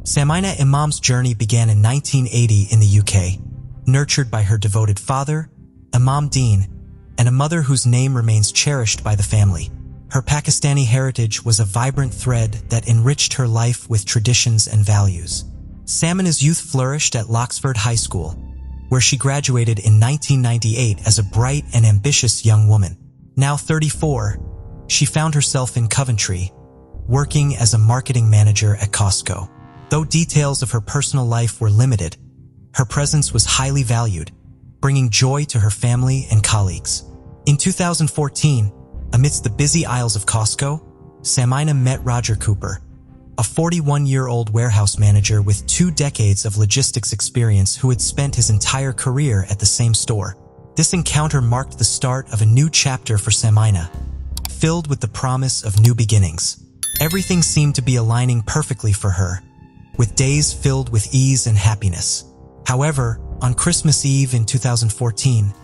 Samina Imam's journey began in 1980 in the UK, nurtured by her devoted father, Imam Dean, and a mother whose name remains cherished by the family. Her Pakistani heritage was a vibrant thread that enriched her life with traditions and values. Samina's youth flourished at Loxford High School, where she graduated in 1998 as a bright and ambitious young woman. Now 34, she found herself in Coventry, working as a marketing manager at Costco. Though details of her personal life were limited, her presence was highly valued, bringing joy to her family and colleagues. In 2014, amidst the busy aisles of Costco, Samina met Roger Cooper, a 41-year-old warehouse manager with 2 decades of logistics experience who had spent his entire career at the same store. This encounter marked the start of a new chapter for Samina, filled with the promise of new beginnings. Everything seemed to be aligning perfectly for her, with days filled with ease and happiness. However, on Christmas Eve in 2014,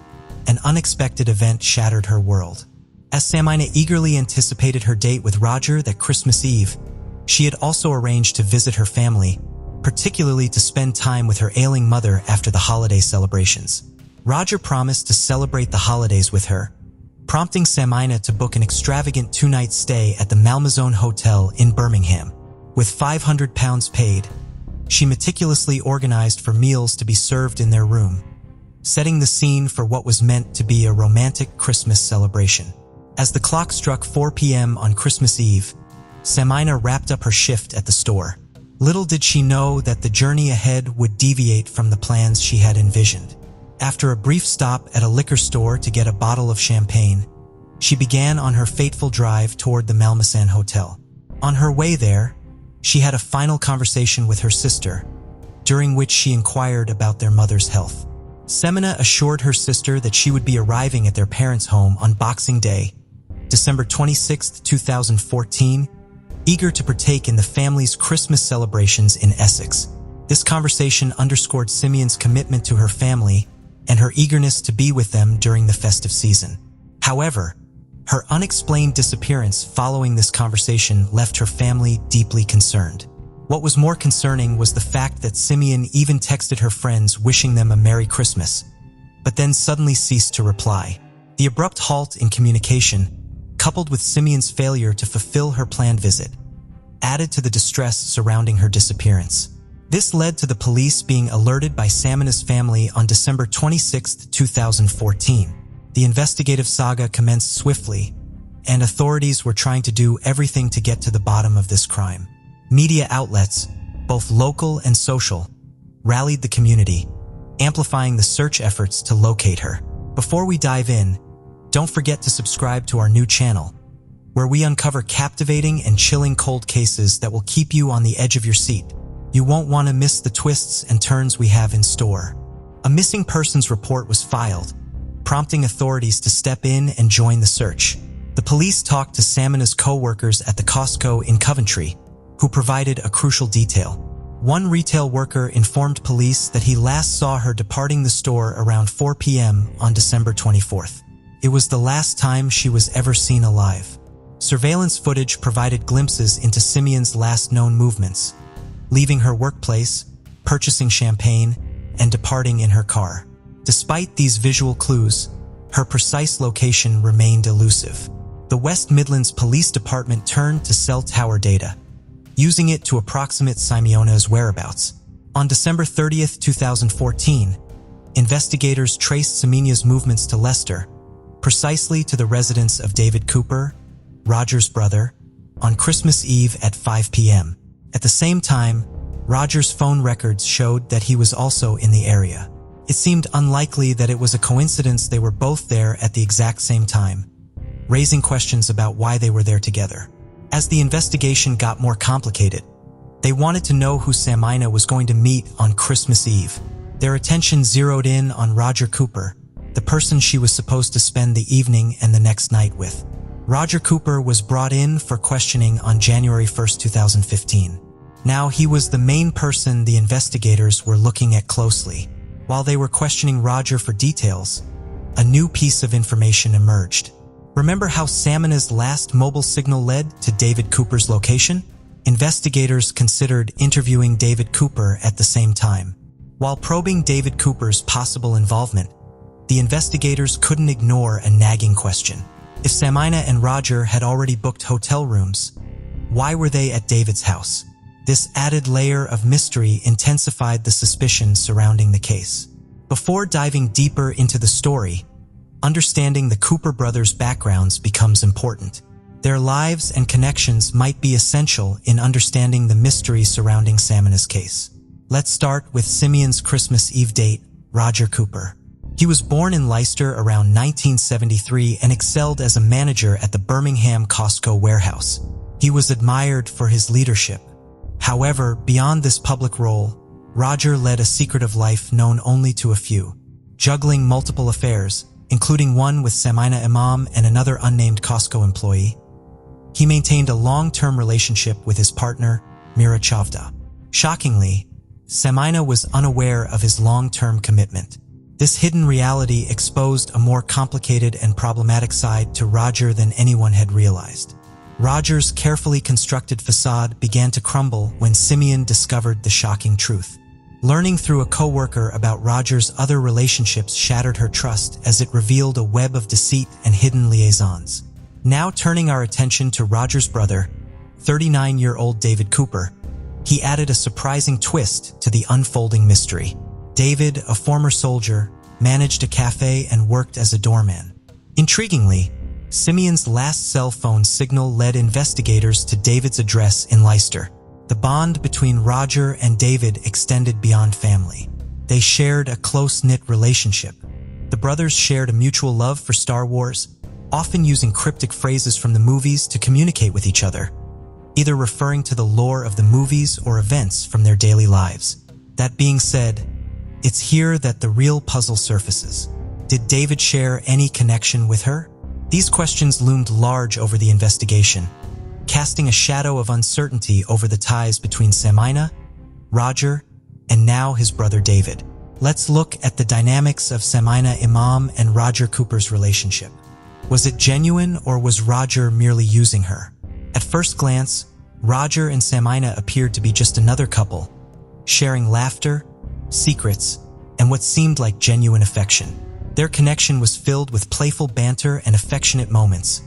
an unexpected event shattered her world. As Samina eagerly anticipated her date with Roger that Christmas Eve, she had also arranged to visit her family, particularly to spend time with her ailing mother after the holiday celebrations. Roger promised to celebrate the holidays with her, prompting Samina to book an extravagant 2-night stay at the Malmaison Hotel in Birmingham. With £500 paid, she meticulously organized for meals to be served in their room, setting the scene for what was meant to be a romantic Christmas celebration. As the clock struck 4 p.m. on Christmas Eve, Samina wrapped up her shift at the store. Little did she know that the journey ahead would deviate from the plans she had envisioned. After a brief stop at a liquor store to get a bottle of champagne, she began on her fateful drive toward the Malmaison Hotel. On her way there, she had a final conversation with her sister, during which she inquired about their mother's health. Samina assured her sister that she would be arriving at their parents' home on Boxing Day, December 26, 2014, eager to partake in the family's Christmas celebrations in Essex. This conversation underscored Simeon's commitment to her family and her eagerness to be with them during the festive season. However, her unexplained disappearance following this conversation left her family deeply concerned. What was more concerning was the fact that Simeon even texted her friends wishing them a Merry Christmas, but then suddenly ceased to reply. The abrupt halt in communication, coupled with Simeon's failure to fulfill her planned visit, added to the distress surrounding her disappearance. This led to the police being alerted by Samina's family on December 26, 2014. The investigative saga commenced swiftly, and authorities were trying to do everything to get to the bottom of this crime. Media outlets, both local and social, rallied the community, amplifying the search efforts to locate her. Before we dive in, don't forget to subscribe to our new channel, where we uncover captivating and chilling cold cases that will keep you on the edge of your seat. You won't want to miss the twists and turns we have in store. A missing persons report was filed, prompting authorities to step in and join the search. The police talked to Samina's co-workers at the Costco in Coventry, who provided a crucial detail. One retail worker informed police that he last saw her departing the store around 4 p.m. on December 24th. It was the last time she was ever seen alive. Surveillance footage provided glimpses into Simeon's last known movements, leaving her workplace, purchasing champagne, and departing in her car. Despite these visual clues, her precise location remained elusive. The West Midlands Police Department turned to cell tower data, using it to approximate Simeona's whereabouts. On December 30, 2014, investigators traced Simeona's movements to Leicester, precisely to the residence of David Cooper, Roger's brother, on Christmas Eve at 5 p.m. At the same time, Roger's phone records showed that he was also in the area. It seemed unlikely that it was a coincidence they were both there at the exact same time, raising questions about why they were there together. As the investigation got more complicated, they wanted to know who Samina was going to meet on Christmas Eve. Their attention zeroed in on Roger Cooper, the person she was supposed to spend the evening and the next night with. Roger Cooper was brought in for questioning on January 1, 2015. Now he was the main person the investigators were looking at closely. While they were questioning Roger for details, a new piece of information emerged. Remember how Samina's last mobile signal led to David Cooper's location? investigators considered interviewing David Cooper at the same time. While probing David Cooper's possible involvement, the investigators couldn't ignore a nagging question. If Samina and Roger had already booked hotel rooms, why were they at David's house? This added layer of mystery intensified the suspicion surrounding the case. Before diving deeper into the story, understanding the Cooper brothers' backgrounds becomes important. Their lives and connections might be essential in understanding the mystery surrounding Samina's case. Let's start with Simeon's Christmas Eve date, Roger Cooper. He was born in Leicester around 1973 and excelled as a manager at the Birmingham Costco warehouse. He was admired for his leadership. However, beyond this public role, Roger led a secretive life known only to a few, juggling multiple affairs, including one with Samina Imam and another unnamed Costco employee. He maintained a long-term relationship with his partner, Mira Chavda. Shockingly, Samina was unaware of his long-term commitment. This hidden reality exposed a more complicated and problematic side to Roger than anyone had realized. Roger's carefully constructed facade began to crumble when Simeon discovered the shocking truth. Learning through a coworker about Roger's other relationships shattered her trust as it revealed a web of deceit and hidden liaisons. Now turning our attention to Roger's brother, 39-year-old David Cooper, he added a surprising twist to the unfolding mystery. David, a former soldier, managed a cafe and worked as a doorman. Intriguingly, Simeon's last cell phone signal led investigators to David's address in Leicester. The bond between Roger and David extended beyond family. They shared a close-knit relationship. The brothers shared a mutual love for Star Wars, often using cryptic phrases from the movies to communicate with each other, either referring to the lore of the movies or events from their daily lives. That being said, it's here that the real puzzle surfaces. Did David share any connection with her? These questions loomed large over the investigation, casting a shadow of uncertainty over the ties between Samina, Roger, and now his brother David. Let's look at the dynamics of Samina Imam and Roger Cooper's relationship. Was it genuine, or was Roger merely using her? At first glance, Roger and Samina appeared to be just another couple, sharing laughter, secrets, and what seemed like genuine affection. Their connection was filled with playful banter and affectionate moments,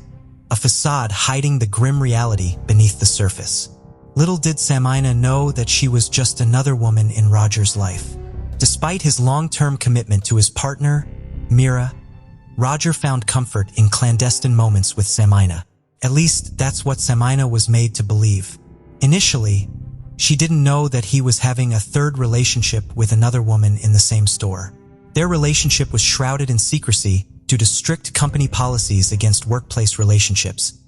a facade hiding the grim reality beneath the surface. Little did Samina know that she was just another woman in Roger's life. Despite his long-term commitment to his partner, Mira, Roger found comfort in clandestine moments with Samina. At least that's what Samina was made to believe. Initially, she didn't know that he was having a third relationship with another woman in the same store. Their relationship was shrouded in secrecy due to strict company policies against workplace relationships.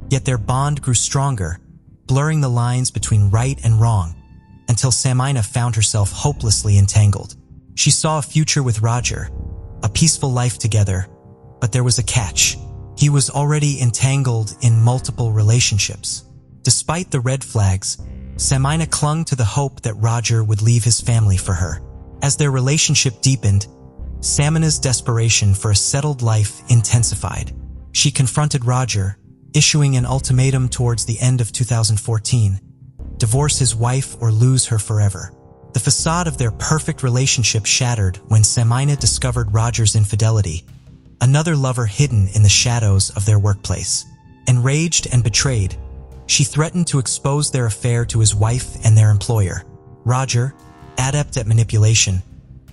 Yet their bond grew stronger, blurring the lines between right and wrong, until Samina found herself hopelessly entangled. She saw a future with Roger, a peaceful life together, but there was a catch. He was already entangled in multiple relationships. Despite the red flags, Samina clung to the hope that Roger would leave his family for her. As their relationship deepened, Samina's desperation for a settled life intensified. She confronted Roger, issuing an ultimatum towards the end of 2014: divorce his wife or lose her forever. The facade of their perfect relationship shattered when Samina discovered Roger's infidelity, another lover hidden in the shadows of their workplace. Enraged and betrayed, she threatened to expose their affair to his wife and their employer. Roger, adept at manipulation,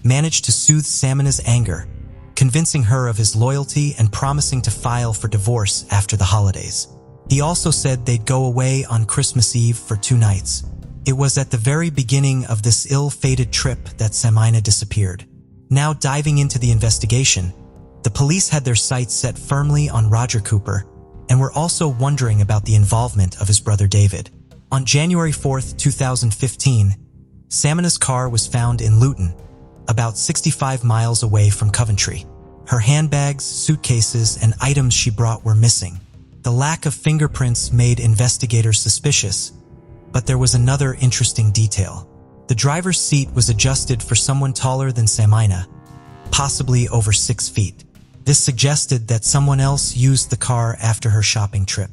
managed to soothe Samina's anger, convincing her of his loyalty and promising to file for divorce after the holidays. He also said they'd go away on Christmas Eve for 2 nights. It was at the very beginning of this ill-fated trip that Samina disappeared. Now diving into the investigation, the police had their sights set firmly on Roger Cooper and were also wondering about the involvement of his brother David. On January 4th, 2015, Samina's car was found in Luton, about 65 miles away from Coventry. Her handbags, suitcases, and items she brought were missing. The lack of fingerprints made investigators suspicious, but there was another interesting detail. The driver's seat was adjusted for someone taller than Samina, possibly over 6 feet. This suggested that someone else used the car after her shopping trip.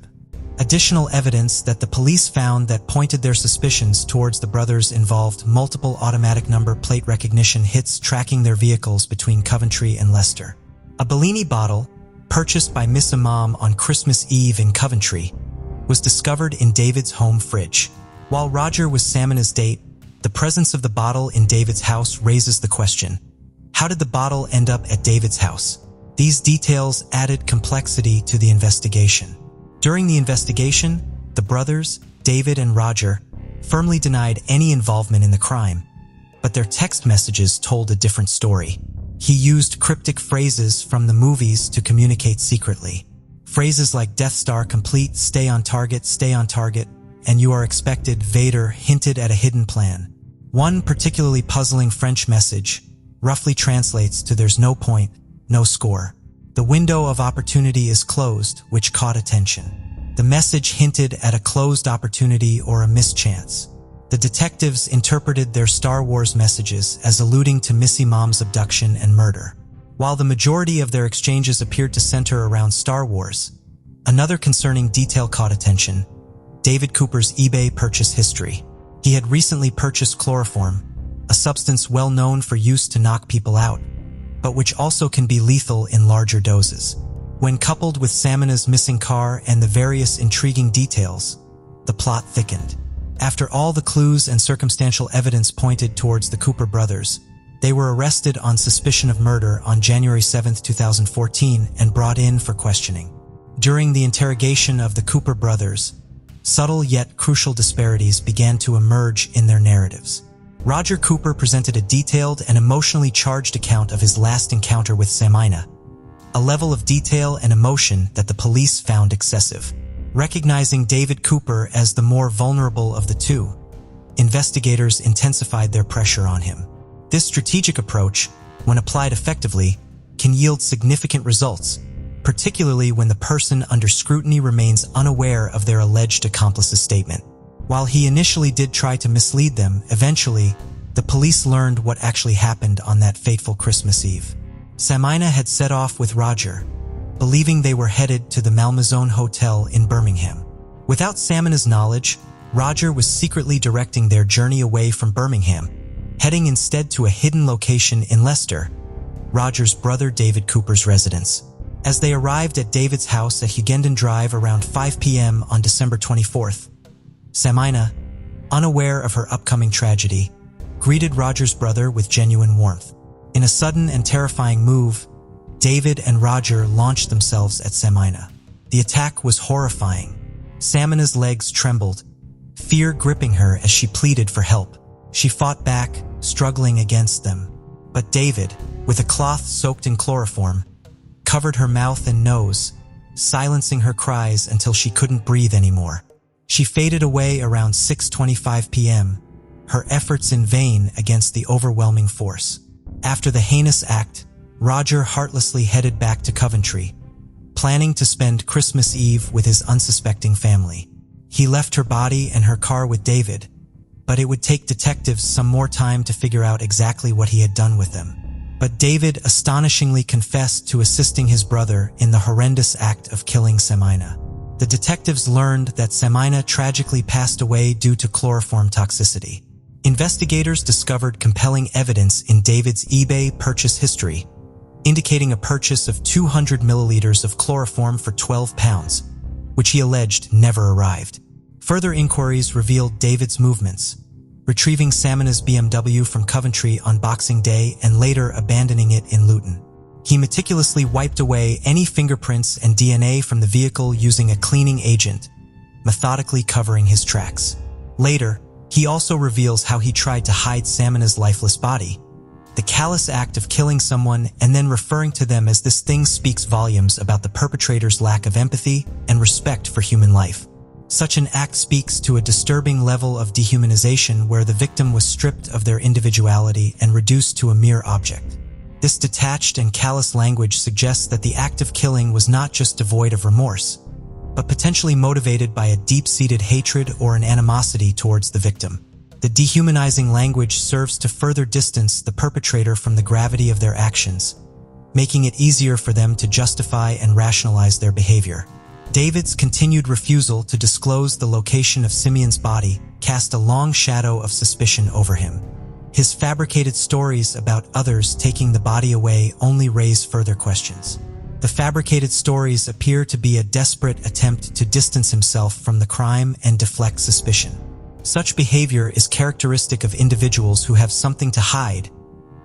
Additional evidence that the police found that pointed their suspicions towards the brothers involved multiple automatic number plate recognition hits tracking their vehicles between Coventry and Leicester. A Bellini bottle, purchased by Miss Imam on Christmas Eve in Coventry, was discovered in David's home fridge. While Roger was Samina's date, the presence of the bottle in David's house raises the question: how did the bottle end up at David's house? These details added complexity to the investigation. During the investigation, the brothers, David and Roger, firmly denied any involvement in the crime, but their text messages told a different story. He used cryptic phrases from the movies to communicate secretly. Phrases like Death Star complete, stay on target, and you are expected, Vader hinted at a hidden plan. One particularly puzzling French message roughly translates to there's no point, no score. The window of opportunity is closed, which caught attention. The message hinted at a closed opportunity or a mischance. The detectives interpreted their Star Wars messages as alluding to Miss Imam's abduction and murder. While the majority of their exchanges appeared to center around Star Wars, another concerning detail caught attention: David Cooper's eBay purchase history. He had recently purchased chloroform, a substance well known for use to knock people out, but which also can be lethal in larger doses. When coupled with Samina's missing car and the various intriguing details, the plot thickened. After all the clues and circumstantial evidence pointed towards the Cooper brothers, they were arrested on suspicion of murder on January 7, 2014 and brought in for questioning. During the interrogation of the Cooper brothers, subtle yet crucial disparities began to emerge in their narratives. Roger Cooper presented a detailed and emotionally charged account of his last encounter with Samina, a level of detail and emotion that the police found excessive. Recognizing David Cooper as the more vulnerable of the two, investigators intensified their pressure on him. This strategic approach, when applied effectively, can yield significant results, particularly when the person under scrutiny remains unaware of their alleged accomplice's statement. While he initially did try to mislead them, eventually, the police learned what actually happened on that fateful Christmas Eve. Samina had set off with Roger, believing they were headed to the Malmaison Hotel in Birmingham. Without Samina's knowledge, Roger was secretly directing their journey away from Birmingham, heading instead to a hidden location in Leicester, Roger's brother David Cooper's residence. As they arrived at David's house at Hughenden Drive around 5 p.m. on December 24th, Samina, unaware of her upcoming tragedy, greeted Roger's brother with genuine warmth. In a sudden and terrifying move, David and Roger launched themselves at Samina. The attack was horrifying. Samina's legs trembled, fear gripping her as she pleaded for help. She fought back, struggling against them. But David, with a cloth soaked in chloroform, covered her mouth and nose, silencing her cries until she couldn't breathe anymore. She faded away around 6:25 p.m., her efforts in vain against the overwhelming force. After the heinous act, Roger heartlessly headed back to Coventry, planning to spend Christmas Eve with his unsuspecting family. He left her body and her car with David, but it would take detectives some more time to figure out exactly what he had done with them. But David astonishingly confessed to assisting his brother in the horrendous act of killing Samina. The detectives learned that Samina tragically passed away due to chloroform toxicity. Investigators discovered compelling evidence in David's eBay purchase history, indicating a purchase of 200 milliliters of chloroform for £12, which he alleged never arrived. Further inquiries revealed David's movements, retrieving Samina's BMW from Coventry on Boxing Day and later abandoning it in Luton. He meticulously wiped away any fingerprints and DNA from the vehicle using a cleaning agent, methodically covering his tracks. Later, he also reveals how he tried to hide Samina's lifeless body, the callous act of killing someone and then referring to them as this thing speaks volumes about the perpetrator's lack of empathy and respect for human life. Such an act speaks to a disturbing level of dehumanization where the victim was stripped of their individuality and reduced to a mere object. This detached and callous language suggests that the act of killing was not just devoid of remorse, but potentially motivated by a deep-seated hatred or an animosity towards the victim. The dehumanizing language serves to further distance the perpetrator from the gravity of their actions, making it easier for them to justify and rationalize their behavior. David's continued refusal to disclose the location of Simeon's body cast a long shadow of suspicion over him. His fabricated stories about others taking the body away only raise further questions. The fabricated stories appear to be a desperate attempt to distance himself from the crime and deflect suspicion. Such behavior is characteristic of individuals who have something to hide,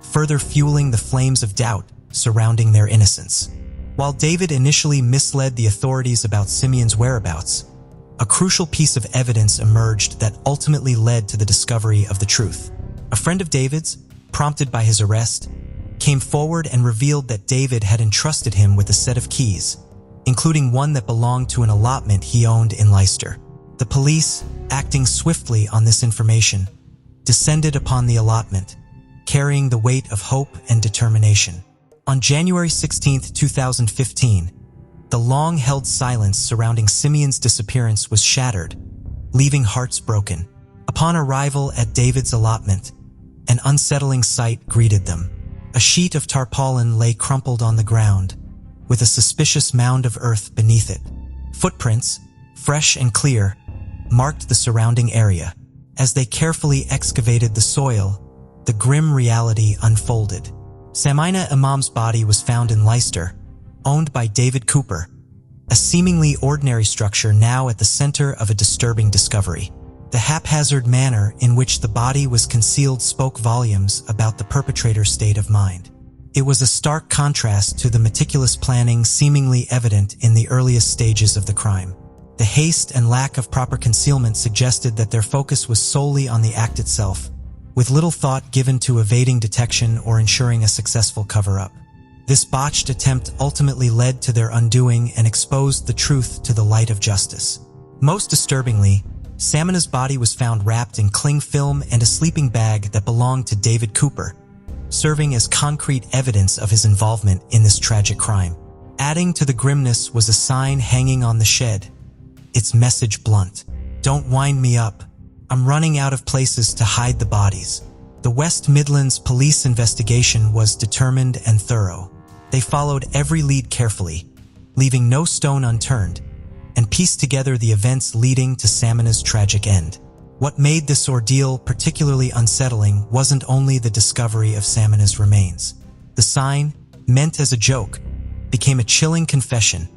further fueling the flames of doubt surrounding their innocence. While David initially misled the authorities about Simeon's whereabouts, a crucial piece of evidence emerged that ultimately led to the discovery of the truth. A friend of David's, prompted by his arrest, came forward and revealed that David had entrusted him with a set of keys, including one that belonged to an allotment he owned in Leicester. The police, acting swiftly on this information, descended upon the allotment, carrying the weight of hope and determination. On January 16, 2015, the long-held silence surrounding Simeon's disappearance was shattered, leaving hearts broken. Upon arrival at David's allotment, an unsettling sight greeted them. A sheet of tarpaulin lay crumpled on the ground, with a suspicious mound of earth beneath it. Footprints, fresh and clear, marked the surrounding area. As they carefully excavated the soil, the grim reality unfolded. Samina Imam's body was found in Leicester, owned by David Cooper, a seemingly ordinary structure now at the center of a disturbing discovery. The haphazard manner in which the body was concealed spoke volumes about the perpetrator's state of mind. It was a stark contrast to the meticulous planning seemingly evident in the earliest stages of the crime. The haste and lack of proper concealment suggested that their focus was solely on the act itself, with little thought given to evading detection or ensuring a successful cover-up. This botched attempt ultimately led to their undoing and exposed the truth to the light of justice. Most disturbingly, Samina's body was found wrapped in cling film and a sleeping bag that belonged to David Cooper, serving as concrete evidence of his involvement in this tragic crime. Adding to the grimness was a sign hanging on the shed, its message blunt: "Don't wind me up. I'm running out of places to hide the bodies." The West Midlands police investigation was determined and thorough. They followed every lead carefully, leaving no stone unturned, and pieced together the events leading to Samina's tragic end. What made this ordeal particularly unsettling wasn't only the discovery of Samina's remains. The sign, meant as a joke, became a chilling confession,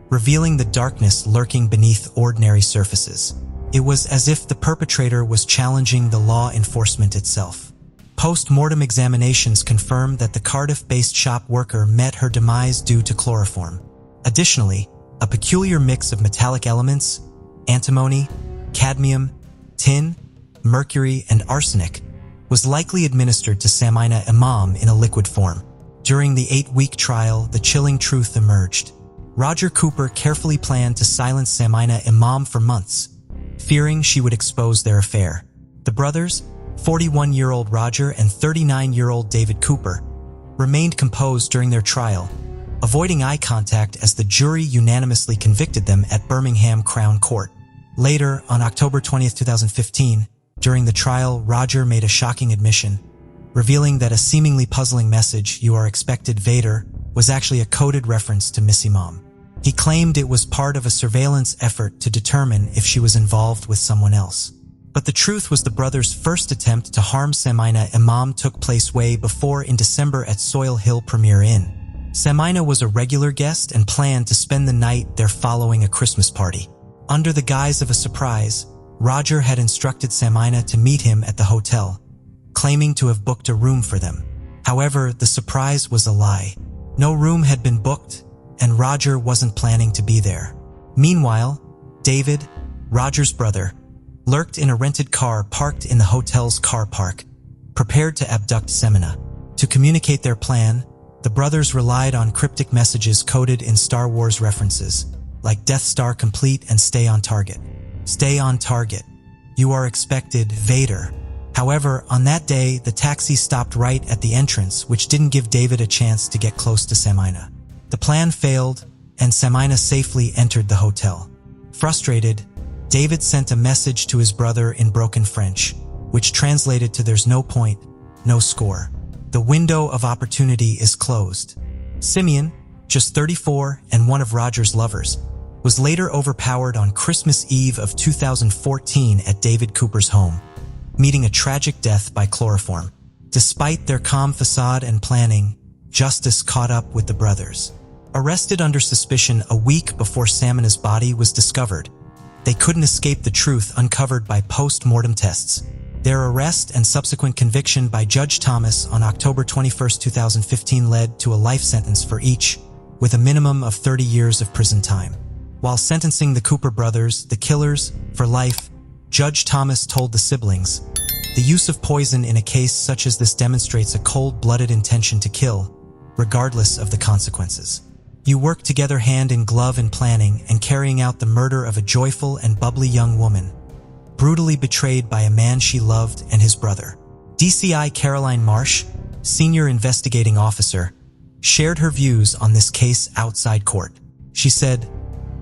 revealing the darkness lurking beneath ordinary surfaces. It was as if the perpetrator was challenging the law enforcement itself. Post-mortem examinations confirmed that the Cardiff-based shop worker met her demise due to chloroform. Additionally, a peculiar mix of metallic elements, antimony, cadmium, tin, mercury, and arsenic, was likely administered to Samina Imam in a liquid form. During the 8-week trial, the chilling truth emerged. Roger Cooper carefully planned to silence Samina Imam for months, fearing she would expose their affair. The brothers, 41-year-old Roger and 39-year-old David Cooper, remained composed during their trial, avoiding eye contact as the jury unanimously convicted them at Birmingham Crown Court. Later, on October 20, 2015, during the trial, Roger made a shocking admission, revealing that a seemingly puzzling message, "You are expected, Vader," was actually a coded reference to Miss Imam. He claimed it was part of a surveillance effort to determine if she was involved with someone else. But the truth was the brothers' first attempt to harm Samina Imam took place way before in December at Soil Hill Premier Inn. Samina was a regular guest and planned to spend the night there following a Christmas party. Under the guise of a surprise, Roger had instructed Samina to meet him at the hotel, claiming to have booked a room for them. However, the surprise was a lie. No room had been booked, and Roger wasn't planning to be there. Meanwhile, David, Roger's brother, lurked in a rented car parked in the hotel's car park, prepared to abduct Samina. To communicate their plan, the brothers relied on cryptic messages coded in Star Wars references, like Death Star complete and stay on target. Stay on target. You are expected, Vader. However, on that day, the taxi stopped right at the entrance, which didn't give David a chance to get close to Samina. The plan failed, and Samina safely entered the hotel. Frustrated, David sent a message to his brother in broken French, which translated to "There's no point, no score. The window of opportunity is closed." Simeon, just 34 and one of Roger's lovers, was later overpowered on Christmas Eve of 2014 at David Cooper's home, meeting a tragic death by chloroform. Despite their calm facade and planning, justice caught up with the brothers. Arrested under suspicion a week before Samina's body was discovered, they couldn't escape the truth uncovered by post-mortem tests. Their arrest and subsequent conviction by Judge Thomas on October 21, 2015 led to a life sentence for each, with a minimum of 30 years of prison time. While sentencing the Cooper brothers, the killers, for life, Judge Thomas told the siblings, "The use of poison in a case such as this demonstrates a cold-blooded intention to kill, regardless of the consequences. You work together hand in glove in planning and carrying out the murder of a joyful and bubbly young woman, brutally betrayed by a man she loved and his brother." DCI Caroline Marsh, senior investigating officer, shared her views on this case outside court. She said,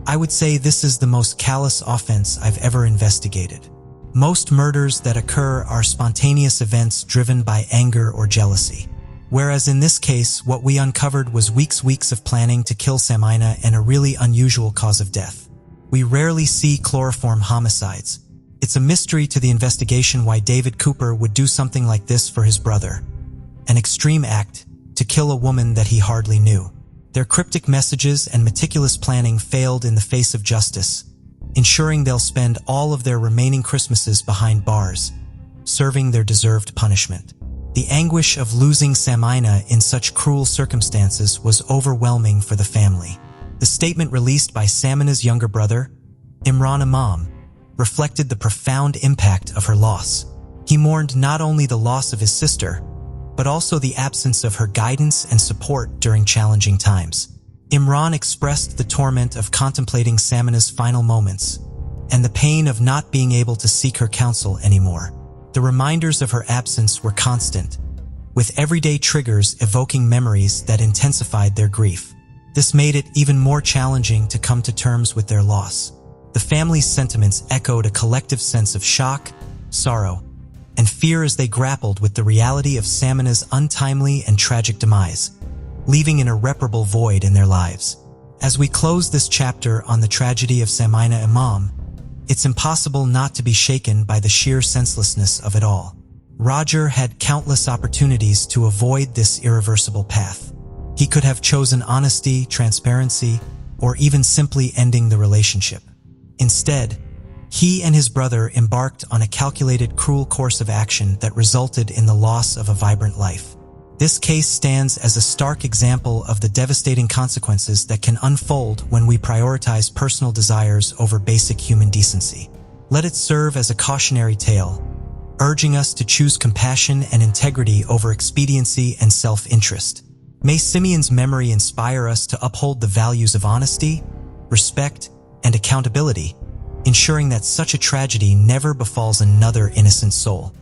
"I would say this is the most callous offense I've ever investigated. Most murders that occur are spontaneous events driven by anger or jealousy. Whereas in this case, what we uncovered was weeks of planning to kill Samina and a really unusual cause of death. We rarely see chloroform homicides. It's a mystery to the investigation why David Cooper would do something like this for his brother. An extreme act to kill a woman that he hardly knew. Their cryptic messages and meticulous planning failed in the face of justice, ensuring they'll spend all of their remaining Christmases behind bars, serving their deserved punishment. The anguish of losing Samina in such cruel circumstances was overwhelming for the family." The statement released by Samina's younger brother, Imran Imam, reflected the profound impact of her loss. He mourned not only the loss of his sister, but also the absence of her guidance and support during challenging times. Imran expressed the torment of contemplating Samina's final moments and the pain of not being able to seek her counsel anymore. The reminders of her absence were constant, with everyday triggers evoking memories that intensified their grief. This made it even more challenging to come to terms with their loss. The family's sentiments echoed a collective sense of shock, sorrow, and fear as they grappled with the reality of Samina's untimely and tragic demise, leaving an irreparable void in their lives. As we close this chapter on the tragedy of Samina Imam, it's impossible not to be shaken by the sheer senselessness of it all. Roger had countless opportunities to avoid this irreversible path. He could have chosen honesty, transparency, or even simply ending the relationship. Instead, he and his brother embarked on a calculated, cruel course of action that resulted in the loss of a vibrant life. This case stands as a stark example of the devastating consequences that can unfold when we prioritize personal desires over basic human decency. Let it serve as a cautionary tale, urging us to choose compassion and integrity over expediency and self-interest. May Simeon's memory inspire us to uphold the values of honesty, respect, and accountability, ensuring that such a tragedy never befalls another innocent soul.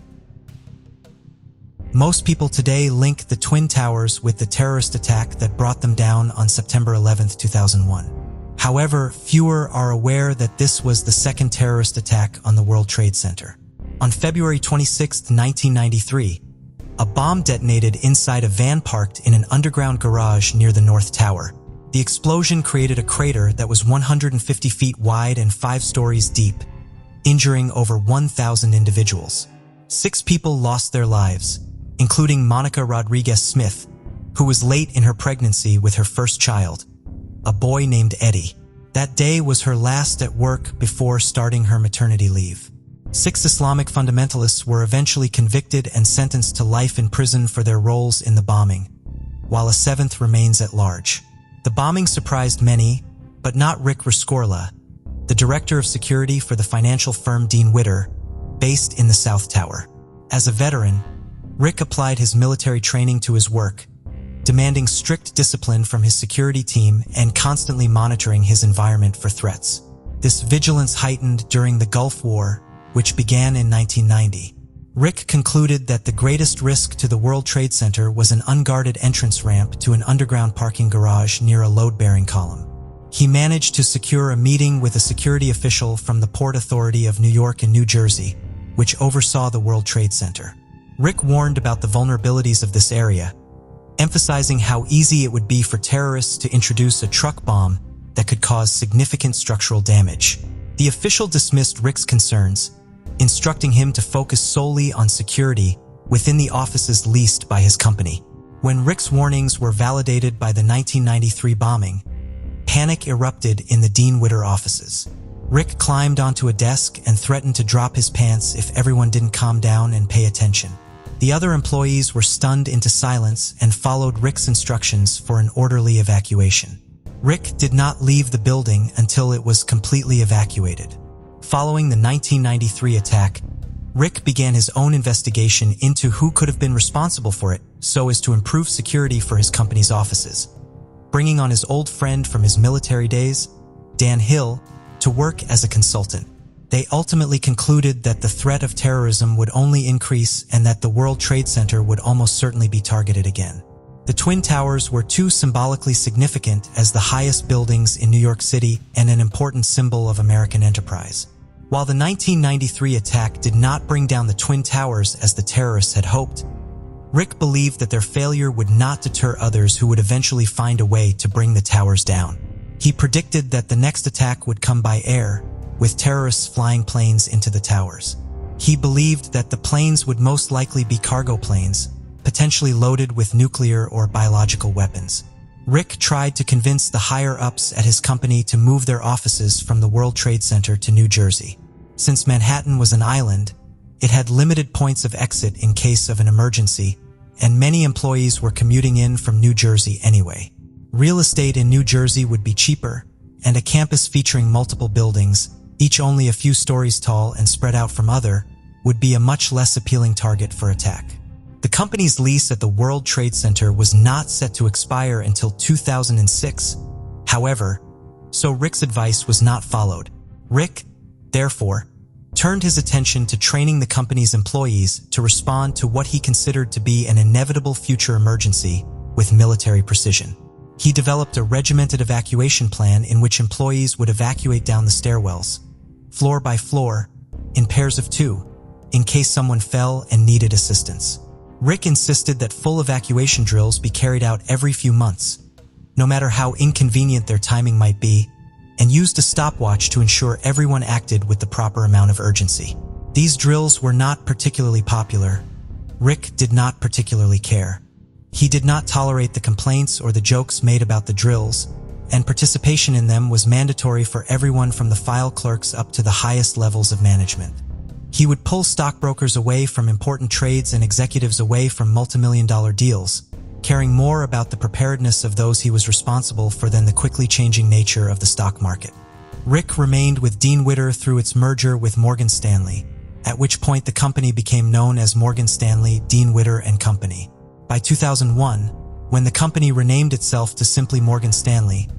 Most people today link the Twin Towers with the terrorist attack that brought them down on September 11, 2001. However, fewer are aware that this was the second terrorist attack on the World Trade Center. On February 26, 1993, a bomb detonated inside a van parked in an underground garage near the North Tower. The explosion created a crater that was 150 feet wide and 5 stories deep, injuring over 1,000 individuals. 6 people lost their lives, including Monica Rodriguez Smith, who was late in her pregnancy with her first child, a boy named Eddie. That day was her last at work before starting her maternity leave. 6 Islamic fundamentalists were eventually convicted and sentenced to life in prison for their roles in the bombing, while a 7th remains at large. The bombing surprised many, but not Rick Rescorla, the director of security for the financial firm Dean Witter, based in the South Tower. As a veteran, Rick applied his military training to his work, demanding strict discipline from his security team and constantly monitoring his environment for threats. This vigilance heightened during the Gulf War, which began in 1990. Rick concluded that the greatest risk to the World Trade Center was an unguarded entrance ramp to an underground parking garage near a load-bearing column. He managed to secure a meeting with a security official from the Port Authority of New York and New Jersey, which oversaw the World Trade Center. Rick warned about the vulnerabilities of this area, emphasizing how easy it would be for terrorists to introduce a truck bomb that could cause significant structural damage. The official dismissed Rick's concerns, instructing him to focus solely on security within the offices leased by his company. When Rick's warnings were validated by the 1993 bombing, panic erupted in the Dean Witter offices. Rick climbed onto a desk and threatened to drop his pants if everyone didn't calm down and pay attention. The other employees were stunned into silence and followed Rick's instructions for an orderly evacuation. Rick did not leave the building until it was completely evacuated. Following the 1993 attack, Rick began his own investigation into who could have been responsible for it so as to improve security for his company's offices, bringing on his old friend from his military days, Dan Hill, to work as a consultant. They ultimately concluded that the threat of terrorism would only increase and that the World Trade Center would almost certainly be targeted again. The Twin Towers were too symbolically significant as the highest buildings in New York City and an important symbol of American enterprise. While the 1993 attack did not bring down the Twin Towers as the terrorists had hoped, Rick believed that their failure would not deter others who would eventually find a way to bring the towers down. He predicted that the next attack would come by air, with terrorists flying planes into the towers. He believed that the planes would most likely be cargo planes, potentially loaded with nuclear or biological weapons. Rick tried to convince the higher-ups at his company to move their offices from the World Trade Center to New Jersey. Since Manhattan was an island, it had limited points of exit in case of an emergency, and many employees were commuting in from New Jersey anyway. Real estate in New Jersey would be cheaper, and a campus featuring multiple buildings, each only a few stories tall and spread out from other, would be a much less appealing target for attack. The company's lease at the World Trade Center was not set to expire until 2006, however, so Rick's advice was not followed. Rick, therefore, turned his attention to training the company's employees to respond to what he considered to be an inevitable future emergency with military precision. He developed a regimented evacuation plan in which employees would evacuate down the stairwells, floor by floor, in pairs of two, in case someone fell and needed assistance. Rick insisted that full evacuation drills be carried out every few months, no matter how inconvenient their timing might be, and used a stopwatch to ensure everyone acted with the proper amount of urgency. These drills were not particularly popular. Rick did not particularly care. He did not tolerate the complaints or the jokes made about the drills, and participation in them was mandatory for everyone from the file clerks up to the highest levels of management. He would pull stockbrokers away from important trades and executives away from multimillion-dollar deals, caring more about the preparedness of those he was responsible for than the quickly changing nature of the stock market. Rick remained with Dean Witter through its merger with Morgan Stanley, at which point the company became known as Morgan Stanley, Dean Witter and Company. By 2001, when the company renamed itself to simply Morgan Stanley,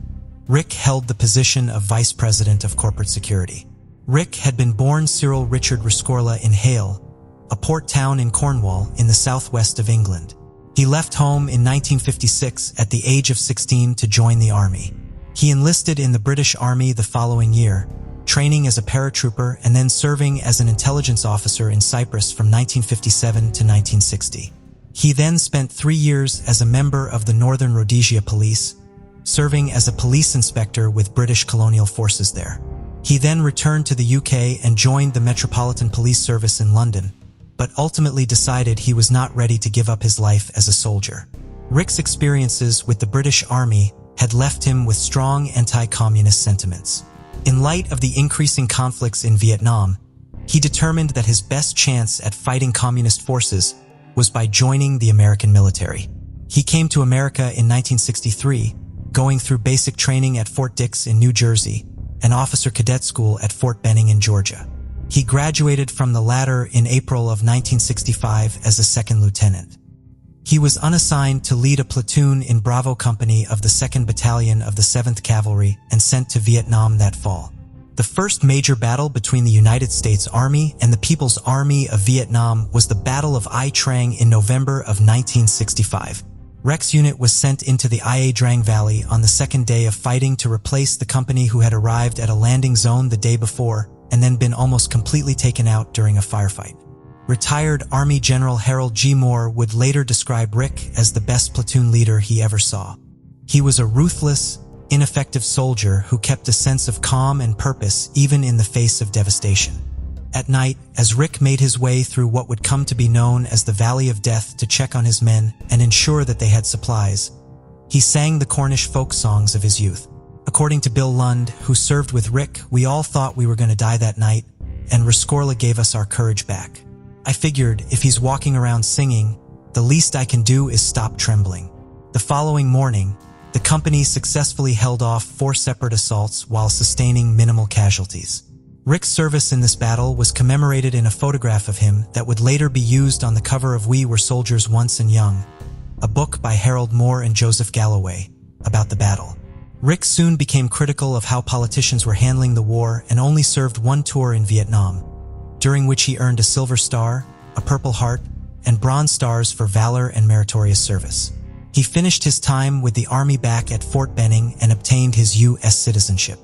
Rick held the position of Vice President of Corporate Security. Rick had been born Cyril Richard Rescorla in Hale, a port town in Cornwall in the southwest of England. He left home in 1956 at the age of 16 to join the army. He enlisted in the British Army the following year, training as a paratrooper and then serving as an intelligence officer in Cyprus from 1957 to 1960. He then spent 3 years as a member of the Northern Rhodesia Police, serving as a police inspector with British colonial forces there. He then returned to the UK and joined the Metropolitan Police Service in London, but ultimately decided he was not ready to give up his life as a soldier. Rick's experiences with the British Army had left him with strong anti-communist sentiments. In light of the increasing conflicts in Vietnam, he determined that his best chance at fighting communist forces was by joining the American military. He came to America in 1963, going through basic training at Fort Dix in New Jersey, an officer cadet school at Fort Benning in Georgia. He graduated from the latter in April of 1965 as a second lieutenant. He was unassigned to lead a platoon in Bravo Company of the 2nd Battalion of the 7th Cavalry and sent to Vietnam that fall. The first major battle between the United States Army and the People's Army of Vietnam was the Battle of Ia Trang in November of 1965. Rick's unit was sent into the Ia Drang Valley on the second day of fighting to replace the company who had arrived at a landing zone the day before and then been almost completely taken out during a firefight. Retired Army General Harold G. Moore would later describe Rick as the best platoon leader he ever saw. He was a ruthless, ineffective soldier who kept a sense of calm and purpose even in the face of devastation. At night, as Rick made his way through what would come to be known as the Valley of Death to check on his men and ensure that they had supplies, he sang the Cornish folk songs of his youth. According to Bill Lund, who served with Rick, "We all thought we were going to die that night, and Rescorla gave us our courage back. I figured, if he's walking around singing, the least I can do is stop trembling." The following morning, the company successfully held off 4 separate assaults while sustaining minimal casualties. Rick's service in this battle was commemorated in a photograph of him that would later be used on the cover of We Were Soldiers Once and Young, a book by Harold Moore and Joseph Galloway about the battle. Rick soon became critical of how politicians were handling the war and only served 1 tour in Vietnam, during which he earned a Silver Star, a Purple Heart, and Bronze Stars for valor and meritorious service. He finished his time with the Army back at Fort Benning and obtained his U.S. citizenship.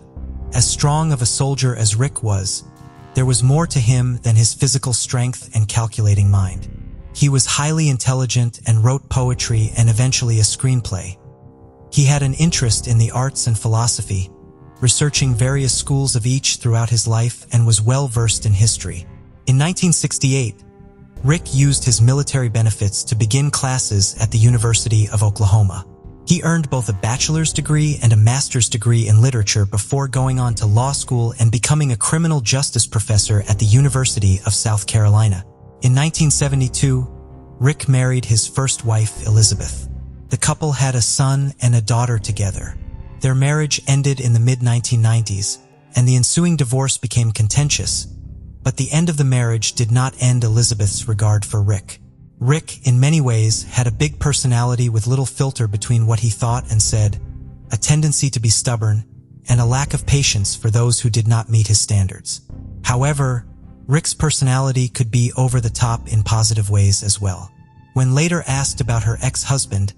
As strong of a soldier as Rick was, there was more to him than his physical strength and calculating mind. He was highly intelligent and wrote poetry and eventually a screenplay. He had an interest in the arts and philosophy, researching various schools of each throughout his life, and was well versed in history. In 1968, Rick used his military benefits to begin classes at the University of Oklahoma. He earned both a bachelor's degree and a master's degree in literature before going on to law school and becoming a criminal justice professor at the University of South Carolina. In 1972, Rick married his first wife, Elizabeth. The couple had a son and a daughter together. Their marriage ended in the mid-1990s, and the ensuing divorce became contentious, but the end of the marriage did not end Elizabeth's regard for Rick. Rick, in many ways, had a big personality with little filter between what he thought and said, a tendency to be stubborn, and a lack of patience for those who did not meet his standards. However, Rick's personality could be over the top in positive ways as well. When later asked about her ex-husband,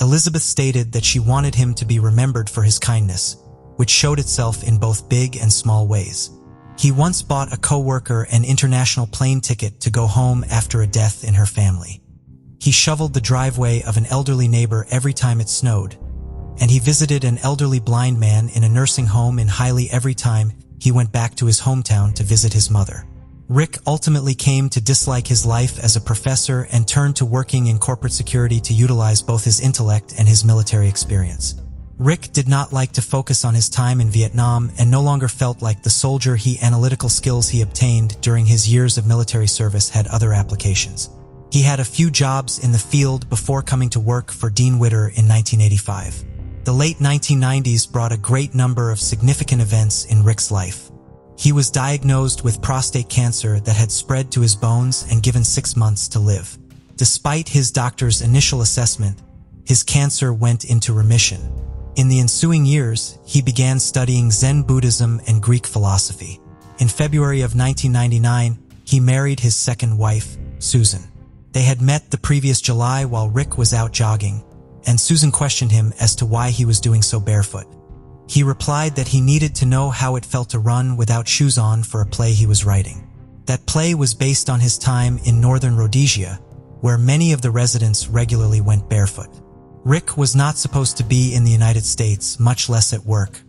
Elizabeth stated that she wanted him to be remembered for his kindness, which showed itself in both big and small ways. He once bought a coworker an international plane ticket to go home after a death in her family. He shoveled the driveway of an elderly neighbor every time it snowed, and he visited an elderly blind man in a nursing home in Highley every time he went back to his hometown to visit his mother. Rick ultimately came to dislike his life as a professor and turned to working in corporate security to utilize both his intellect and his military experience. Rick did not like to focus on his time in Vietnam and no longer felt like the soldier analytical skills he obtained during his years of military service had other applications. He had a few jobs in the field before coming to work for Dean Witter in 1985. The late 1990s brought a great number of significant events in Rick's life. He was diagnosed with prostate cancer that had spread to his bones and given 6 months to live. Despite his doctor's initial assessment, his cancer went into remission. In the ensuing years, he began studying Zen Buddhism and Greek philosophy. In February of 1999, he married his second wife, Susan. They had met the previous July while Rick was out jogging, and Susan questioned him as to why he was doing so barefoot. He replied that he needed to know how it felt to run without shoes on for a play he was writing. That play was based on his time in northern Rhodesia, where many of the residents regularly went barefoot. Rick was not supposed to be in the United States, much less at work.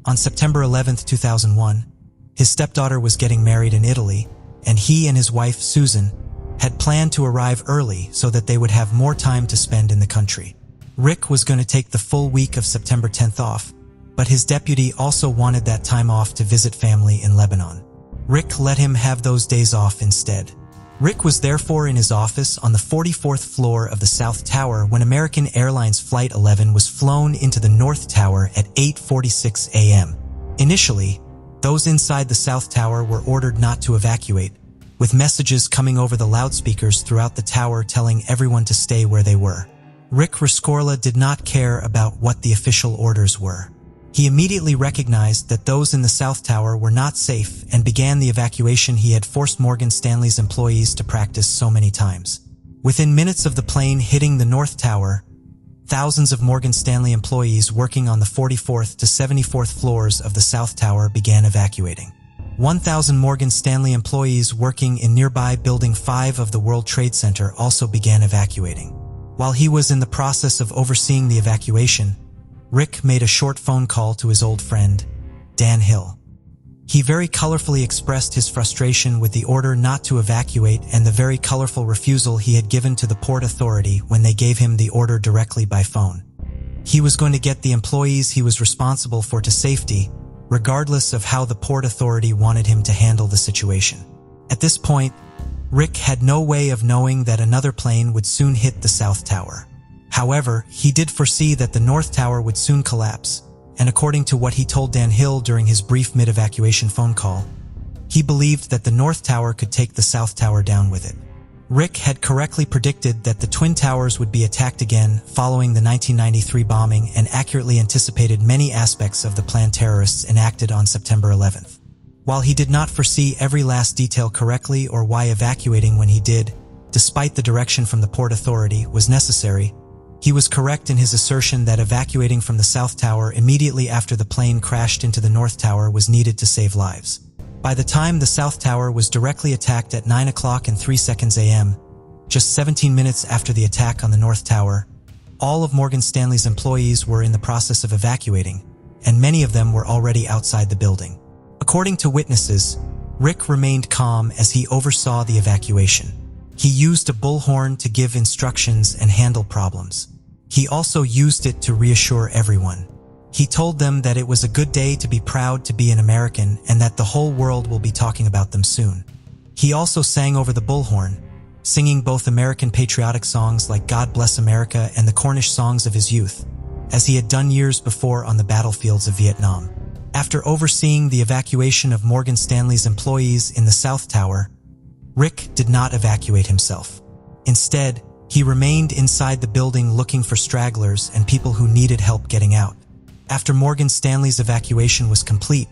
On September 11, 2001, his stepdaughter was getting married in Italy, and he and his wife, Susan, had planned to arrive early so that they would have more time to spend in the country. Rick was going to take the full week of September 10th off, but his deputy also wanted that time off to visit family in Lebanon. Rick let him have those days off instead. Rick was therefore in his office on the 44th floor of the South Tower when American Airlines Flight 11 was flown into the North Tower at 8:46 a.m. Initially, those inside the South Tower were ordered not to evacuate, with messages coming over the loudspeakers throughout the tower telling everyone to stay where they were. Rick Rescorla did not care about what the official orders were. He immediately recognized that those in the South Tower were not safe and began the evacuation he had forced Morgan Stanley's employees to practice so many times. Within minutes of the plane hitting the North Tower, thousands of Morgan Stanley employees working on the 44th to 74th floors of the South Tower began evacuating. 1,000 Morgan Stanley employees working in nearby Building 5 of the World Trade Center also began evacuating. While he was in the process of overseeing the evacuation, Rick made a short phone call to his old friend, Dan Hill. He very colorfully expressed his frustration with the order not to evacuate and the very colorful refusal he had given to the Port Authority when they gave him the order directly by phone. He was going to get the employees he was responsible for to safety, regardless of how the Port Authority wanted him to handle the situation. At this point, Rick had no way of knowing that another plane would soon hit the South Tower. However, he did foresee that the North Tower would soon collapse, and according to what he told Dan Hill during his brief mid-evacuation phone call, he believed that the North Tower could take the South Tower down with it. Rick had correctly predicted that the Twin Towers would be attacked again following the 1993 bombing and accurately anticipated many aspects of the planned terrorists enacted on September 11th. While he did not foresee every last detail correctly or why evacuating when he did, despite the direction from the Port Authority, was necessary, he was correct in his assertion that evacuating from the South Tower immediately after the plane crashed into the North Tower was needed to save lives. By the time the South Tower was directly attacked at 9:03 a.m., just 17 minutes after the attack on the North Tower, all of Morgan Stanley's employees were in the process of evacuating, and many of them were already outside the building. According to witnesses, Rick remained calm as he oversaw the evacuation. He used a bullhorn to give instructions and handle problems. He also used it to reassure everyone. He told them that it was a good day to be proud to be an American and that the whole world will be talking about them soon. He also sang over the bullhorn, singing both American patriotic songs like God Bless America and the Cornish songs of his youth, as he had done years before on the battlefields of Vietnam. After overseeing the evacuation of Morgan Stanley's employees in the South Tower, Rick did not evacuate himself. Instead, he remained inside the building looking for stragglers and people who needed help getting out. After Morgan Stanley's evacuation was complete,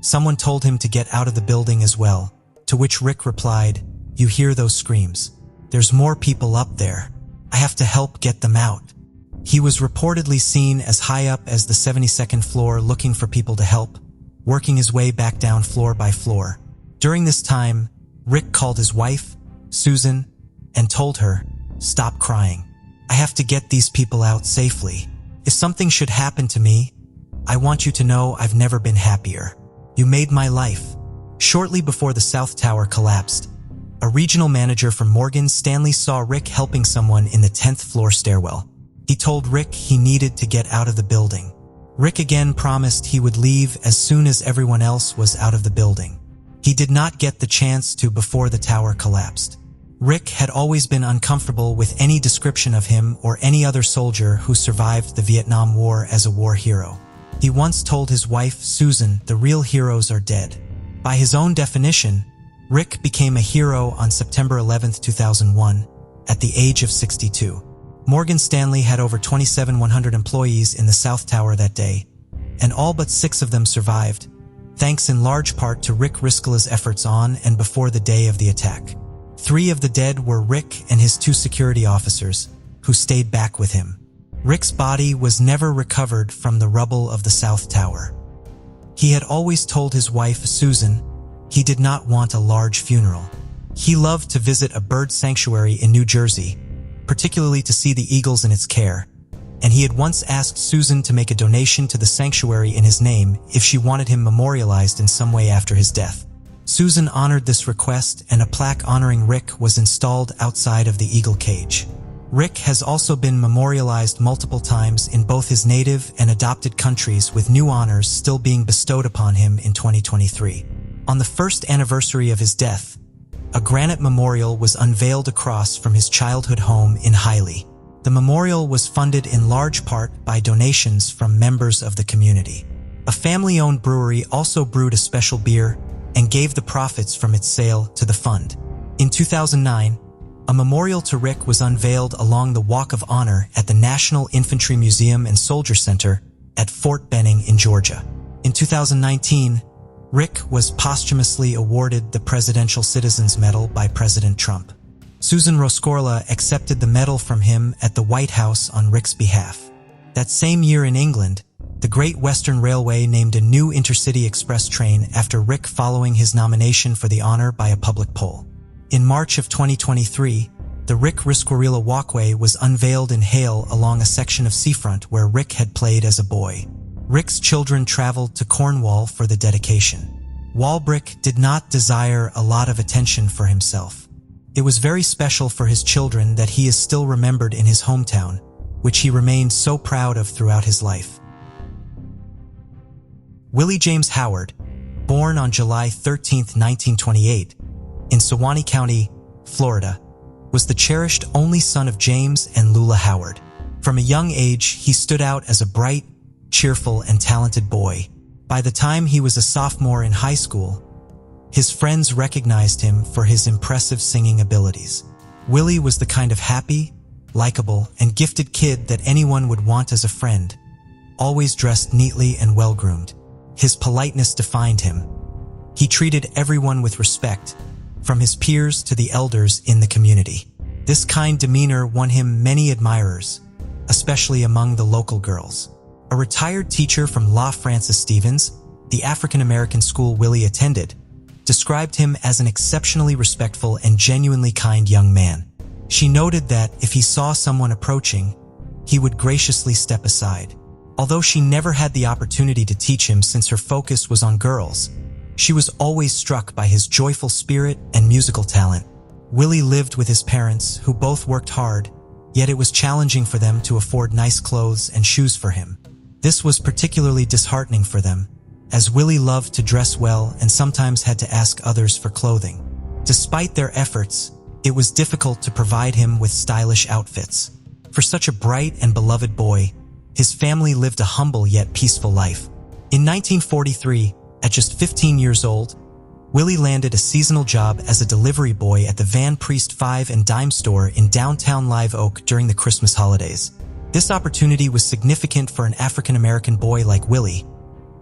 someone told him to get out of the building as well, to which Rick replied, "You hear those screams? There's more people up there. I have to help get them out." He was reportedly seen as high up as the 72nd floor looking for people to help, working his way back down floor by floor. During this time, Rick called his wife, Susan, and told her, "Stop crying. I have to get these people out safely. If something should happen to me, I want you to know I've never been happier. You made my life." Shortly before the South Tower collapsed, a regional manager from Morgan Stanley saw Rick helping someone in the 10th floor stairwell. He told Rick he needed to get out of the building. Rick again promised he would leave as soon as everyone else was out of the building. He did not get the chance to before the tower collapsed. Rick had always been uncomfortable with any description of him or any other soldier who survived the Vietnam War as a war hero. He once told his wife, Susan, the real heroes are dead. By his own definition, Rick became a hero on September 11, 2001, at the age of 62. Morgan Stanley had over 2,700 employees in the South Tower that day, and all but 6 of them survived, thanks in large part to Rick Riskela's efforts on and before the day of the attack. 3 of the dead were Rick and his 2 security officers, who stayed back with him. Rick's body was never recovered from the rubble of the South Tower. He had always told his wife, Susan, he did not want a large funeral. He loved to visit a bird sanctuary in New Jersey, particularly to see the eagles in its care, and he had once asked Susan to make a donation to the sanctuary in his name if she wanted him memorialized in some way after his death. Susan honored this request, and a plaque honoring Rick was installed outside of the eagle cage. Rick has also been memorialized multiple times in both his native and adopted countries, with new honors still being bestowed upon him in 2023. On the first anniversary of his death, a granite memorial was unveiled across from his childhood home in Hyley. The memorial was funded in large part by donations from members of the community. A family-owned brewery also brewed a special beer and gave the profits from its sale to the fund. In 2009, a memorial to Rick was unveiled along the Walk of Honor at the National Infantry Museum and Soldier Center at Fort Benning in Georgia. In 2019, Rick was posthumously awarded the Presidential Citizens Medal by President Trump. Susan Roscorla accepted the medal from him at the White House on Rick's behalf. That same year in England, the Great Western Railway named a new intercity express train after Rick following his nomination for the honor by a public poll. In March of 2023, The Rick Risquarilla walkway was unveiled in Hale along a section of seafront where Rick had played as a boy. Rick's children traveled to Cornwall for the dedication. Walbrick did not desire a lot of attention for himself. It was very special for his children that he is still remembered in his hometown, which he remained so proud of throughout his life. Willie James Howard, born on July 13, 1928, in Suwannee County, Florida, was the cherished only son of James and Lula Howard. From a young age, he stood out as a bright, cheerful, and talented boy. By the time he was a sophomore in high school, his friends recognized him for his impressive singing abilities. Willie was the kind of happy, likable, and gifted kid that anyone would want as a friend, always dressed neatly and well-groomed. His politeness defined him. He treated everyone with respect, from his peers to the elders in the community. This kind demeanor won him many admirers, especially among the local girls. A retired teacher from La Francis Stevens, the African-American school Willie attended, described him as an exceptionally respectful and genuinely kind young man. She noted that if he saw someone approaching, he would graciously step aside. Although she never had the opportunity to teach him since her focus was on girls, she was always struck by his joyful spirit and musical talent. Willie lived with his parents, who both worked hard, yet it was challenging for them to afford nice clothes and shoes for him. This was particularly disheartening for them, as Willie loved to dress well and sometimes had to ask others for clothing. Despite their efforts, it was difficult to provide him with stylish outfits. For such a bright and beloved boy, his family lived a humble yet peaceful life. In 1943, at just 15 years old, Willie landed a seasonal job as a delivery boy at the Van Priest 5 and Dime store in downtown Live Oak during the Christmas holidays. This opportunity was significant for an African-American boy like Willie,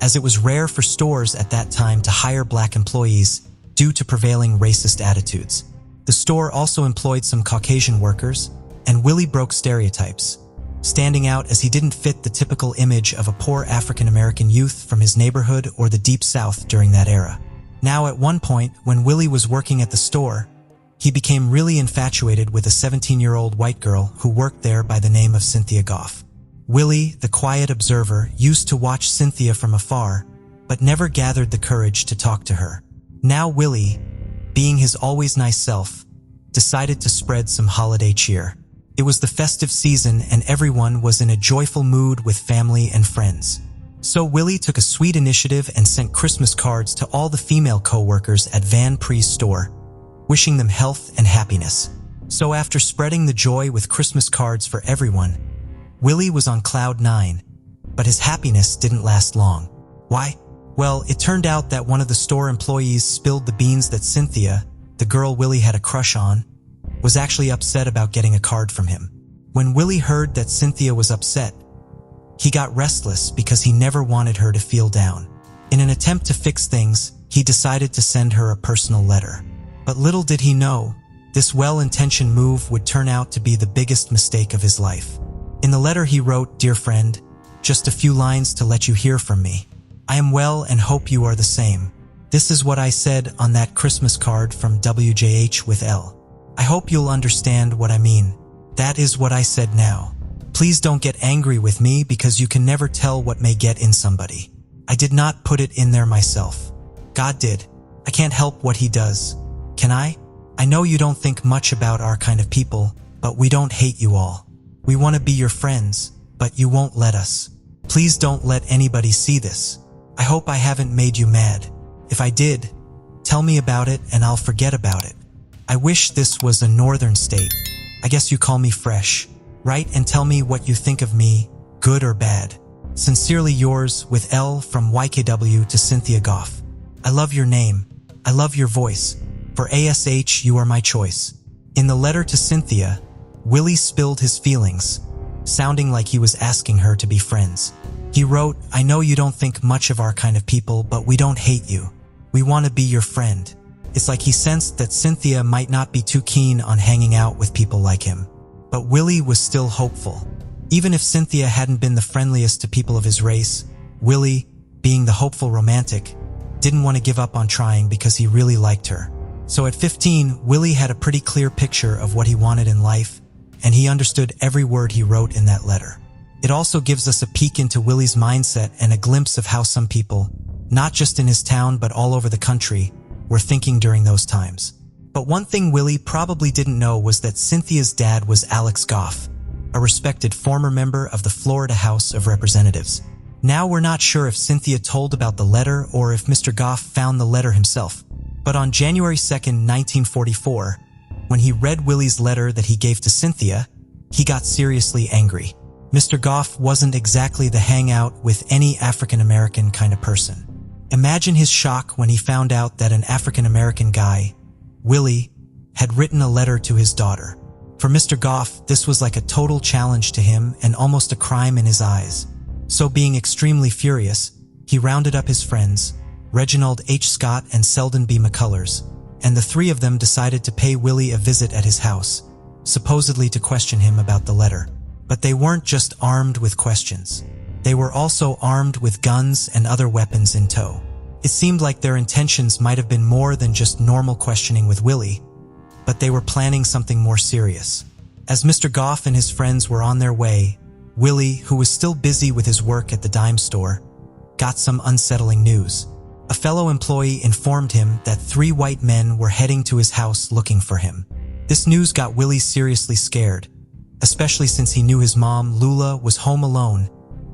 as it was rare for stores at that time to hire black employees due to prevailing racist attitudes. The store also employed some Caucasian workers, and Willie broke stereotypes, standing out as he didn't fit the typical image of a poor African-American youth from his neighborhood or the Deep South during that era. Now, at one point, when Willie was working at the store, he became really infatuated with a 17-year-old white girl who worked there by the name of Cynthia Goff. Willie, the quiet observer, used to watch Cynthia from afar, but never gathered the courage to talk to her. Now Willie, being his always nice self, decided to spread some holiday cheer. It was the festive season and everyone was in a joyful mood with family and friends. So Willie took a sweet initiative and sent Christmas cards to all the female co-workers at Van Priest store, wishing them health and happiness. So after spreading the joy with Christmas cards for everyone, Willie was on cloud 9, but his happiness didn't last long. Why? Well, it turned out that one of the store employees spilled the beans that Cynthia, the girl Willie had a crush on, was actually upset about getting a card from him. When Willie heard that Cynthia was upset, he got restless because he never wanted her to feel down. In an attempt to fix things, he decided to send her a personal letter. But little did he know, this well-intentioned move would turn out to be the biggest mistake of his life. In the letter he wrote, "Dear friend, just a few lines to let you hear from me. I am well and hope you are the same. This is what I said on that Christmas card from WJH with L. I hope you'll understand what I mean. That is what I said now. Please don't get angry with me because you can never tell what may get in somebody. I did not put it in there myself. God did. I can't help what he does. Can I? I know you don't think much about our kind of people, but we don't hate you all. We want to be your friends, but you won't let us. Please don't let anybody see this. I hope I haven't made you mad. If I did, tell me about it and I'll forget about it. I wish this was a northern state. I guess you call me fresh. Write and tell me what you think of me, good or bad. Sincerely yours, with L from YKW to Cynthia Goff. I love your name. I love your voice. For ASH, you are my choice." In the letter to Cynthia, Willie spilled his feelings, sounding like he was asking her to be friends. He wrote, "I know you don't think much of our kind of people, but we don't hate you. We want to be your friend." It's like he sensed that Cynthia might not be too keen on hanging out with people like him. But Willie was still hopeful. Even if Cynthia hadn't been the friendliest to people of his race, Willie, being the hopeful romantic, didn't want to give up on trying because he really liked her. So at 15, Willie had a pretty clear picture of what he wanted in life, and he understood every word he wrote in that letter. It also gives us a peek into Willie's mindset and a glimpse of how some people, not just in his town but all over the country, were thinking during those times. But one thing Willie probably didn't know was that Cynthia's dad was Alex Goff, a respected former member of the Florida House of Representatives. Now we're not sure if Cynthia told about the letter or if Mr. Goff found the letter himself. But on January 2nd, 1944, when he read Willie's letter that he gave to Cynthia, he got seriously angry. Mr. Goff wasn't exactly the hangout with any African-American kind of person. Imagine his shock when he found out that an African-American guy, Willie, had written a letter to his daughter. For Mr. Goff, this was like a total challenge to him and almost a crime in his eyes. So being extremely furious, he rounded up his friends, Reginald H. Scott and Selden B. McCullers, and the three of them decided to pay Willie a visit at his house, supposedly to question him about the letter. But they weren't just armed with questions. They were also armed with guns and other weapons in tow. It seemed like their intentions might have been more than just normal questioning with Willie, but they were planning something more serious. As Mr. Goff and his friends were on their way, Willie, who was still busy with his work at the dime store, got some unsettling news. A fellow employee informed him that 3 white men were heading to his house looking for him. This news got Willie seriously scared, especially since he knew his mom, Lula, was home alone,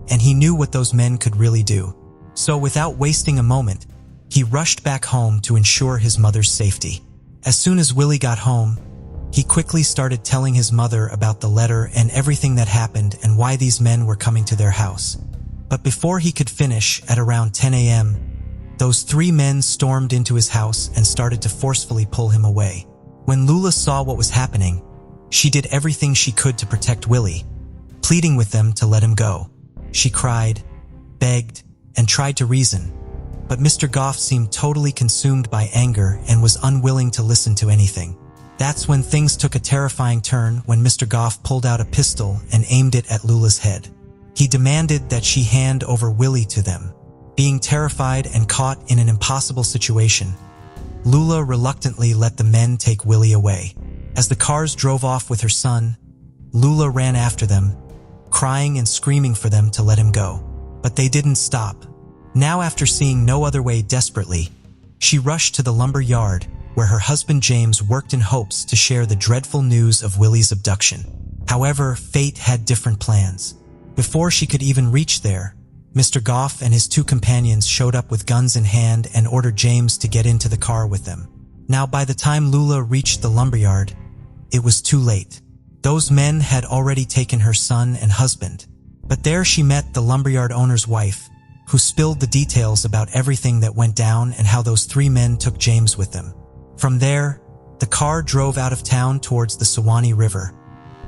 and he knew what those men could really do. So without wasting a moment, he rushed back home to ensure his mother's safety. As soon as Willie got home, he quickly started telling his mother about the letter and everything that happened and why these men were coming to their house. But before he could finish, at around 10 a.m., those 3 men stormed into his house and started to forcefully pull him away. When Lula saw what was happening, she did everything she could to protect Willie, pleading with them to let him go. She cried, begged, and tried to reason, but Mr. Goff seemed totally consumed by anger and was unwilling to listen to anything. That's when things took a terrifying turn when Mr. Goff pulled out a pistol and aimed it at Lula's head. He demanded that she hand over Willie to them. Being terrified and caught in an impossible situation, Lula reluctantly let the men take Willie away. As the cars drove off with her son, Lula ran after them, crying and screaming for them to let him go. But they didn't stop. Now, after seeing no other way desperately, she rushed to the lumber yard where her husband James worked in hopes to share the dreadful news of Willie's abduction. However, fate had different plans. Before she could even reach there, Mr. Goff and his 2 companions showed up with guns in hand and ordered James to get into the car with them. Now, by the time Lula reached the lumberyard, it was too late. Those men had already taken her son and husband. But there she met the lumberyard owner's wife, who spilled the details about everything that went down and how those 3 men took James with them. From there, the car drove out of town towards the Suwannee River,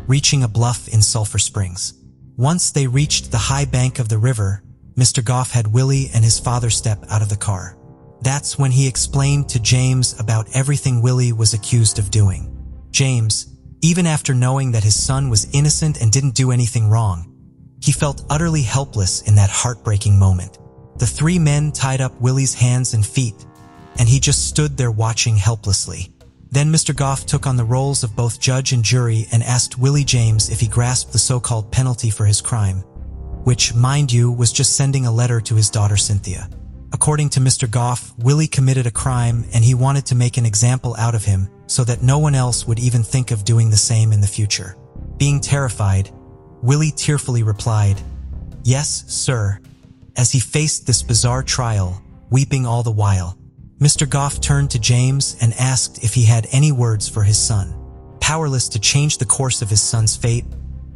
reaching a bluff in Sulphur Springs. Once they reached the high bank of the river, Mr. Goff had Willie and his father step out of the car. That's when he explained to James about everything Willie was accused of doing. James, even after knowing that his son was innocent and didn't do anything wrong, he felt utterly helpless in that heartbreaking moment. The 3 men tied up Willie's hands and feet, and he just stood there watching helplessly. Then Mr. Goff took on the roles of both judge and jury and asked Willie James if he grasped the so-called penalty for his crime, which, mind you, was just sending a letter to his daughter Cynthia. According to Mr. Goff, Willie committed a crime and he wanted to make an example out of him so that no one else would even think of doing the same in the future. Being terrified, Willie tearfully replied, "Yes, sir," as he faced this bizarre trial, weeping all the while. Mr. Goff turned to James and asked if he had any words for his son. Powerless to change the course of his son's fate,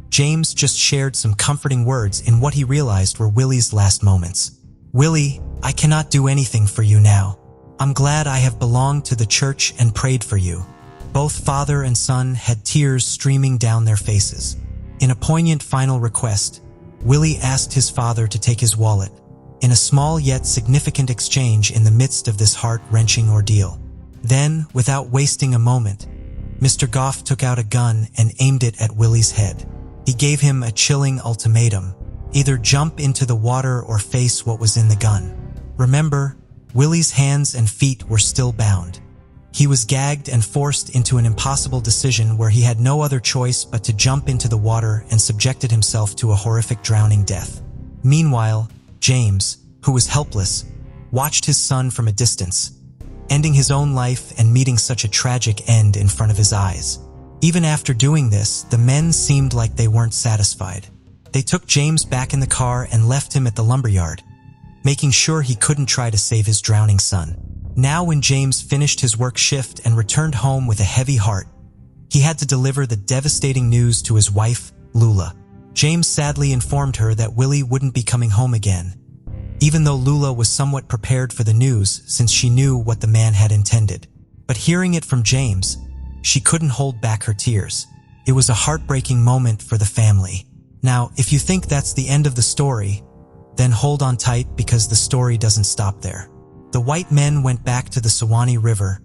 James just shared some comforting words in what he realized were Willie's last moments. "Willie, I cannot do anything for you now. I'm glad I have belonged to the church and prayed for you." Both father and son had tears streaming down their faces. In a poignant final request, Willie asked his father to take his wallet, in a small yet significant exchange in the midst of this heart-wrenching ordeal. Then, without wasting a moment, Mr. Goff took out a gun and aimed it at Willie's head. He gave him a chilling ultimatum: either jump into the water or face what was in the gun. Remember, Willie's hands and feet were still bound. He was gagged and forced into an impossible decision where he had no other choice but to jump into the water and subjected himself to a horrific drowning death. Meanwhile, James, who was helpless, watched his son from a distance, ending his own life and meeting such a tragic end in front of his eyes. Even after doing this, the men seemed like they weren't satisfied. They took James back in the car and left him at the lumberyard, making sure he couldn't try to save his drowning son. Now when James finished his work shift and returned home with a heavy heart, he had to deliver the devastating news to his wife, Lula. James sadly informed her that Willie wouldn't be coming home again, even though Lula was somewhat prepared for the news since she knew what the man had intended. But hearing it from James, she couldn't hold back her tears. It was a heartbreaking moment for the family. Now, if you think that's the end of the story, then hold on tight because the story doesn't stop there. The white men went back to the Suwannee River,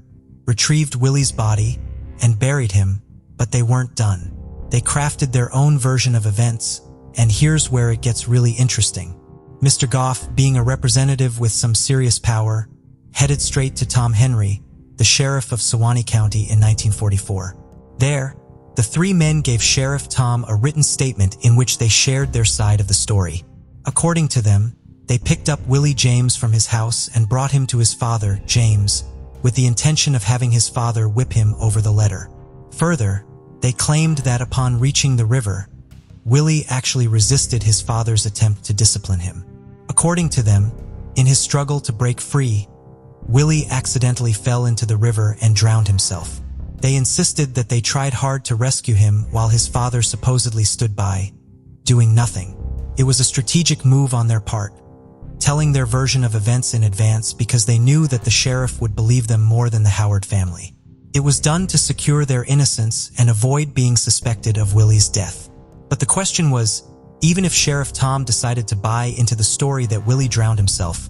retrieved Willie's body, and buried him, but they weren't done. They crafted their own version of events, and here's where it gets really interesting. Mr. Goff, being a representative with some serious power, headed straight to Tom Henry, the sheriff of Suwannee County in 1944. There, the three men gave Sheriff Tom a written statement in which they shared their side of the story. According to them, they picked up Willie James from his house and brought him to his father, James, with the intention of having his father whip him over the letter. Further, they claimed that upon reaching the river, Willie actually resisted his father's attempt to discipline him. According to them, in his struggle to break free, Willie accidentally fell into the river and drowned himself. They insisted that they tried hard to rescue him while his father supposedly stood by, doing nothing. It was a strategic move on their part, telling their version of events in advance because they knew that the sheriff would believe them more than the Howard family. It was done to secure their innocence and avoid being suspected of Willie's death. But the question was, even if Sheriff Tom decided to buy into the story that Willie drowned himself,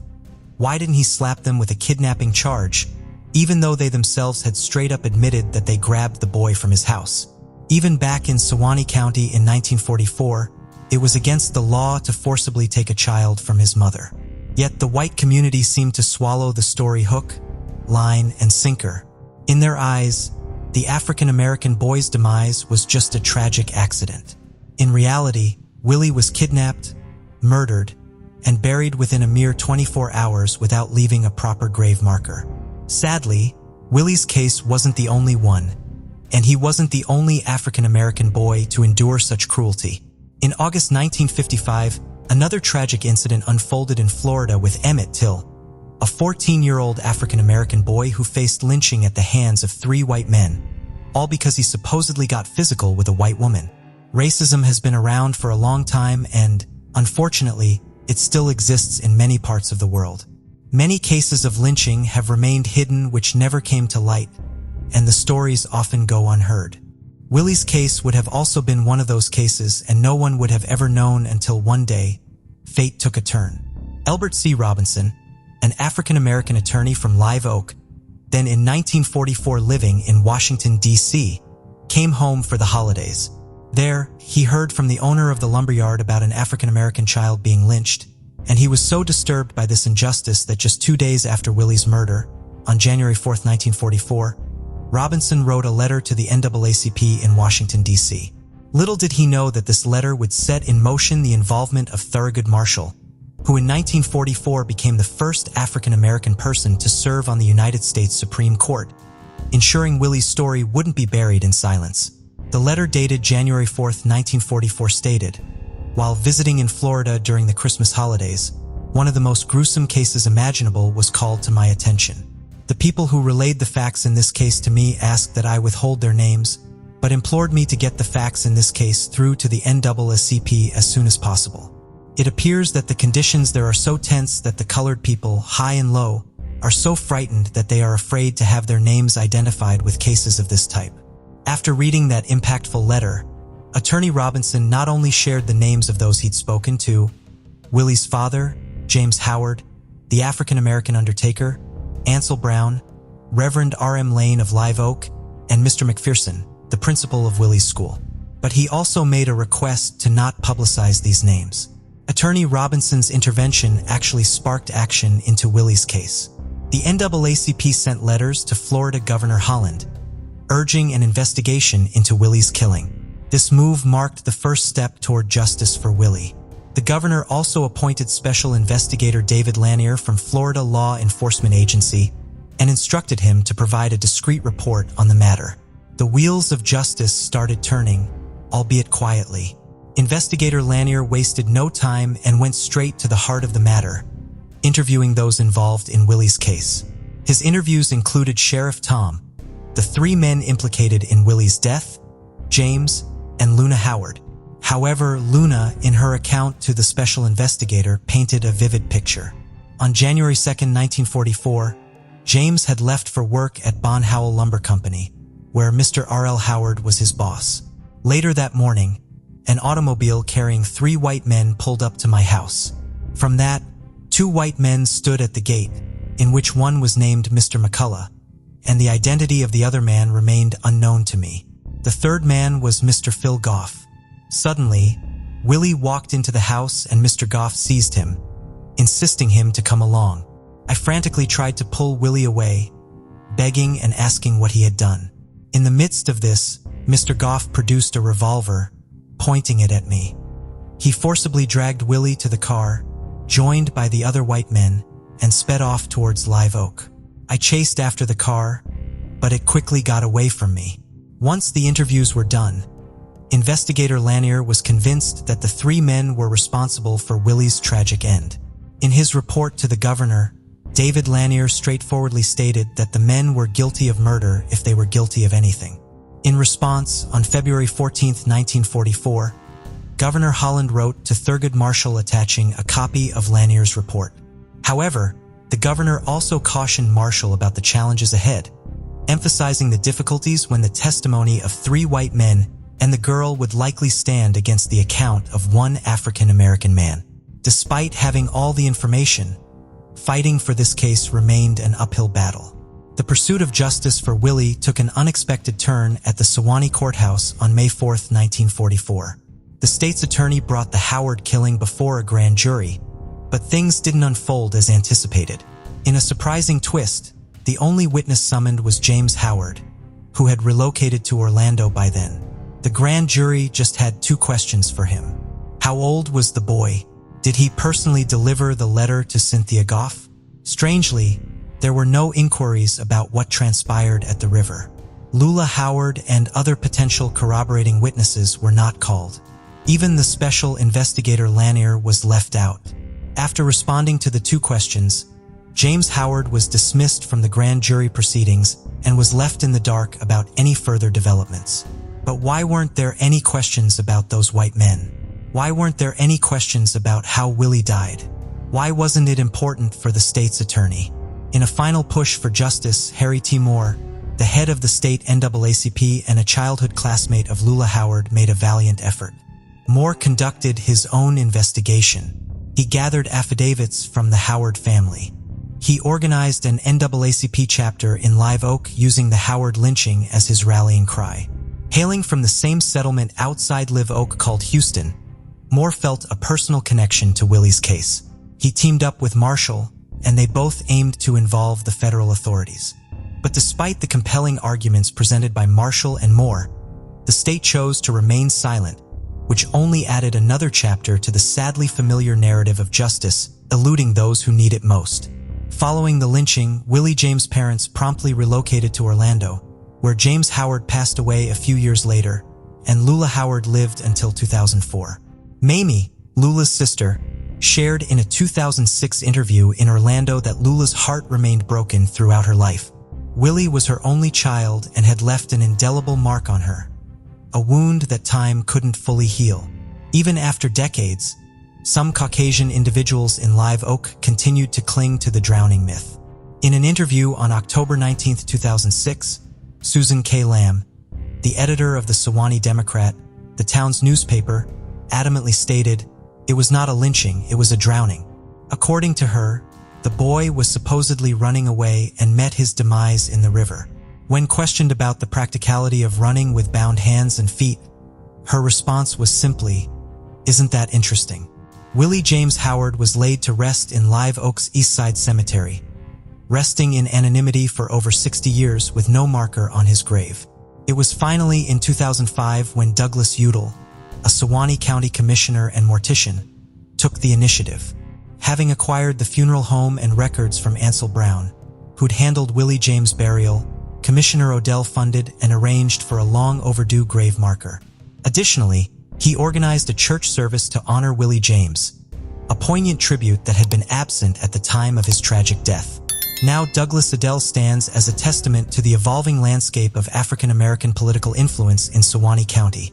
why didn't he slap them with a kidnapping charge, even though they themselves had straight up admitted that they grabbed the boy from his house? Even back in Suwannee County in 1944, it was against the law to forcibly take a child from his mother. Yet the white community seemed to swallow the story hook, line, and sinker. In their eyes, the African-American boy's demise was just a tragic accident. In reality, Willie was kidnapped, murdered, and buried within a mere 24 hours without leaving a proper grave marker. Sadly, Willie's case wasn't the only one, and he wasn't the only African-American boy to endure such cruelty. In August 1955, another tragic incident unfolded in Florida with Emmett Till, a 14-year-old African-American boy who faced lynching at the hands of 3 white men, all because he supposedly got physical with a white woman. Racism has been around for a long time and, unfortunately, it still exists in many parts of the world. Many cases of lynching have remained hidden which never came to light, and the stories often go unheard. Willie's case would have also been one of those cases, and no one would have ever known until one day, fate took a turn. Elbert C. Robinson, an African-American attorney from Live Oak, then in 1944 living in Washington, D.C., came home for the holidays. There, he heard from the owner of the lumberyard about an African-American child being lynched, and he was so disturbed by this injustice that just 2 days after Willie's murder, on January 4, 1944, Robinson wrote a letter to the NAACP in Washington, D.C. Little did he know that this letter would set in motion the involvement of Thurgood Marshall, who in 1944 became the first African-American person to serve on the United States Supreme Court, ensuring Willie's story wouldn't be buried in silence. The letter dated January 4, 1944 stated, "While visiting in Florida during the Christmas holidays, one of the most gruesome cases imaginable was called to my attention. The people who relayed the facts in this case to me asked that I withhold their names, but implored me to get the facts in this case through to the NAACP as soon as possible. It appears that the conditions there are so tense that the colored people, high and low, are so frightened that they are afraid to have their names identified with cases of this type." After reading that impactful letter, Attorney Robinson not only shared the names of those he'd spoken to, Willie's father, James Howard, the African-American undertaker, Ansel Brown, Reverend R.M. Lane of Live Oak, and Mr. McPherson, the principal of Willie's school, but he also made a request to not publicize these names. Attorney Robinson's intervention actually sparked action into Willie's case. The NAACP sent letters to Florida Governor Holland, urging an investigation into Willie's killing. This move marked the first step toward justice for Willie. The governor also appointed Special Investigator David Lanier from Florida Law Enforcement Agency and instructed him to provide a discreet report on the matter. The wheels of justice started turning, albeit quietly. Investigator Lanier wasted no time and went straight to the heart of the matter, interviewing those involved in Willie's case. His interviews included Sheriff Tom, the three men implicated in Willie's death, James, and Luna Howard. However, Luna, in her account to the special investigator, painted a vivid picture. On January 2, 1944, James had left for work at Bon Howell Lumber Company, where Mr. R.L. Howard was his boss. Later that morning, an automobile carrying 3 white men pulled up to my house. From that, 2 white men stood at the gate, in which one was named Mr. McCullough, and the identity of the other man remained unknown to me. The third man was Mr. Phil Goff. Suddenly, Willie walked into the house and Mr. Goff seized him, insisting him to come along. I frantically tried to pull Willie away, begging and asking what he had done. In the midst of this, Mr. Goff produced a revolver, pointing it at me. He forcibly dragged Willie to the car, joined by the other white men, and sped off towards Live Oak. I chased after the car, but it quickly got away from me. Once the interviews were done, Investigator Lanier was convinced that the 3 men were responsible for Willie's tragic end. In his report to the governor, David Lanier straightforwardly stated that the men were guilty of murder if they were guilty of anything. In response, on February 14, 1944, Governor Holland wrote to Thurgood Marshall attaching a copy of Lanier's report. However, the governor also cautioned Marshall about the challenges ahead, emphasizing the difficulties when the testimony of 3 white men and the girl would likely stand against the account of 1 African-American man. Despite having all the information, fighting for this case remained an uphill battle. The pursuit of justice for Willie took an unexpected turn at the Sewanee Courthouse on May 4, 1944. The state's attorney brought the Howard killing before a grand jury, but things didn't unfold as anticipated. In a surprising twist, the only witness summoned was James Howard, who had relocated to Orlando by then. The grand jury just had 2 questions for him. How old was the boy? Did he personally deliver the letter to Cynthia Goff? Strangely, there were no inquiries about what transpired at the river. Lula Howard and other potential corroborating witnesses were not called. Even the special investigator Lanier was left out. After responding to the 2 questions, James Howard was dismissed from the grand jury proceedings and was left in the dark about any further developments. But why weren't there any questions about those white men? Why weren't there any questions about how Willie died? Why wasn't it important for the state's attorney? In a final push for justice, Harry T. Moore, the head of the state NAACP and a childhood classmate of Lula Howard, made a valiant effort. Moore conducted his own investigation. He gathered affidavits from the Howard family. He organized an NAACP chapter in Live Oak using the Howard lynching as his rallying cry. Hailing from the same settlement outside Live Oak called Houston, Moore felt a personal connection to Willie's case. He teamed up with Marshall, and they both aimed to involve the federal authorities. But despite the compelling arguments presented by Marshall and Moore, the state chose to remain silent, which only added another chapter to the sadly familiar narrative of justice, eluding those who need it most. Following the lynching, Willie James' parents promptly relocated to Orlando, where James Howard passed away a few years later, and Lula Howard lived until 2004. Mamie, Lula's sister, shared in a 2006 interview in Orlando that Lula's heart remained broken throughout her life. Willie was her only child and had left an indelible mark on her, a wound that time couldn't fully heal. Even after decades, some Caucasian individuals in Live Oak continued to cling to the drowning myth. In an interview on October 19, 2006, Susan K. Lamb, the editor of the Sewanee Democrat, the town's newspaper, adamantly stated, "It was not a lynching, it was a drowning." According to her, the boy was supposedly running away and met his demise in the river. When questioned about the practicality of running with bound hands and feet, her response was simply, "Isn't that interesting?" Willie James Howard was laid to rest in Live Oak's Eastside Cemetery, resting in anonymity for over 60 years with no marker on his grave. It was finally in 2005 when Douglas Udall, a Suwannee County commissioner and mortician, took the initiative. Having acquired the funeral home and records from Ansel Brown, who'd handled Willie James' burial, Commissioner Odell funded and arranged for a long-overdue grave marker. Additionally, he organized a church service to honor Willie James, a poignant tribute that had been absent at the time of his tragic death. Now Douglas Udall stands as a testament to the evolving landscape of African-American political influence in Suwannee County,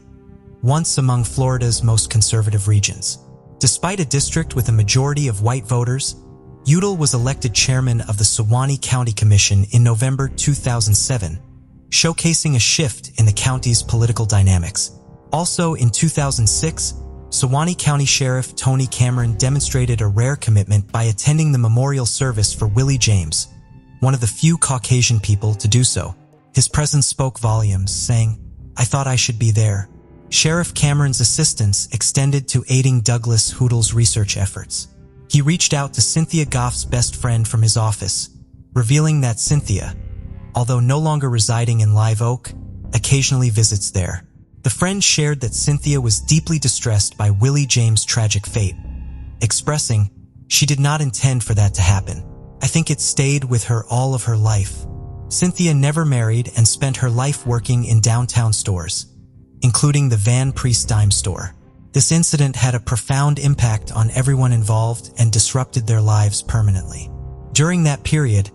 once among Florida's most conservative regions. Despite a district with a majority of white voters, Udall was elected chairman of the Suwannee County Commission in November 2007, showcasing a shift in the county's political dynamics. Also in 2006, Suwannee County Sheriff Tony Cameron demonstrated a rare commitment by attending the memorial service for Willie James, one of the few Caucasian people to do so. His presence spoke volumes, saying, "I thought I should be there." Sheriff Cameron's assistance extended to aiding Douglas Udall's research efforts. He reached out to Cynthia Goff's best friend from his office, revealing that Cynthia, although no longer residing in Live Oak, occasionally visits there. The friend shared that Cynthia was deeply distressed by Willie James' tragic fate, expressing, "She did not intend for that to happen. I think it stayed with her all of her life." Cynthia never married and spent her life working in downtown stores, including the Van Priest dime store. This incident had a profound impact on everyone involved and disrupted their lives permanently. During that period,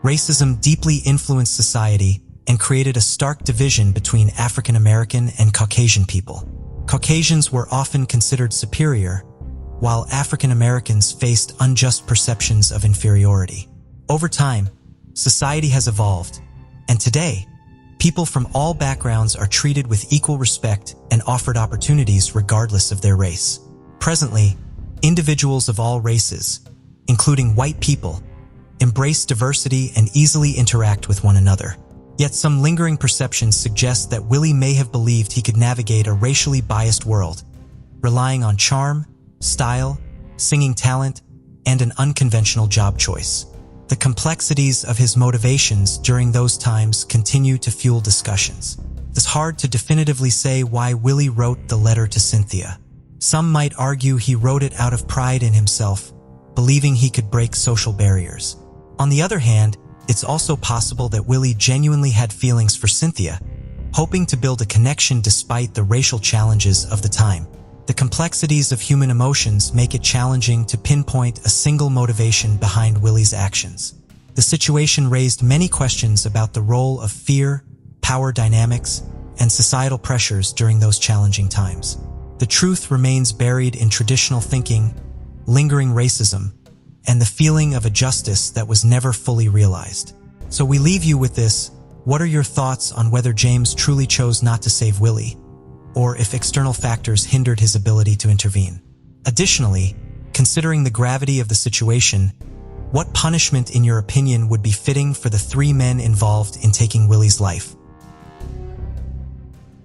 racism deeply influenced society and created a stark division between African American and Caucasian people. Caucasians were often considered superior, while African Americans faced unjust perceptions of inferiority. Over time, society has evolved, and today, people from all backgrounds are treated with equal respect and offered opportunities regardless of their race. Presently, individuals of all races, including white people, embrace diversity and easily interact with one another. Yet some lingering perceptions suggest that Willie may have believed he could navigate a racially biased world, relying on charm, style, singing talent, and an unconventional job choice. The complexities of his motivations during those times continue to fuel discussions. It's hard to definitively say why Willie wrote the letter to Cynthia. Some might argue he wrote it out of pride in himself, believing he could break social barriers. On the other hand, it's also possible that Willie genuinely had feelings for Cynthia, hoping to build a connection despite the racial challenges of the time. The complexities of human emotions make it challenging to pinpoint a single motivation behind Willie's actions. The situation raised many questions about the role of fear, power dynamics, and societal pressures during those challenging times. The truth remains buried in traditional thinking, lingering racism, and the feeling of a justice that was never fully realized. So we leave you with this: what are your thoughts on whether James truly chose not to save Willie, or if external factors hindered his ability to intervene? Additionally, considering the gravity of the situation, what punishment, in your opinion, would be fitting for the three men involved in taking Willie's life?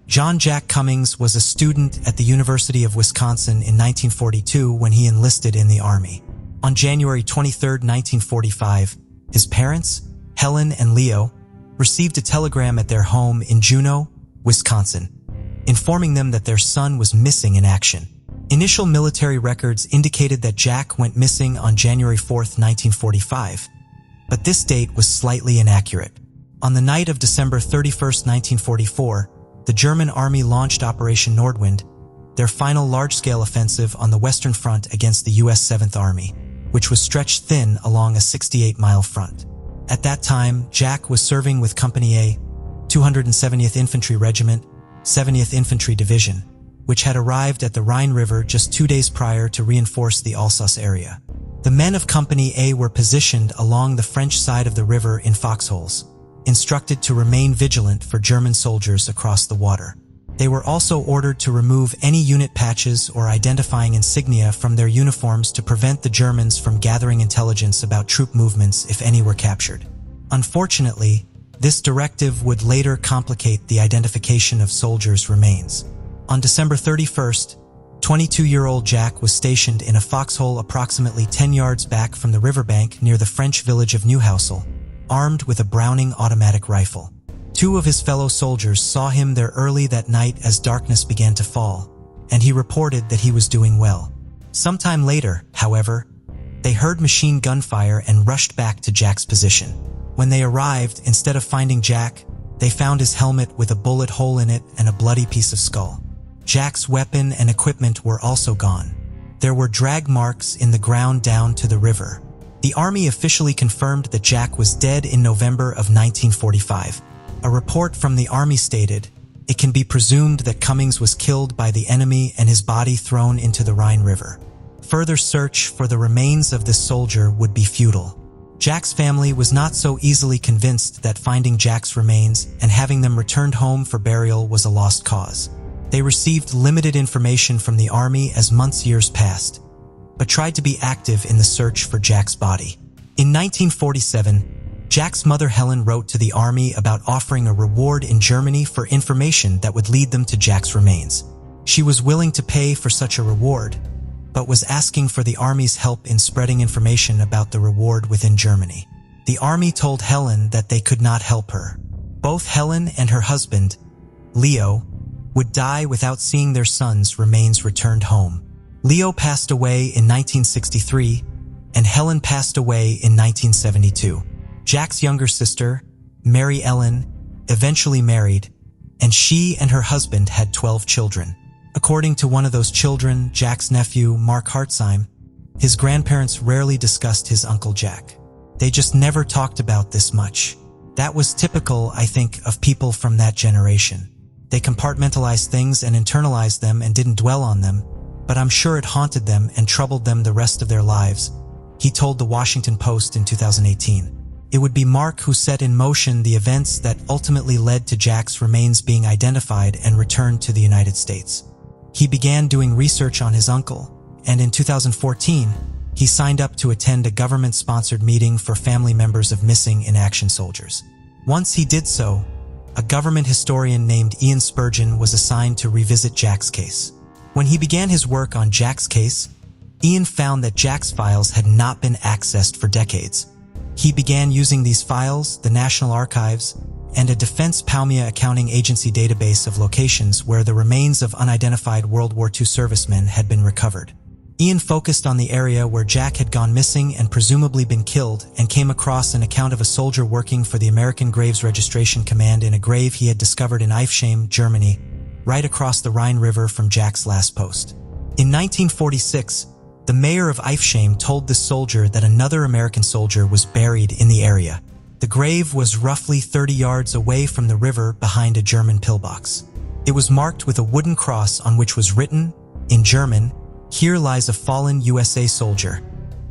John Jack Cummings was a student at the University of Wisconsin in 1942 when he enlisted in the Army. On January 23, 1945, his parents, Helen and Leo, received a telegram at their home in Juneau, Wisconsin, informing them that their son was missing in action. Initial military records indicated that Jack went missing on January 4, 1945, but this date was slightly inaccurate. On the night of December 31, 1944, the German army launched Operation Nordwind, their final large-scale offensive on the Western Front against the U.S. 7th Army, which was stretched thin along a 68-mile front. At that time, Jack was serving with Company A, 270th Infantry Regiment, 70th Infantry Division, which had arrived at the Rhine River just 2 days prior to reinforce the Alsace area. The men of Company A were positioned along the French side of the river in foxholes, instructed to remain vigilant for German soldiers across the water. They were also ordered to remove any unit patches or identifying insignia from their uniforms to prevent the Germans from gathering intelligence about troop movements if any were captured. Unfortunately, this directive would later complicate the identification of soldiers' remains. On December 31st, 22-year-old Jack was stationed in a foxhole approximately 10 yards back from the riverbank near the French village of Newhousel, armed with a Browning automatic rifle. Two of his fellow soldiers saw him there early that night as darkness began to fall, and he reported that he was doing well. Sometime later, however, they heard machine gun fire and rushed back to Jack's position. When they arrived, instead of finding Jack, they found his helmet with a bullet hole in it and a bloody piece of skull. Jack's weapon and equipment were also gone. There were drag marks in the ground down to the river. The Army officially confirmed that Jack was dead in November of 1945. A report from the Army stated, "It can be presumed that Cummings was killed by the enemy and his body thrown into the Rhine River. Further search for the remains of this soldier would be futile." Jack's family was not so easily convinced that finding Jack's remains and having them returned home for burial was a lost cause. They received limited information from the Army as years passed, but tried to be active in the search for Jack's body. In 1947, Jack's mother Helen wrote to the Army about offering a reward in Germany for information that would lead them to Jack's remains. She was willing to pay for such a reward, but was asking for the Army's help in spreading information about the reward within Germany. The Army told Helen that they could not help her. Both Helen and her husband, Leo, would die without seeing their son's remains returned home. Leo passed away in 1963, and Helen passed away in 1972. Jack's younger sister, Mary Ellen, eventually married, and she and her husband had 12 children. According to one of those children, Jack's nephew, Mark Hartzheim, his grandparents rarely discussed his Uncle Jack. They just never talked about this much. That was typical, I think, of people from that generation. They compartmentalized things and internalized them and didn't dwell on them, but I'm sure it haunted them and troubled them the rest of their lives, he told the Washington Post in 2018. It would be Mark who set in motion the events that ultimately led to Jack's remains being identified and returned to the United States. He began doing research on his uncle, and in 2014, he signed up to attend a government-sponsored meeting for family members of missing in action soldiers. Once he did so, a government historian named Ian Spurgeon was assigned to revisit Jack's case. When he began his work on Jack's case, Ian found that Jack's files had not been accessed for decades. He began using these files, the National Archives, and a Defense Palmia Accounting Agency database of locations where the remains of unidentified World War II servicemen had been recovered. Ian focused on the area where Jack had gone missing and presumably been killed, and came across an account of a soldier working for the American Graves Registration Command in a grave he had discovered in Eifsheim, Germany, right across the Rhine River from Jack's last post. In 1946, the mayor of Eifsheim told this soldier that another American soldier was buried in the area. The grave was roughly 30 yards away from the river behind a German pillbox. It was marked with a wooden cross on which was written, in German, "Here lies a fallen USA soldier,"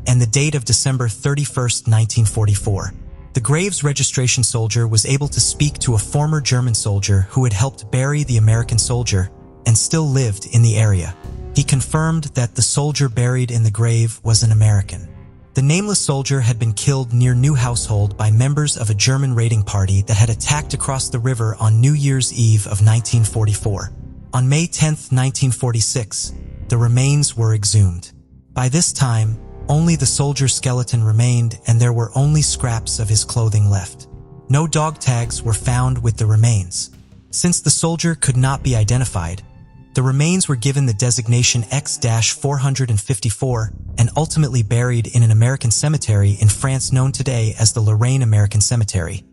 and the date of December 31, 1944. The Graves registration soldier was able to speak to a former German soldier who had helped bury the American soldier and still lived in the area. He confirmed that the soldier buried in the grave was an American. The nameless soldier had been killed near Newhousel by members of a German raiding party that had attacked across the river on New Year's Eve of 1944. On May 10, 1946, the remains were exhumed. By this time, only the soldier's skeleton remained, and there were only scraps of his clothing left. No dog tags were found with the remains. Since the soldier could not be identified, the remains were given the designation X-454 and ultimately buried in an American cemetery in France known today as the Lorraine American Cemetery,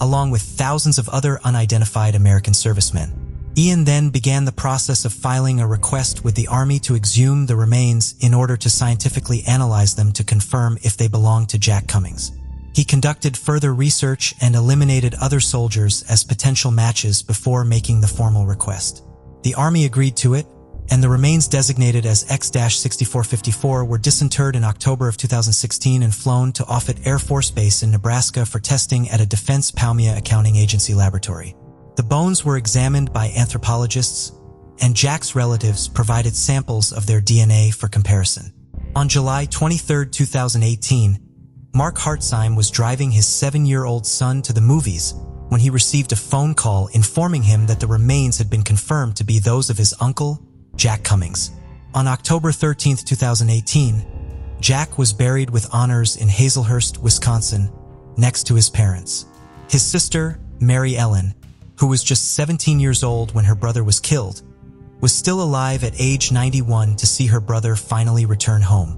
along with thousands of other unidentified American servicemen. Ian then began the process of filing a request with the Army to exhume the remains in order to scientifically analyze them to confirm if they belonged to Jack Cummings. He conducted further research and eliminated other soldiers as potential matches before making the formal request. The Army agreed to it, and the remains designated as X-6454 were disinterred in October of 2016 and flown to Offutt Air Force Base in Nebraska for testing at a Defense Palmia Accounting Agency laboratory. The bones were examined by anthropologists, and Jack's relatives provided samples of their DNA for comparison. On July 23, 2018, Mark Hartzheim was driving his 7-year-old son to the movies when he received a phone call informing him that the remains had been confirmed to be those of his uncle, Jack Cummings. On October 13, 2018, Jack was buried with honors in Hazelhurst, Wisconsin, next to his parents. His sister, Mary Ellen, who was just 17 years old when her brother was killed, was still alive at age 91 to see her brother finally return home.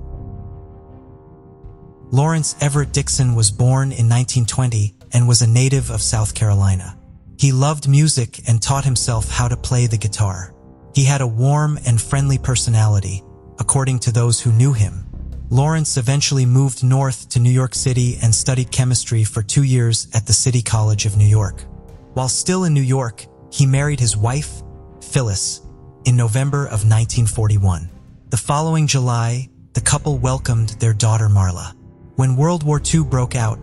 Lawrence Everett Dixon was born in 1920 and was a native of South Carolina. He loved music and taught himself how to play the guitar. He had a warm and friendly personality, according to those who knew him. Lawrence eventually moved north to New York City and studied chemistry for 2 years at the City College of New York. While still in New York, he married his wife, Phyllis, in November of 1941. The following July, the couple welcomed their daughter Marla. When World War II broke out,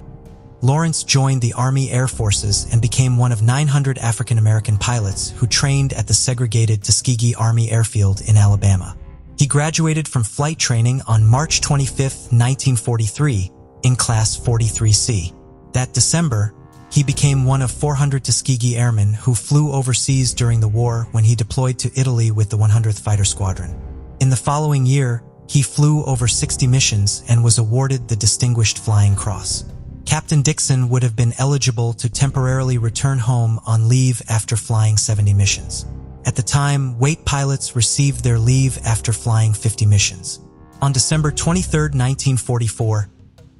Lawrence joined the Army Air Forces and became one of 900 African-American pilots who trained at the segregated Tuskegee Army Airfield in Alabama. He graduated from flight training on March 25, 1943, in Class 43C. That December, he became one of 400 Tuskegee airmen who flew overseas during the war when he deployed to Italy with the 100th Fighter Squadron. In the following year, he flew over 60 missions and was awarded the Distinguished Flying Cross. Captain Dixon would have been eligible to temporarily return home on leave after flying 70 missions. At the time, wait pilots received their leave after flying 50 missions. On December 23, 1944,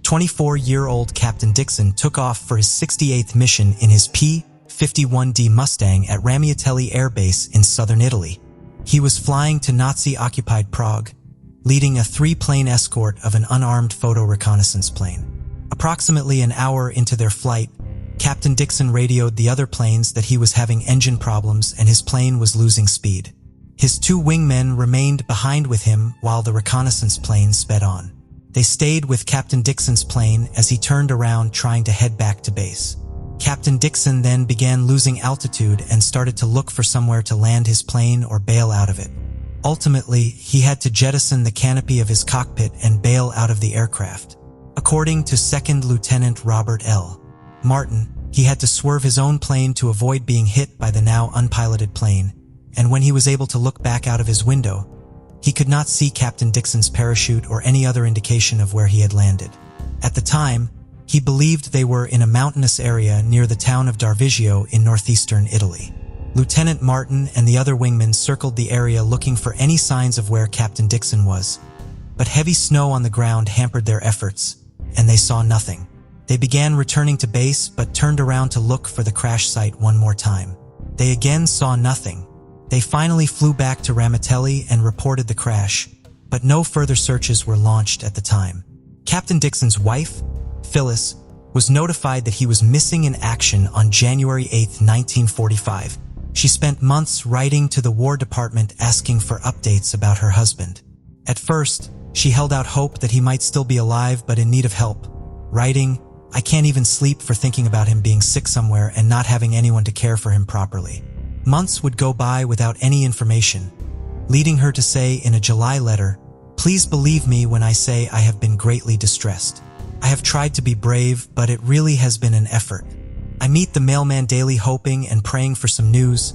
24-year-old Captain Dixon took off for his 68th mission in his P-51D Mustang at Ramiatelli Air Base in southern Italy. He was flying to Nazi-occupied Prague, leading a 3-plane escort of an unarmed photo reconnaissance plane. Approximately an hour into their flight, Captain Dixon radioed the other planes that he was having engine problems and his plane was losing speed. His 2 wingmen remained behind with him while the reconnaissance plane sped on. They stayed with Captain Dixon's plane as he turned around trying to head back to base. Captain Dixon then began losing altitude and started to look for somewhere to land his plane or bail out of it. Ultimately, he had to jettison the canopy of his cockpit and bail out of the aircraft. According to Second Lieutenant Robert L. Martin, he had to swerve his own plane to avoid being hit by the now unpiloted plane, and when he was able to look back out of his window, he could not see Captain Dixon's parachute or any other indication of where he had landed. At the time, he believed they were in a mountainous area near the town of Darvigio in northeastern Italy. Lieutenant Martin and the other wingmen circled the area looking for any signs of where Captain Dixon was, but heavy snow on the ground hampered their efforts, and they saw nothing. They began returning to base but turned around to look for the crash site one more time. They again saw nothing. They finally flew back to Ramiatelli and reported the crash, but no further searches were launched at the time. Captain Dixon's wife, Phyllis, was notified that he was missing in action on January 8, 1945. She spent months writing to the War Department asking for updates about her husband. At first, she held out hope that he might still be alive but in need of help, writing, "I can't even sleep for thinking about him being sick somewhere and not having anyone to care for him properly." Months would go by without any information, leading her to say in a July letter, "Please believe me when I say I have been greatly distressed. I have tried to be brave, but it really has been an effort. I meet the mailman daily hoping and praying for some news,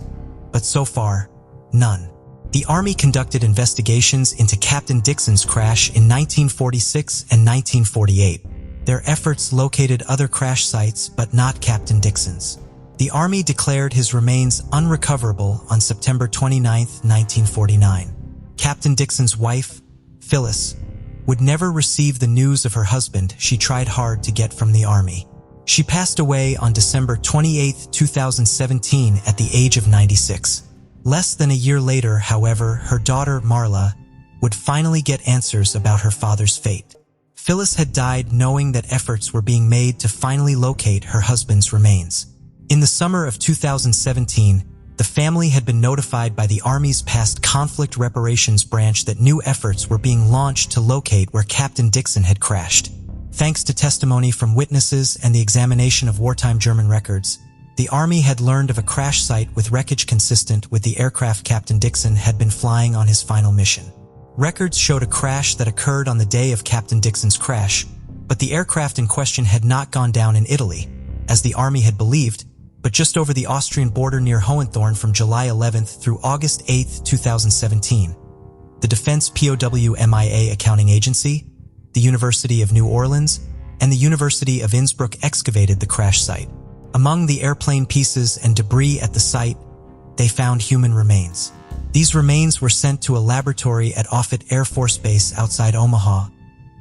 but so far, none." The Army conducted investigations into Captain Dixon's crash in 1946 and 1948. Their efforts located other crash sites, but not Captain Dixon's. The Army declared his remains unrecoverable on September 29, 1949. Captain Dixon's wife, Phyllis, would never receive the news of her husband she tried hard to get from the Army. She passed away on December 28, 2017 at the age of 96. Less than a year later, however, her daughter Marla would finally get answers about her father's fate. Phyllis had died knowing that efforts were being made to finally locate her husband's remains. In the summer of 2017, the family had been notified by the Army's past conflict reparations branch that new efforts were being launched to locate where Captain Dixon had crashed. Thanks to testimony from witnesses and the examination of wartime German records, the Army had learned of a crash site with wreckage consistent with the aircraft Captain Dixon had been flying on his final mission. Records showed a crash that occurred on the day of Captain Dixon's crash, but the aircraft in question had not gone down in Italy, as the Army had believed, but just over the Austrian border near Hohenthorn from July 11 through August 8, 2017. the Defense POW/MIA Accounting Agency, the University of New Orleans, and the University of Innsbruck excavated the crash site. Among the airplane pieces and debris at the site, they found human remains. These remains were sent to a laboratory at Offutt Air Force Base outside Omaha,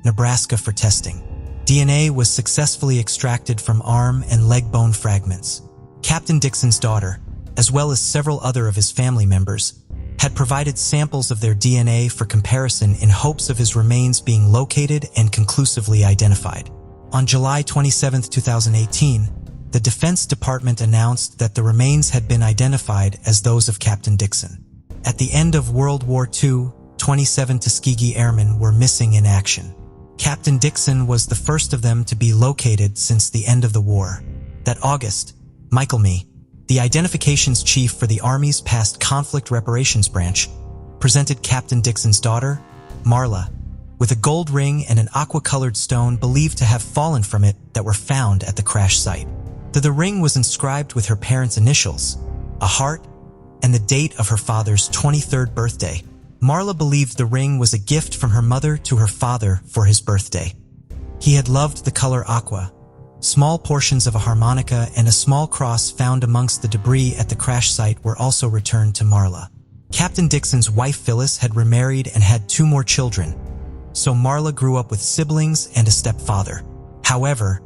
Nebraska for testing. DNA was successfully extracted from arm and leg bone fragments. Captain Dixon's daughter, as well as several other of his family members, had provided samples of their DNA for comparison in hopes of his remains being located and conclusively identified. On July 27, 2018, the Defense Department announced that the remains had been identified as those of Captain Dixon. At the end of World War II, 27 Tuskegee Airmen were missing in action. Captain Dixon was the first of them to be located since the end of the war. That August, Michael Mee, the identifications chief for the Army's past conflict reparations branch, presented Captain Dixon's daughter, Marla, with a gold ring and an aqua-colored stone believed to have fallen from it that were found at the crash site. The ring was inscribed with her parents' initials, a heart, and the date of her father's 23rd birthday. Marla believed the ring was a gift from her mother to her father for his birthday. He had loved the color aqua. Small portions of a harmonica and a small cross found amongst the debris at the crash site were also returned to Marla. Captain Dixon's wife Phyllis had remarried and had 2 more children, so Marla grew up with siblings and a stepfather. However,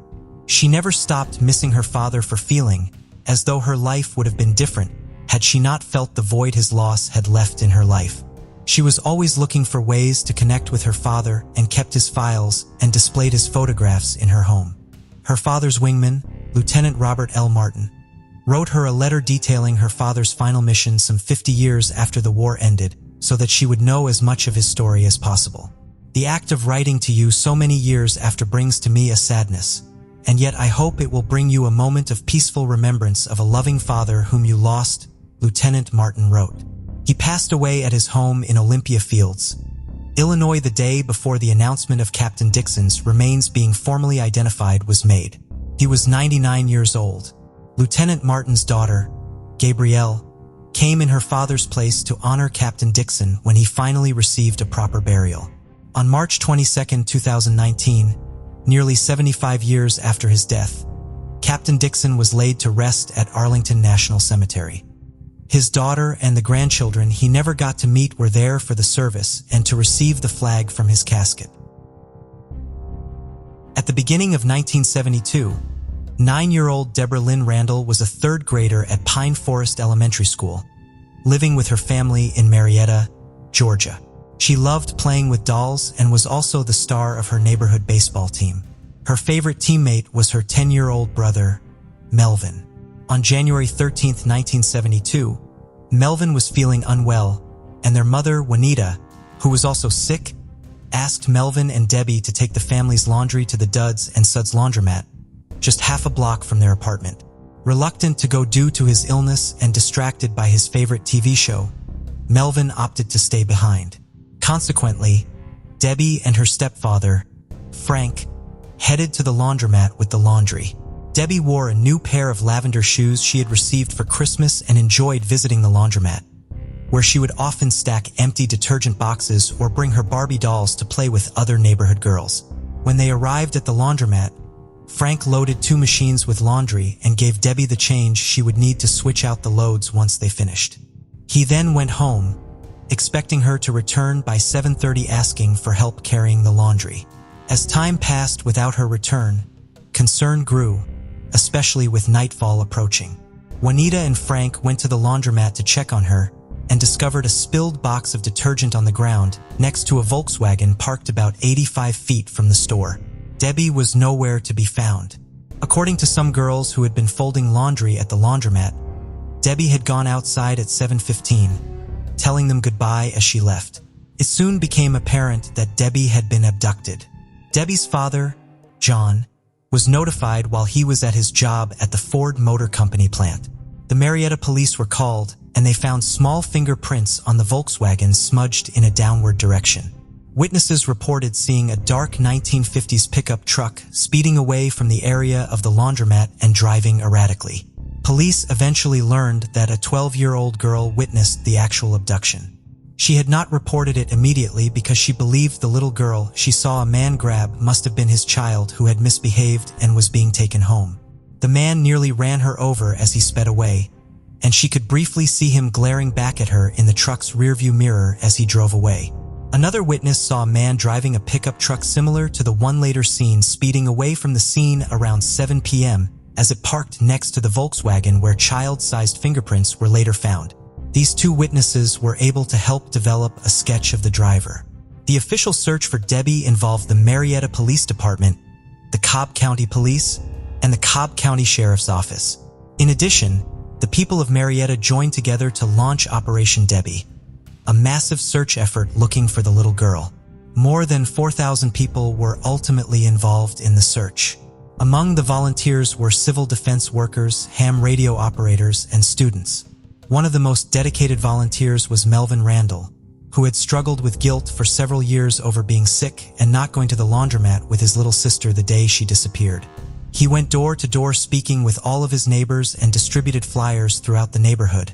she never stopped missing her father for feeling as though her life would have been different had she not felt the void his loss had left in her life. She was always looking for ways to connect with her father and kept his files and displayed his photographs in her home. Her father's wingman, Lieutenant Robert L. Martin, wrote her a letter detailing her father's final mission some 50 years after the war ended so that she would know as much of his story as possible. The act of writing to you so many years after brings to me a sadness, and yet I hope it will bring you a moment of peaceful remembrance of a loving father whom you lost, Lieutenant Martin wrote. He passed away at his home in Olympia Fields, Illinois the day before the announcement of Captain Dixon's remains being formally identified was made. He was 99 years old. Lieutenant Martin's daughter, Gabrielle, came in her father's place to honor Captain Dixon when he finally received a proper burial. On March 22, 2019, nearly 75 years after his death, Captain Dixon was laid to rest at Arlington National Cemetery. His daughter and the grandchildren he never got to meet were there for the service and to receive the flag from his casket. At the beginning of 1972, 9-year-old Deborah Lynn Randall was a 3rd grader at Pine Forest Elementary School, living with her family in Marietta, Georgia. She loved playing with dolls and was also the star of her neighborhood baseball team. Her favorite teammate was her 10-year-old brother, Melvin. On January 13, 1972, Melvin was feeling unwell, and their mother, Juanita, who was also sick, asked Melvin and Debbie to take the family's laundry to the Duds and Suds laundromat, just half a block from their apartment. Reluctant to go due to his illness and distracted by his favorite TV show, Melvin opted to stay behind. Consequently, Debbie and her stepfather, Frank, headed to the laundromat with the laundry. Debbie wore a new pair of lavender shoes she had received for Christmas and enjoyed visiting the laundromat, where she would often stack empty detergent boxes or bring her Barbie dolls to play with other neighborhood girls. When they arrived at the laundromat, Frank loaded 2 machines with laundry and gave Debbie the change she would need to switch out the loads once they finished. He then went home, expecting her to return by 7:30 asking for help carrying the laundry. As time passed without her return, concern grew, especially with nightfall approaching. Juanita and Frank went to the laundromat to check on her and discovered a spilled box of detergent on the ground next to a Volkswagen parked about 85 feet from the store. Debbie was nowhere to be found. According to some girls who had been folding laundry at the laundromat, Debbie had gone outside at 7:15, telling them goodbye as she left. It soon became apparent that Debbie had been abducted. Debbie's father, John, was notified while he was at his job at the Ford Motor Company plant. The Marietta police were called, and they found small fingerprints on the Volkswagen smudged in a downward direction. Witnesses reported seeing a dark 1950s pickup truck speeding away from the area of the laundromat and driving erratically. Police eventually learned that a 12-year-old girl witnessed the actual abduction. She had not reported it immediately because she believed the little girl she saw a man grab must have been his child who had misbehaved and was being taken home. The man nearly ran her over as he sped away, and she could briefly see him glaring back at her in the truck's rearview mirror as he drove away. Another witness saw a man driving a pickup truck similar to the one later seen speeding away from the scene around 7 p.m. as it parked next to the Volkswagen where child-sized fingerprints were later found. These two witnesses were able to help develop a sketch of the driver. The official search for Debbie involved the Marietta Police Department, the Cobb County Police, and the Cobb County Sheriff's Office. In addition, the people of Marietta joined together to launch Operation Debbie, a massive search effort looking for the little girl. More than 4,000 people were ultimately involved in the search. Among the volunteers were civil defense workers, ham radio operators, and students. One of the most dedicated volunteers was Melvin Randall, who had struggled with guilt for several years over being sick and not going to the laundromat with his little sister the day she disappeared. He went door to door speaking with all of his neighbors and distributed flyers throughout the neighborhood,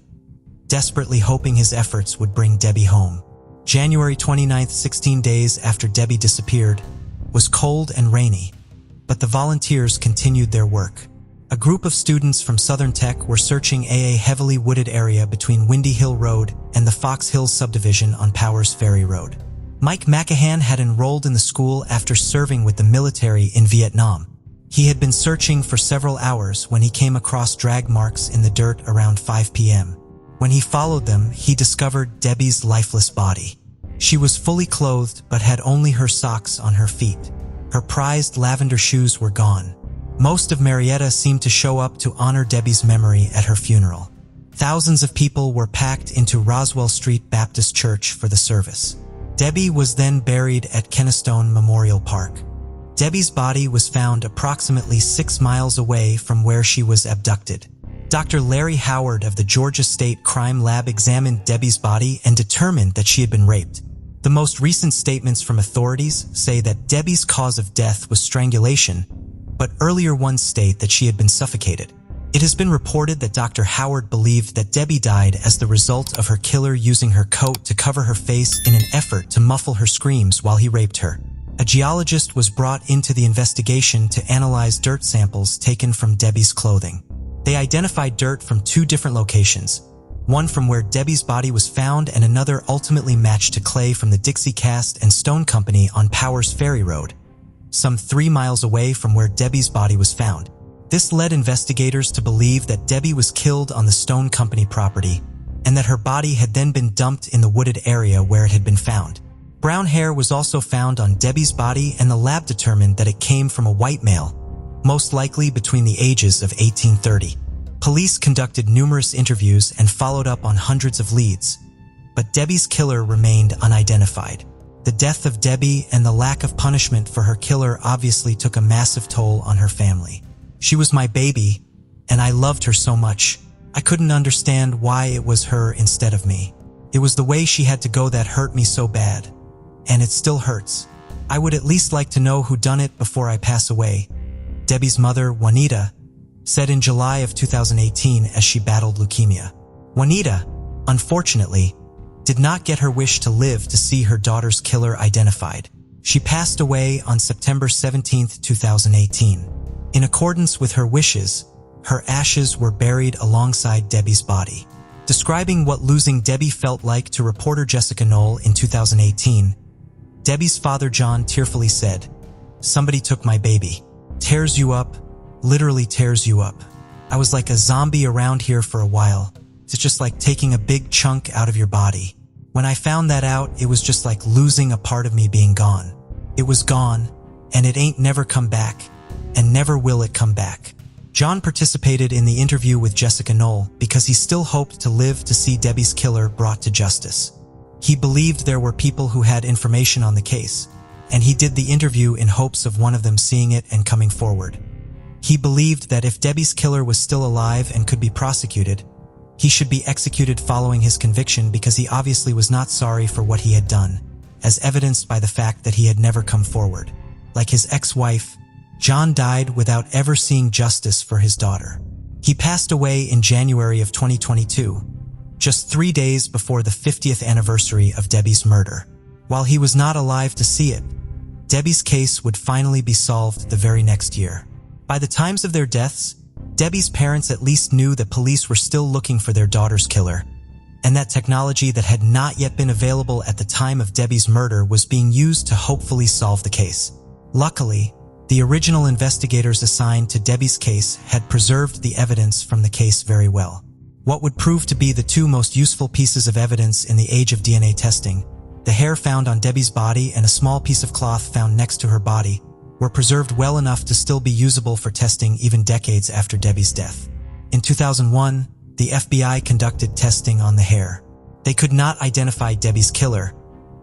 desperately hoping his efforts would bring Debbie home. January 29th, 16 days after Debbie disappeared, was cold and rainy, but the volunteers continued their work. A group of students from Southern Tech were searching a heavily wooded area between Windy Hill Road and the Fox Hills subdivision on Powers Ferry Road. Mike McCahan had enrolled in the school after serving with the military in Vietnam. He had been searching for several hours when he came across drag marks in the dirt around 5 p.m. When he followed them, he discovered Debbie's lifeless body. She was fully clothed but had only her socks on her feet. Her prized lavender shoes were gone. Most of Marietta seemed to show up to honor Debbie's memory at her funeral. Thousands of people were packed into Roswell Street Baptist Church for the service. Debbie was then buried at Kennestone Memorial Park. Debbie's body was found approximately 6 miles away from where she was abducted. Dr. Larry Howard of the Georgia State Crime Lab examined Debbie's body and determined that she had been raped. The most recent statements from authorities say that Debbie's cause of death was strangulation, but earlier ones state that she had been suffocated. It has been reported that Dr. Howard believed that Debbie died as the result of her killer using her coat to cover her face in an effort to muffle her screams while he raped her. A geologist was brought into the investigation to analyze dirt samples taken from Debbie's clothing. They identified dirt from 2 different locations, one from where Debbie's body was found and another ultimately matched to clay from the Dixie Cast and Stone Company on Powers Ferry Road, some 3 miles away from where Debbie's body was found. This led investigators to believe that Debbie was killed on the Stone Company property and that her body had then been dumped in the wooded area where it had been found. Brown hair was also found on Debbie's body, and the lab determined that it came from a white male, most likely between the ages of 1830. Police conducted numerous interviews and followed up on hundreds of leads, but Debbie's killer remained unidentified. The death of Debbie and the lack of punishment for her killer obviously took a massive toll on her family. She was my baby, and I loved her so much. I couldn't understand why it was her instead of me. It was the way she had to go that hurt me so bad, and it still hurts. I would at least like to know who done it before I pass away, Debbie's mother, Juanita, said in July of 2018 as she battled leukemia. Juanita, unfortunately, did not get her wish to live to see her daughter's killer identified. She passed away on September 17, 2018. In accordance with her wishes, her ashes were buried alongside Debbie's body. Describing what losing Debbie felt like to reporter Jessica Knoll in 2018, Debbie's father John tearfully said, "Somebody took my baby. Tears you up, literally tears you up. I was like a zombie around here for a while. It's just like taking a big chunk out of your body. When I found that out, it was just like losing a part of me being gone. It was gone, and it ain't never come back, and never will it come back." John participated in the interview with Jessica Knoll because he still hoped to live to see Debbie's killer brought to justice. He believed there were people who had information on the case, and he did the interview in hopes of one of them seeing it and coming forward. He believed that if Debbie's killer was still alive and could be prosecuted, he should be executed following his conviction because he obviously was not sorry for what he had done, as evidenced by the fact that he had never come forward. Like his ex-wife, John died without ever seeing justice for his daughter. He passed away in January of 2022, just 3 days before the 50th anniversary of Debbie's murder. While he was not alive to see it, Debbie's case would finally be solved the very next year. By the times of their deaths, Debbie's parents at least knew that police were still looking for their daughter's killer, and that technology that had not yet been available at the time of Debbie's murder was being used to hopefully solve the case. Luckily, the original investigators assigned to Debbie's case had preserved the evidence from the case very well. What would prove to be the two most useful pieces of evidence in the age of DNA testing, the hair found on Debbie's body and a small piece of cloth found next to her body, were preserved well enough to still be usable for testing even decades after Debbie's death. In 2001, the FBI conducted testing on the hair. They could not identify Debbie's killer,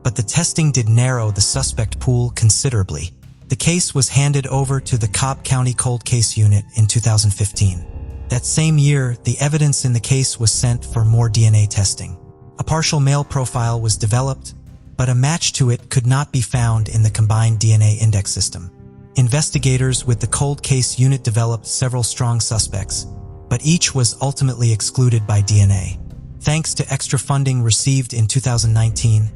but the testing did narrow the suspect pool considerably. The case was handed over to the Cobb County Cold Case Unit in 2015. That same year, the evidence in the case was sent for more DNA testing. A partial male profile was developed, but a match to it could not be found in the combined DNA index system. Investigators with the Cold Case Unit developed several strong suspects, but each was ultimately excluded by DNA. Thanks to extra funding received in 2019,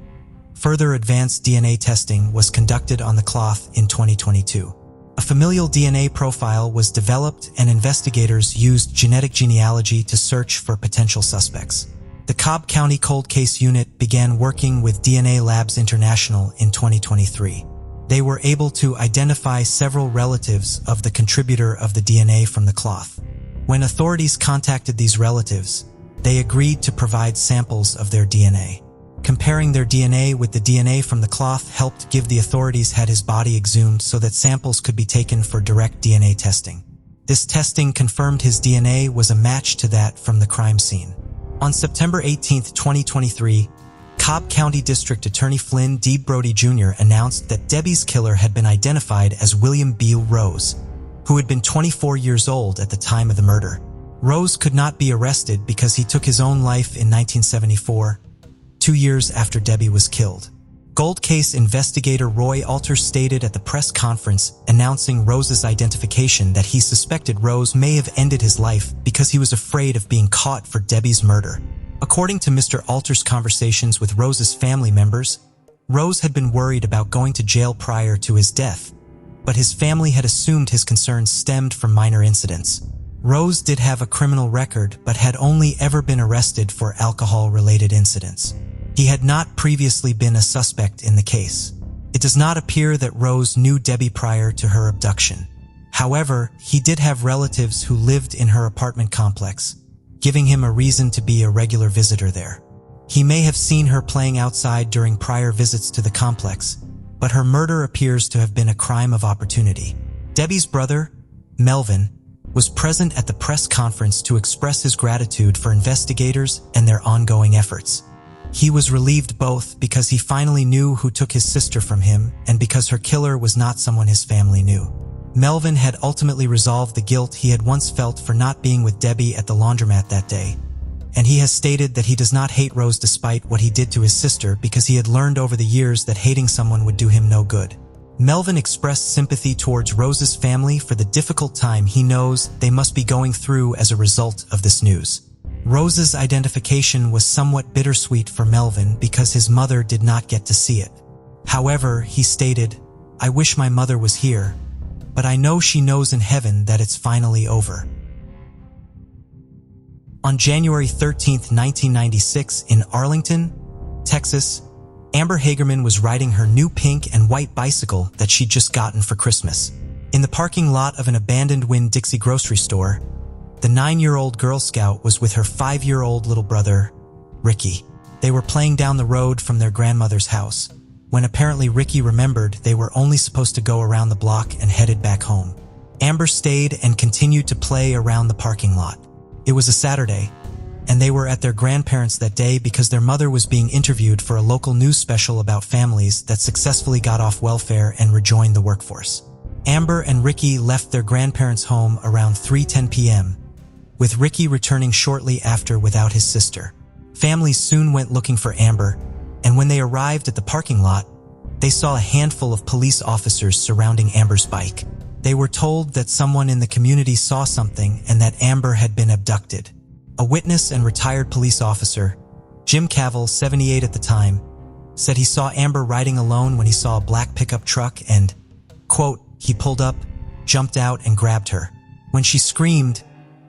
further advanced DNA testing was conducted on the cloth in 2022. A familial DNA profile was developed and investigators used genetic genealogy to search for potential suspects. The Cobb County Cold Case Unit began working with DNA Labs International in 2023. They were able to identify several relatives of the contributor of the DNA from the cloth. When authorities contacted these relatives, they agreed to provide samples of their DNA. Comparing their DNA with the DNA from the cloth helped give the authorities had his body exhumed so that samples could be taken for direct DNA testing. This testing confirmed his DNA was a match to that from the crime scene. On September 18, 2023, Cobb County District Attorney Flynn D. Brody Jr. announced that Debbie's killer had been identified as William Beal Rose, who had been 24 years old at the time of the murder. Rose could not be arrested because he took his own life in 1974, 2 years after Debbie was killed. Gold case investigator Roy Alter stated at the press conference announcing Rose's identification that he suspected Rose may have ended his life because he was afraid of being caught for Debbie's murder. According to Mr. Alter's conversations with Rose's family members, Rose had been worried about going to jail prior to his death, but his family had assumed his concerns stemmed from minor incidents. Rose did have a criminal record but had only ever been arrested for alcohol-related incidents. He had not previously been a suspect in the case. It does not appear that Rose knew Debbie prior to her abduction. However, he did have relatives who lived in her apartment complex, giving him a reason to be a regular visitor there. He may have seen her playing outside during prior visits to the complex, but her murder appears to have been a crime of opportunity. Debbie's brother, Melvin, was present at the press conference to express his gratitude for investigators and their ongoing efforts. He was relieved both because he finally knew who took his sister from him and because her killer was not someone his family knew. Melvin had ultimately resolved the guilt he had once felt for not being with Debbie at the laundromat that day, and he has stated that he does not hate Rose despite what he did to his sister because he had learned over the years that hating someone would do him no good. Melvin expressed sympathy towards Rose's family for the difficult time he knows they must be going through as a result of this news. Rose's identification was somewhat bittersweet for Melvin because his mother did not get to see it. However, he stated, "I wish my mother was here, but I know she knows in heaven that it's finally over." On January 13, 1996, in Arlington, Texas, Amber Hagerman was riding her new pink and white bicycle that she'd just gotten for Christmas. In the parking lot of an abandoned Winn-Dixie grocery store, the 9-year-old Girl Scout was with her 5-year-old little brother, Ricky. They were playing down the road from their grandmother's house, when apparently Ricky remembered they were only supposed to go around the block and headed back home. Amber stayed and continued to play around the parking lot. It was a Saturday, and they were at their grandparents' that day because their mother was being interviewed for a local news special about families that successfully got off welfare and rejoined the workforce. Amber and Ricky left their grandparents' home around 3:10 p.m., with Ricky returning shortly after without his sister. Families soon went looking for Amber, and when they arrived at the parking lot, they saw a handful of police officers surrounding Amber's bike. They were told that someone in the community saw something and that Amber had been abducted. A witness and retired police officer, Jim Cavill, 78 at the time, said he saw Amber riding alone when he saw a black pickup truck and, quote, he pulled up, jumped out and grabbed her. When she screamed,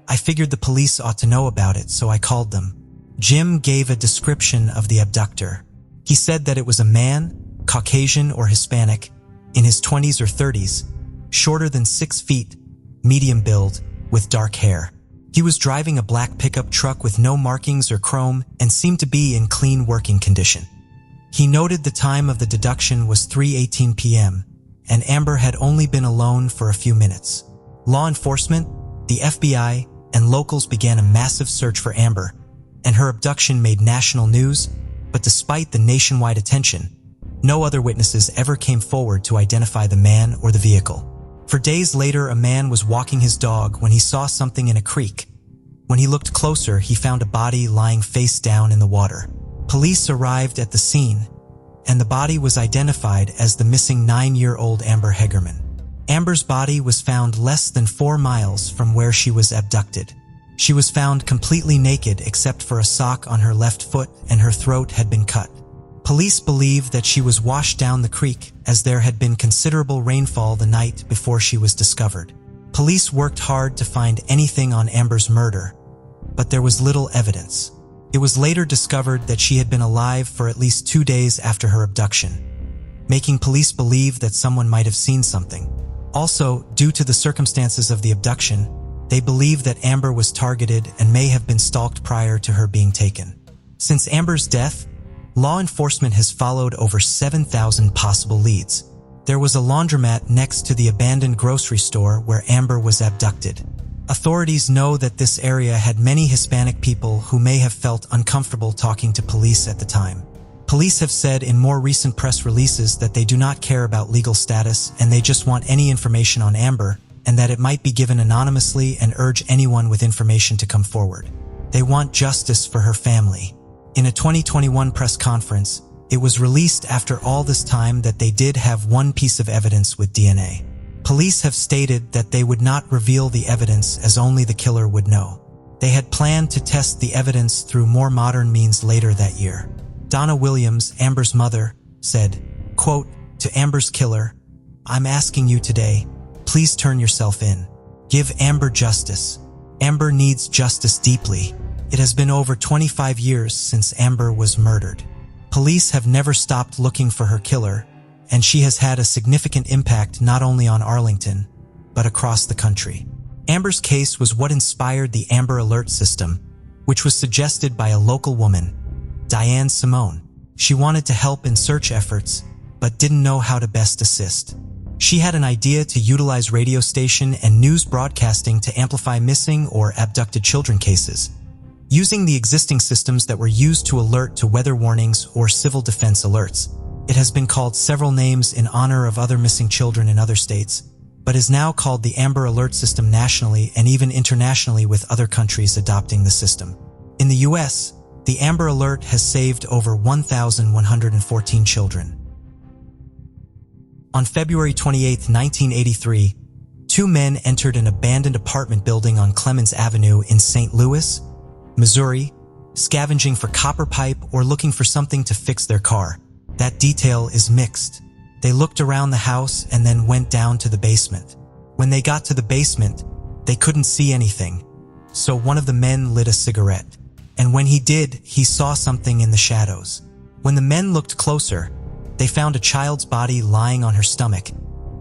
I figured the police ought to know about it, so I called them. Jim gave a description of the abductor. He said that it was a man, Caucasian or Hispanic, in his 20s or 30s, shorter than 6 feet, medium build, with dark hair. He was driving a black pickup truck with no markings or chrome and seemed to be in clean working condition. He noted the time of the abduction was 3:18 p.m., and Amber had only been alone for a few minutes. Law enforcement, the FBI, and locals began a massive search for Amber, and her abduction made national news, but despite the nationwide attention, no other witnesses ever came forward to identify the man or the vehicle. For days later, a man was walking his dog when he saw something in a creek. When he looked closer, he found a body lying face down in the water. Police arrived at the scene, and the body was identified as the missing 9-year-old Amber Hegerman. Amber's body was found less than 4 miles from where she was abducted. She was found completely naked except for a sock on her left foot, and her throat had been cut. Police believe that she was washed down the creek as there had been considerable rainfall the night before she was discovered. Police worked hard to find anything on Amber's murder, but there was little evidence. It was later discovered that she had been alive for at least 2 days after her abduction, making police believe that someone might have seen something. Also, due to the circumstances of the abduction, they believe that Amber was targeted and may have been stalked prior to her being taken. Since Amber's death, law enforcement has followed over 7,000 possible leads. There was a laundromat next to the abandoned grocery store where Amber was abducted. Authorities know that this area had many Hispanic people who may have felt uncomfortable talking to police at the time. Police have said in more recent press releases that they do not care about legal status and they just want any information on Amber, and that it might be given anonymously, and urge anyone with information to come forward. They want justice for her family. In a 2021 press conference, it was released after all this time that they did have one piece of evidence with DNA. Police have stated that they would not reveal the evidence as only the killer would know. They had planned to test the evidence through more modern means later that year. Donna Williams, Amber's mother, said, quote, to Amber's killer, I'm asking you today, please turn yourself in. Give Amber justice. Amber needs justice deeply. It has been over 25 years since Amber was murdered. Police have never stopped looking for her killer, and she has had a significant impact not only on Arlington, but across the country. Amber's case was what inspired the Amber Alert system, which was suggested by a local woman, Diane Simone. She wanted to help in search efforts, but didn't know how to best assist. She had an idea to utilize radio station and news broadcasting to amplify missing or abducted children cases, using the existing systems that were used to alert to weather warnings or civil defense alerts. It has been called several names in honor of other missing children in other states, but is now called the Amber Alert system nationally and even internationally, with other countries adopting the system. In the US, the Amber Alert has saved over 1,114 children. On February 28, 1983, 2 men entered an abandoned apartment building on Clemens Avenue in St. Louis, Missouri, scavenging for copper pipe or looking for something to fix their car. That detail is mixed. They looked around the house and then went down to the basement. When they got to the basement, they couldn't see anything, so one of the men lit a cigarette. And when he did, he saw something in the shadows. When the men looked closer, they found a child's body lying on her stomach,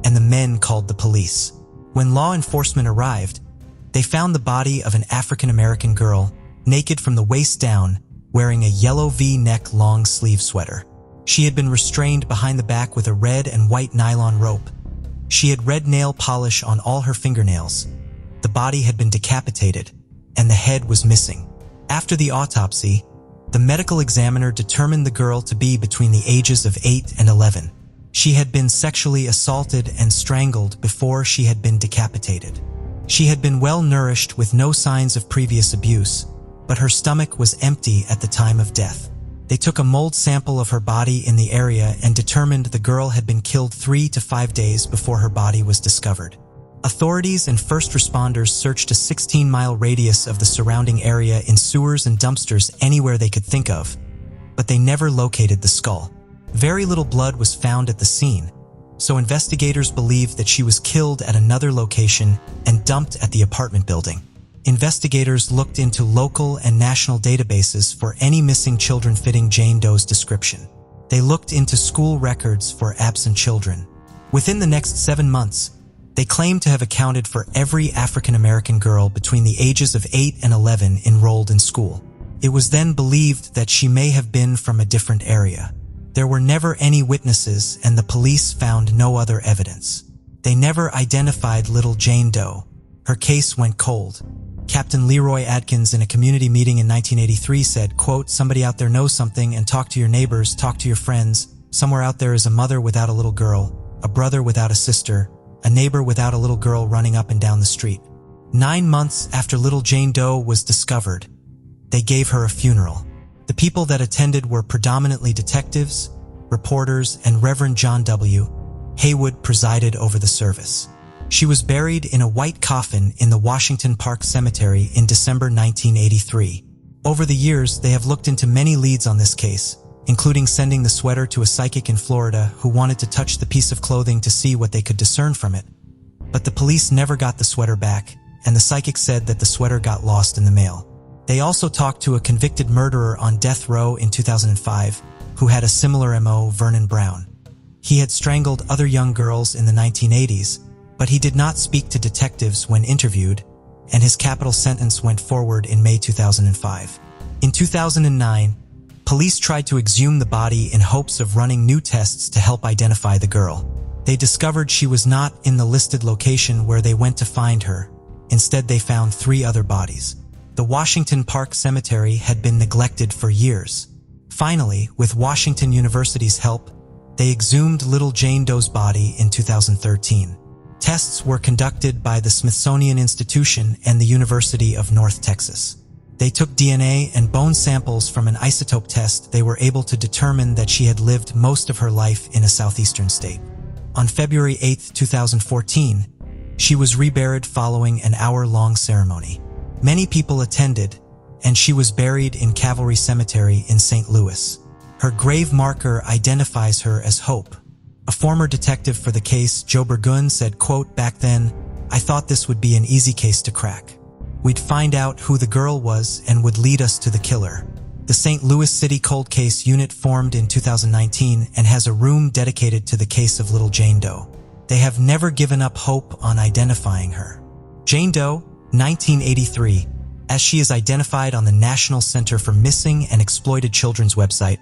and the men called the police. When law enforcement arrived, they found the body of an African-American girl, naked from the waist down, wearing a yellow V-neck long-sleeve sweater. She had been restrained behind the back with a red and white nylon rope. She had red nail polish on all her fingernails. The body had been decapitated, and the head was missing. After the autopsy, the medical examiner determined the girl to be between the ages of 8 and 11. She had been sexually assaulted and strangled before she had been decapitated. She had been well nourished with no signs of previous abuse, but her stomach was empty at the time of death. They took a mold sample of her body in the area and determined the girl had been killed 3 to 5 days before her body was discovered. Authorities and first responders searched a 16-mile radius of the surrounding area in sewers and dumpsters anywhere they could think of, but they never located the skull. Very little blood was found at the scene, so investigators believed that she was killed at another location and dumped at the apartment building. Investigators looked into local and national databases for any missing children fitting Jane Doe's description. They looked into school records for absent children. Within the next 7 months, they claimed to have accounted for every African-American girl between the ages of 8 and 11 enrolled in school. It was then believed that she may have been from a different area. There were never any witnesses, and the police found no other evidence. They never identified little Jane Doe. Her case went cold. Captain Leroy Adkins in a community meeting in 1983 said, quote, "Somebody out there knows something, and talk to your neighbors, talk to your friends. Somewhere out there is a mother without a little girl, a brother without a sister, a neighbor without a little girl running up and down the street." 9 months after little Jane Doe was discovered, they gave her a funeral. The people that attended were predominantly detectives, reporters, and Reverend John W. Haywood presided over the service. She was buried in a white coffin in the Washington Park Cemetery in December 1983. Over the years, they have looked into many leads on this case, including sending the sweater to a psychic in Florida who wanted to touch the piece of clothing to see what they could discern from it. But the police never got the sweater back, and the psychic said that the sweater got lost in the mail. They also talked to a convicted murderer on death row in 2005 who had a similar MO, Vernon Brown. He had strangled other young girls in the 1980s, but he did not speak to detectives when interviewed, and his capital sentence went forward in May 2005. In 2009, police tried to exhume the body in hopes of running new tests to help identify the girl. They discovered she was not in the listed location where they went to find her. Instead, they found 3 other bodies. The Washington Park Cemetery had been neglected for years. Finally, with Washington University's help, they exhumed little Jane Doe's body in 2013. Tests were conducted by the Smithsonian Institution and the University of North Texas. They took DNA and bone samples from an isotope test. They were able to determine that she had lived most of her life in a southeastern state. On February 8, 2014, she was reburied following an hour-long ceremony. Many people attended, and she was buried in Cavalry Cemetery in St. Louis. Her grave marker identifies her as Hope. A former detective for the case, Joe Burgun, said, quote, "Back then, I thought this would be an easy case to crack. We'd find out who the girl was and would lead us to the killer." The St. Louis City Cold Case Unit formed in 2019 and has a room dedicated to the case of little Jane Doe. They have never given up hope on identifying her. Jane Doe, 1983, as she is identified on the National Center for Missing and Exploited Children's website,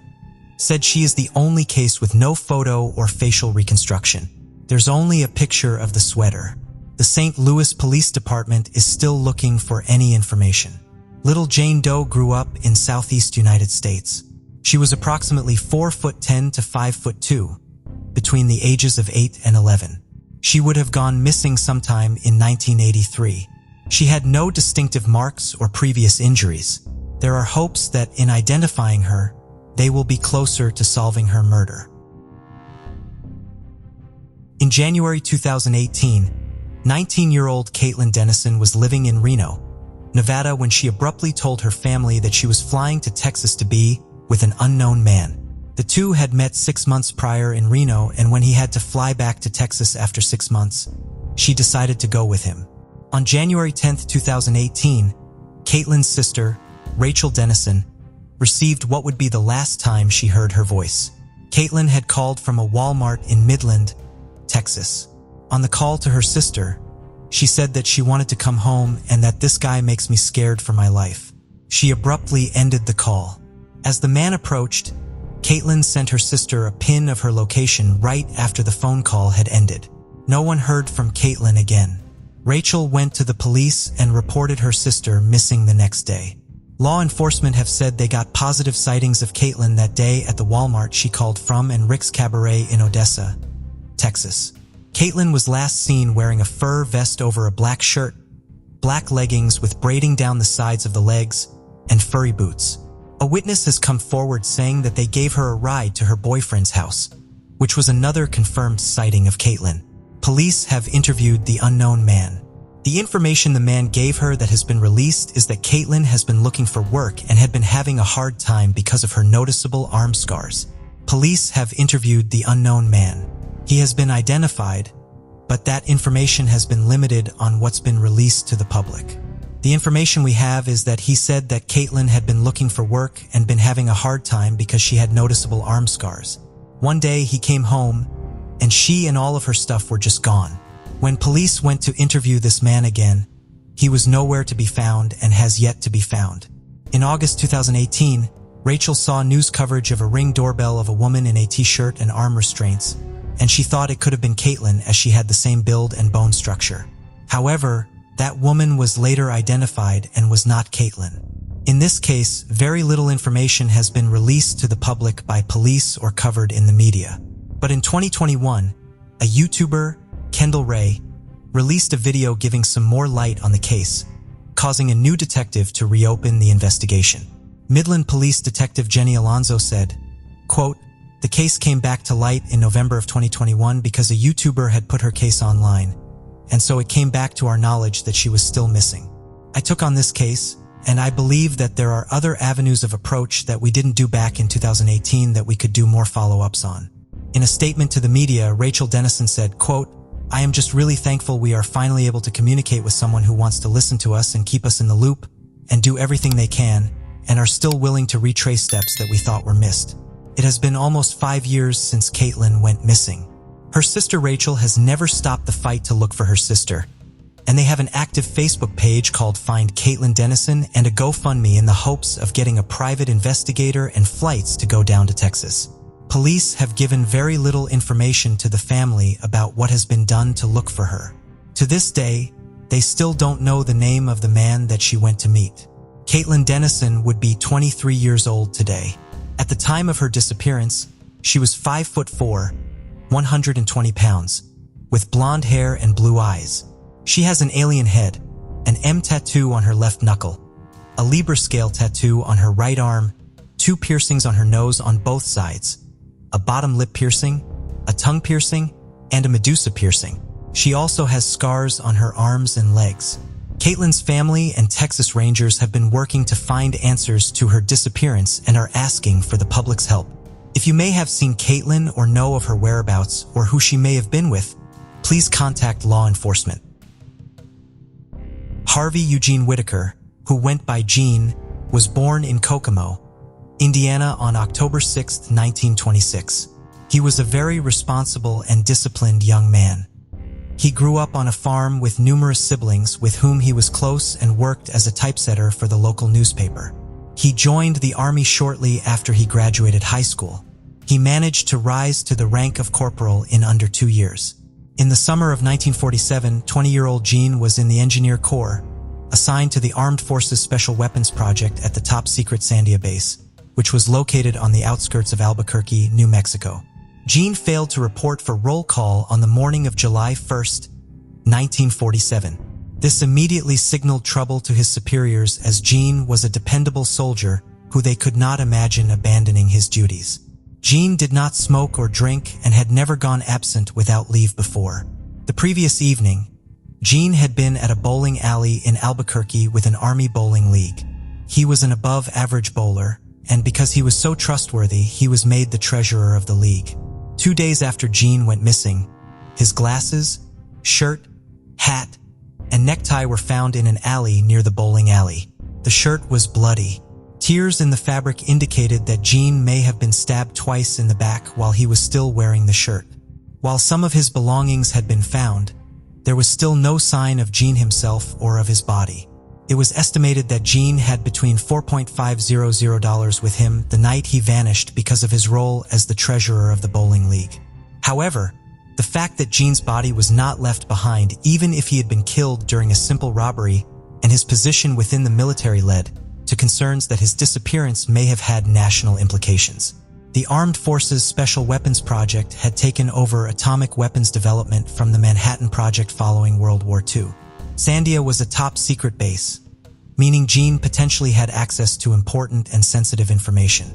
said she is the only case with no photo or facial reconstruction. There's only a picture of the sweater. The St. Louis Police Department is still looking for any information. Little Jane Doe grew up in Southeast United States. She was approximately 4'10" to 5'2", between the ages of 8 and 11. She would have gone missing sometime in 1983. She had no distinctive marks or previous injuries. There are hopes that in identifying her, they will be closer to solving her murder. In January 2018, 19-year-old Caitlin Dennison was living in Reno, Nevada when she abruptly told her family that she was flying to Texas to be with an unknown man. The two had met 6 months prior in Reno, and when he had to fly back to Texas after 6 months, she decided to go with him. On January 10, 2018, Caitlin's sister, Rachel Dennison, received what would be the last time she heard her voice. Caitlin had called from a Walmart in Midland, Texas. On the call to her sister, she said that she wanted to come home and that "this guy makes me scared for my life." She abruptly ended the call. As the man approached, Caitlin sent her sister a pin of her location right after the phone call had ended. No one heard from Caitlin again. Rachel went to the police and reported her sister missing the next day. Law enforcement have said they got positive sightings of Caitlin that day at the Walmart she called from and Rick's Cabaret in Odessa, Texas. Caitlin was last seen wearing a fur vest over a black shirt, black leggings with braiding down the sides of the legs, and furry boots. A witness has come forward saying that they gave her a ride to her boyfriend's house, which was another confirmed sighting of Caitlin. Police have interviewed the unknown man. The information the man gave her that has been released is that Caitlin has been looking for work and had been having a hard time because of her noticeable arm scars. Police have interviewed the unknown man. He has been identified, but that information has been limited on what's been released to the public. The information we have is that he said that Caitlin had been looking for work and been having a hard time because she had noticeable arm scars. One day he came home, and she and all of her stuff were just gone. When police went to interview this man again, he was nowhere to be found and has yet to be found. In August 2018, Rachel saw news coverage of a Ring doorbell of a woman in a t-shirt and arm restraints, and she thought it could have been Caitlin as she had the same build and bone structure. However, that woman was later identified and was not Caitlin. In this case, very little information has been released to the public by police or covered in the media. But in 2021, a YouTuber, Kendall Ray, released a video giving some more light on the case, causing a new detective to reopen the investigation. Midland Police Detective Jenny Alonzo said, quote, "The case came back to light in November of 2021 because a YouTuber had put her case online, and so it came back to our knowledge that she was still missing. I took on this case, and I believe that there are other avenues of approach that we didn't do back in 2018 that we could do more follow-ups on." In a statement to the media, Rachel Dennison said, quote, "I am just really thankful we are finally able to communicate with someone who wants to listen to us and keep us in the loop and do everything they can and are still willing to retrace steps that we thought were missed. It has been almost 5 years since Caitlin went missing. Her sister Rachel has never stopped the fight to look for her sister, and they have an active Facebook page called Find Caitlin Dennison and a GoFundMe in the hopes of getting a private investigator and flights to go down to Texas. Police have given very little information to the family about what has been done to look for her. To this day, they still don't know the name of the man that she went to meet. Caitlin Dennison would be 23 years old today. At the time of her disappearance, she was 5'4", 120 pounds, with blonde hair and blue eyes. She has an alien head, an M tattoo on her left knuckle, a Libra scale tattoo on her right arm, 2 piercings on her nose on both sides, a bottom lip piercing, a tongue piercing, and a Medusa piercing. She also has scars on her arms and legs. Caitlin's family and Texas Rangers have been working to find answers to her disappearance and are asking for the public's help. If you may have seen Caitlin or know of her whereabouts or who she may have been with, please contact law enforcement. Harvey Eugene Whitaker, who went by Gene, was born in Kokomo, Indiana on October 6, 1926. He was a very responsible and disciplined young man. He grew up on a farm with numerous siblings with whom he was close and worked as a typesetter for the local newspaper. He joined the Army shortly after he graduated high school. He managed to rise to the rank of corporal in under 2 years. In the summer of 1947, 20-year-old Gene was in the Engineer Corps, assigned to the Armed Forces Special Weapons Project at the top-secret Sandia base, which was located on the outskirts of Albuquerque, New Mexico. Gene failed to report for roll call on the morning of July 1, 1947. This immediately signaled trouble to his superiors as Gene was a dependable soldier who they could not imagine abandoning his duties. Gene did not smoke or drink and had never gone absent without leave before. The previous evening, Gene had been at a bowling alley in Albuquerque with an Army bowling league. He was an above-average bowler, and because he was so trustworthy, he was made the treasurer of the league. 2 days after Gene went missing, his glasses, shirt, hat, and necktie were found in an alley near the bowling alley. The shirt was bloody. Tears in the fabric indicated that Gene may have been stabbed twice in the back while he was still wearing the shirt. While some of his belongings had been found, there was still no sign of Gene himself or of his body. It was estimated that Gene had between $4,500 with him the night he vanished because of his role as the treasurer of the bowling league. However, the fact that Gene's body was not left behind even if he had been killed during a simple robbery and his position within the military led to concerns that his disappearance may have had national implications. The Armed Forces Special Weapons Project had taken over atomic weapons development from the Manhattan Project following World War II. Sandia was a top-secret base, meaning Gene potentially had access to important and sensitive information.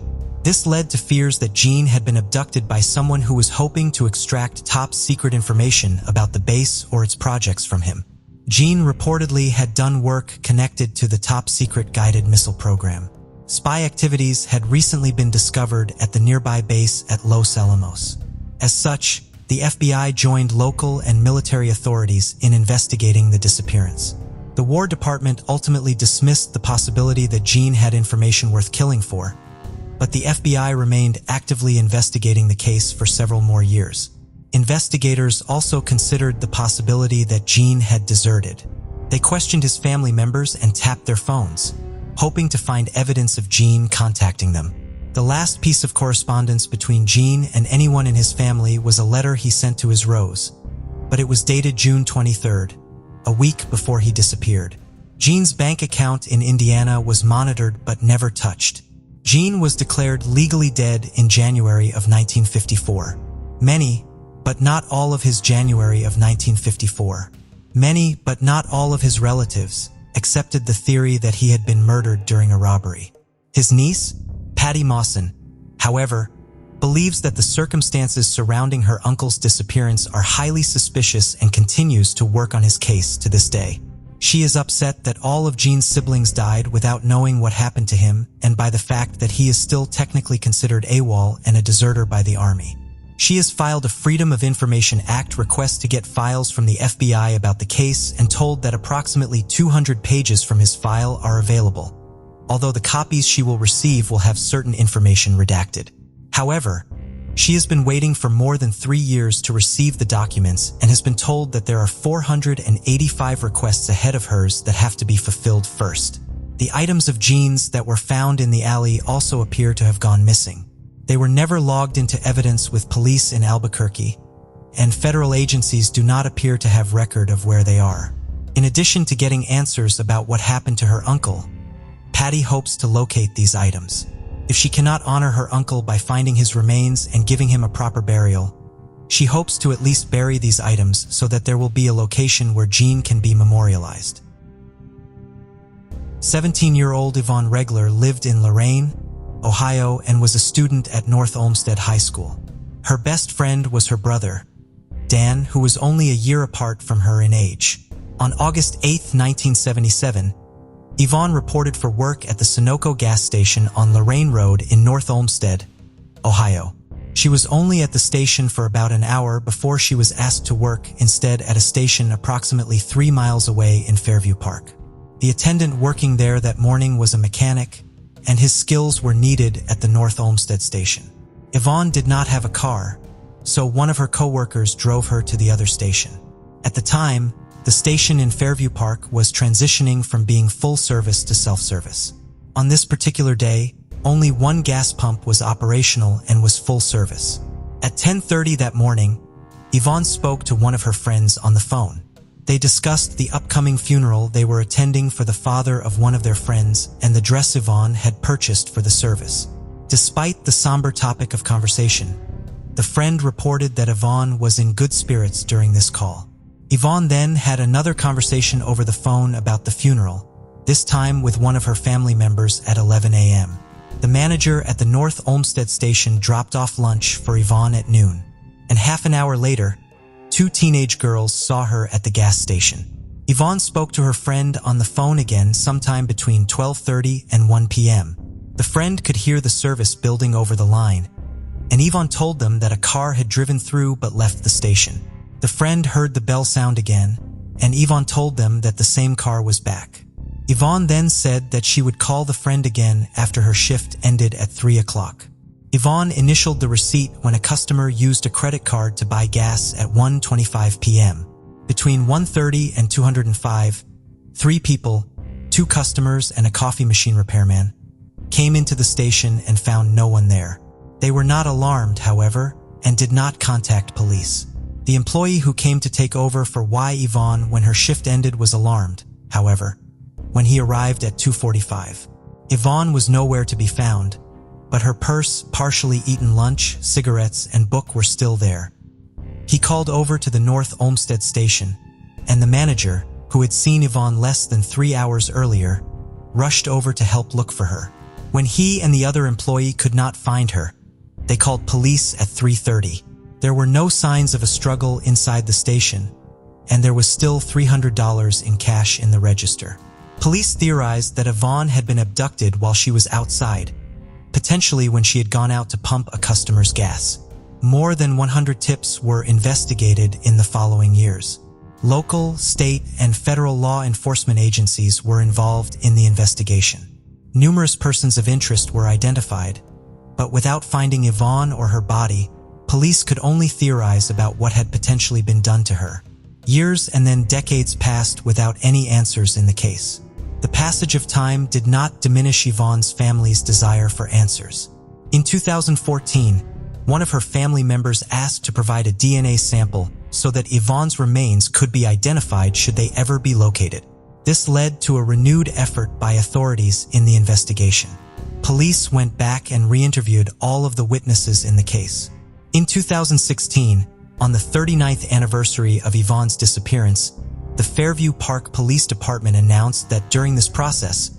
This led to fears that Jean had been abducted by someone who was hoping to extract top-secret information about the base or its projects from him. Jean reportedly had done work connected to the top-secret guided missile program. Spy activities had recently been discovered at the nearby base at Los Alamos. As such, the FBI joined local and military authorities in investigating the disappearance. The War Department ultimately dismissed the possibility that Jean had information worth killing for, but the FBI remained actively investigating the case for several more years. Investigators also considered the possibility that Jean had deserted. They questioned his family members and tapped their phones, hoping to find evidence of Jean contacting them. The last piece of correspondence between Jean and anyone in his family was a letter he sent to his Rose, but it was dated June 23rd, a week before he disappeared. Jean's bank account in Indiana was monitored but never touched. Jean was declared legally dead in January of 1954. Many, but not all of his January of 1954. Many, but not all of his relatives, accepted the theory that he had been murdered during a robbery. His niece, Patty Mawson, however, believes that the circumstances surrounding her uncle's disappearance are highly suspicious and continues to work on his case to this day. She is upset that all of Jean's siblings died without knowing what happened to him and by the fact that he is still technically considered AWOL and a deserter by the Army. She has filed a Freedom of Information Act request to get files from the FBI about the case and told that approximately 200 pages from his file are available, although the copies she will receive will have certain information redacted. However, she has been waiting for more than 3 years to receive the documents and has been told that there are 485 requests ahead of hers that have to be fulfilled first. The items of Jean's that were found in the alley also appear to have gone missing. They were never logged into evidence with police in Albuquerque, and federal agencies do not appear to have record of where they are. In addition to getting answers about what happened to her uncle, Patty hopes to locate these items. If she cannot honor her uncle by finding his remains and giving him a proper burial, she hopes to at least bury these items so that there will be a location where Jean can be memorialized. 17-year-old Yvonne Regler lived in Lorain, Ohio, and was a student at North Olmsted High School. Her best friend was her brother, Dan, who was only a year apart from her in age. On August 8, 1977, Yvonne reported for work at the Sunoco gas station on Lorain Road in North Olmsted, Ohio. She was only at the station for about an hour before she was asked to work instead at a station approximately 3 miles away in Fairview Park. The attendant working there that morning was a mechanic, and his skills were needed at the North Olmsted station. Yvonne did not have a car, so one of her co-workers drove her to the other station. At the time, the station in Fairview Park was transitioning from being full service to self-service. On this particular day, only one gas pump was operational and was full service. At 10:30 that morning, Yvonne spoke to one of her friends on the phone. They discussed the upcoming funeral they were attending for the father of one of their friends and the dress Yvonne had purchased for the service. Despite the somber topic of conversation, the friend reported that Yvonne was in good spirits during this call. Yvonne then had another conversation over the phone about the funeral, this time with one of her family members at 11 a.m. The manager at the North Olmsted station dropped off lunch for Yvonne at noon, and half an hour later, 2 teenage girls saw her at the gas station. Yvonne spoke to her friend on the phone again sometime between 12:30 and 1 p.m. The friend could hear the service building over the line, and Yvonne told them that a car had driven through but left the station. The friend heard the bell sound again, and Yvonne told them that the same car was back. Yvonne then said that she would call the friend again after her shift ended at 3 o'clock. Yvonne initialed the receipt when a customer used a credit card to buy gas at 1:25 p.m. Between 1:30 and 2:05, 3 people, 2 customers and a coffee machine repairman, came into the station and found no one there. They were not alarmed, however, and did not contact police. The employee who came to take over for Yvonne when her shift ended was alarmed, however, when he arrived at 2:45. Yvonne was nowhere to be found, but her purse, partially eaten lunch, cigarettes, and book were still there. He called over to the North Olmsted station, and the manager, who had seen Yvonne less than 3 hours earlier, rushed over to help look for her. When he and the other employee could not find her, they called police at 3:30. There were no signs of a struggle inside the station, and there was still $300 in cash in the register. Police theorized that Yvonne had been abducted while she was outside, potentially when she had gone out to pump a customer's gas. More than 100 tips were investigated in the following years. Local, state, and federal law enforcement agencies were involved in the investigation. Numerous persons of interest were identified, but without finding Yvonne or her body, police could only theorize about what had potentially been done to her. Years and then decades passed without any answers in the case. The passage of time did not diminish Yvonne's family's desire for answers. In 2014, one of her family members asked to provide a DNA sample so that Yvonne's remains could be identified should they ever be located. This led to a renewed effort by authorities in the investigation. Police went back and re-interviewed all of the witnesses in the case. In 2016, on the 39th anniversary of Yvonne's disappearance, the Fairview Park Police Department announced that during this process,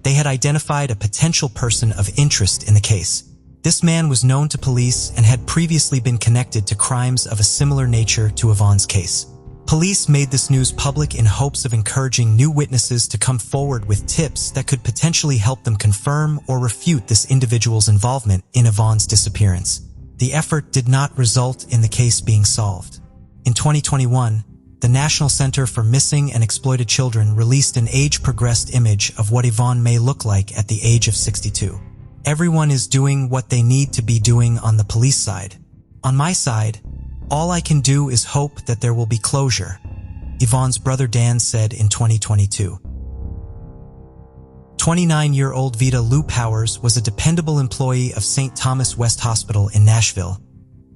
they had identified a potential person of interest in the case. This man was known to police and had previously been connected to crimes of a similar nature to Yvonne's case. Police made this news public in hopes of encouraging new witnesses to come forward with tips that could potentially help them confirm or refute this individual's involvement in Yvonne's disappearance. The effort did not result in the case being solved. In 2021, the National Center for Missing and Exploited Children released an age-progressed image of what Yvonne may look like at the age of 62. Everyone is doing what they need to be doing on the police side. On my side, all I can do is hope that there will be closure, Yvonne's brother Dan said in 2022. 29-year-old Vita Lou Powers was a dependable employee of St. Thomas West Hospital in Nashville,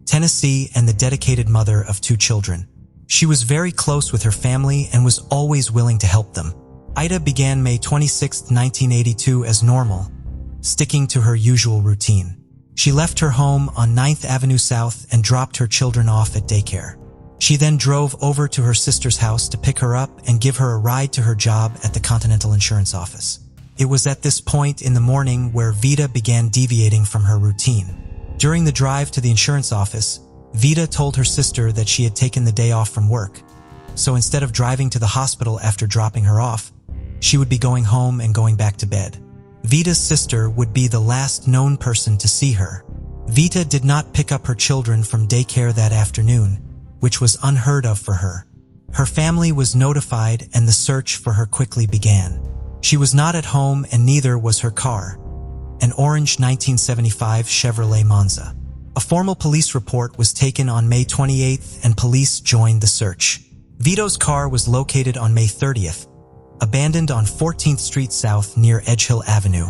Tennessee, and the dedicated mother of 2 children. She was very close with her family and was always willing to help them. Ida began May 26, 1982 as normal, sticking to her usual routine. She left her home on 9th Avenue South and dropped her children off at daycare. She then drove over to her sister's house to pick her up and give her a ride to her job at the Continental Insurance office. It was at this point in the morning where Vita began deviating from her routine. During the drive to the insurance office, Vita told her sister that she had taken the day off from work, so instead of driving to the hospital after dropping her off, she would be going home and going back to bed. Vita's sister would be the last known person to see her. Vita did not pick up her children from daycare that afternoon, which was unheard of for her. Her family was notified and the search for her quickly began. She was not at home and neither was her car, an orange 1975 Chevrolet Monza. A formal police report was taken on May 28th and police joined the search. Vito's car was located on May 30th, abandoned on 14th Street South near Edgehill Avenue,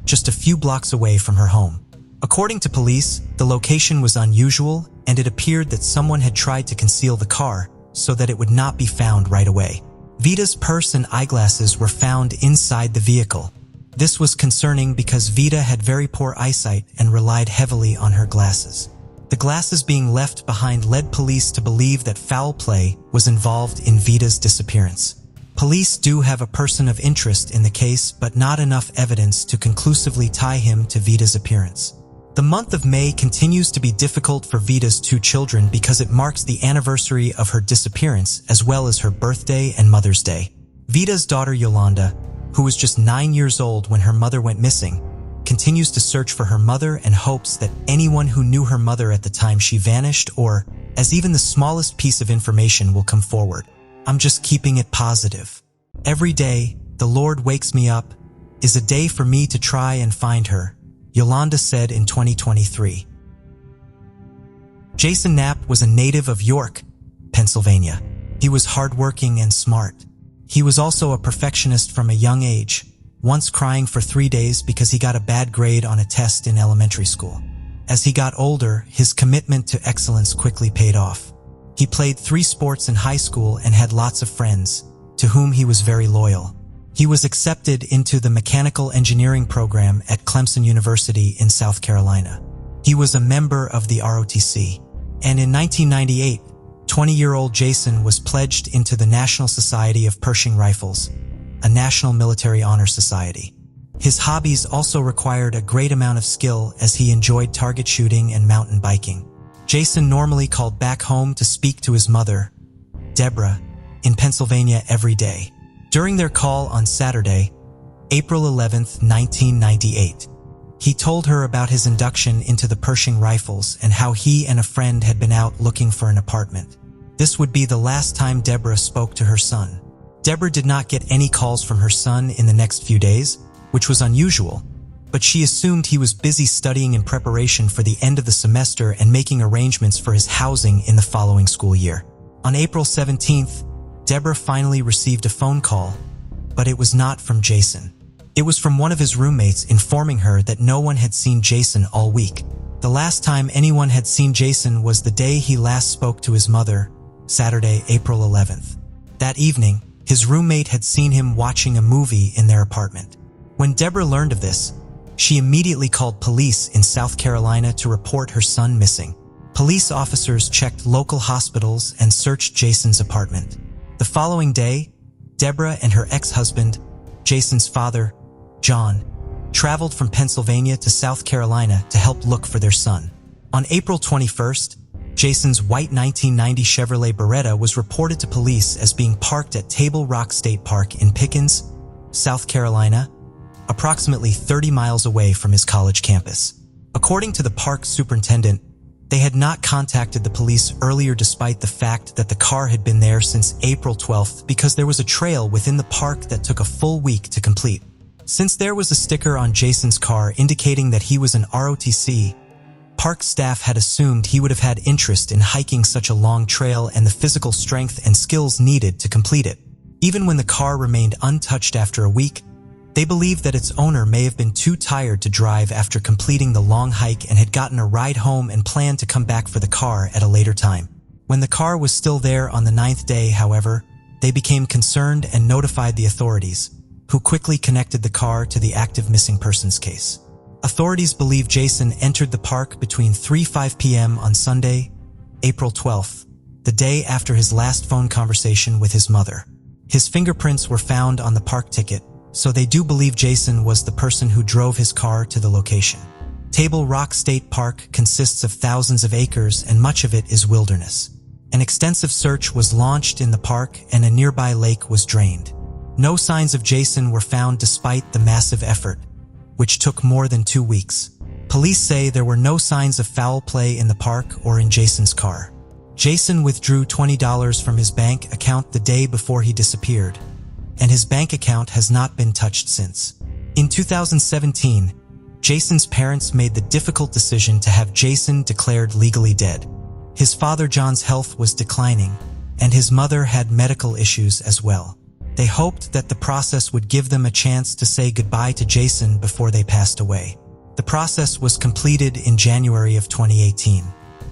just a few blocks away from her home. According to police, the location was unusual and it appeared that someone had tried to conceal the car so that it would not be found right away. Vita's purse and eyeglasses were found inside the vehicle. This was concerning because Vita had very poor eyesight and relied heavily on her glasses. The glasses being left behind led police to believe that foul play was involved in Vita's disappearance. Police do have a person of interest in the case, but not enough evidence to conclusively tie him to Vita's appearance. The month of May continues to be difficult for Vita's 2 children because it marks the anniversary of her disappearance as well as her birthday and Mother's Day. Vita's daughter Yolanda, who was just 9 years old when her mother went missing, continues to search for her mother and hopes that anyone who knew her mother at the time she vanished or, as even the smallest piece of information will come forward. I'm just keeping it positive. Every day, the Lord wakes me up, is a day for me to try and find her, Yolanda said in 2023. Jason Knapp was a native of York, Pennsylvania. He was hardworking and smart. He was also a perfectionist from a young age, once crying for 3 days because he got a bad grade on a test in elementary school. As he got older, his commitment to excellence quickly paid off. He played 3 sports in high school and had lots of friends, to whom he was very loyal. He was accepted into the mechanical engineering program at Clemson University in South Carolina. He was a member of the ROTC. And in 1998, 20-year-old Jason was pledged into the National Society of Pershing Rifles, a national military honor society. His hobbies also required a great amount of skill as he enjoyed target shooting and mountain biking. Jason normally called back home to speak to his mother, Deborah, in Pennsylvania every day. During their call on Saturday, April 11, 1998, he told her about his induction into the Pershing Rifles and how he and a friend had been out looking for an apartment. This would be the last time Deborah spoke to her son. Deborah did not get any calls from her son in the next few days, which was unusual, but she assumed he was busy studying in preparation for the end of the semester and making arrangements for his housing in the following school year. On April 17th, Deborah finally received a phone call, but it was not from Jason. It was from one of his roommates informing her that no one had seen Jason all week. The last time anyone had seen Jason was the day he last spoke to his mother, Saturday, April 11th. That evening, his roommate had seen him watching a movie in their apartment. When Deborah learned of this, she immediately called police in South Carolina to report her son missing. Police officers checked local hospitals and searched Jason's apartment. The following day, Deborah and her ex-husband, Jason's father, John, traveled from Pennsylvania to South Carolina to help look for their son. On April 21st, Jason's white 1990 Chevrolet Beretta was reported to police as being parked at Table Rock State Park in Pickens, South Carolina, approximately 30 miles away from his college campus. According to the park superintendent, they had not contacted the police earlier despite the fact that the car had been there since April 12th because there was a trail within the park that took a full week to complete. Since there was a sticker on Jason's car indicating that he was an ROTC, park staff had assumed he would have had interest in hiking such a long trail and the physical strength and skills needed to complete it. Even when the car remained untouched after a week, they believed that its owner may have been too tired to drive after completing the long hike and had gotten a ride home and planned to come back for the car at a later time. When the car was still there on the 9th day, however, they became concerned and notified the authorities, who quickly connected the car to the active missing persons case. Authorities believe Jason entered the park between 3:05 p.m. on Sunday, April 12th, the day after his last phone conversation with his mother. His fingerprints were found on the park ticket, so they do believe Jason was the person who drove his car to the location. Table Rock State Park consists of thousands of acres and much of it is wilderness. An extensive search was launched in the park and a nearby lake was drained. No signs of Jason were found despite the massive effort, which took more than 2 weeks. Police say there were no signs of foul play in the park or in Jason's car. Jason withdrew $20 from his bank account the day before he disappeared, and his bank account has not been touched since. In 2017, Jason's parents made the difficult decision to have Jason declared legally dead. His father John's health was declining, and his mother had medical issues as well. They hoped that the process would give them a chance to say goodbye to Jason before they passed away. The process was completed in January of 2018.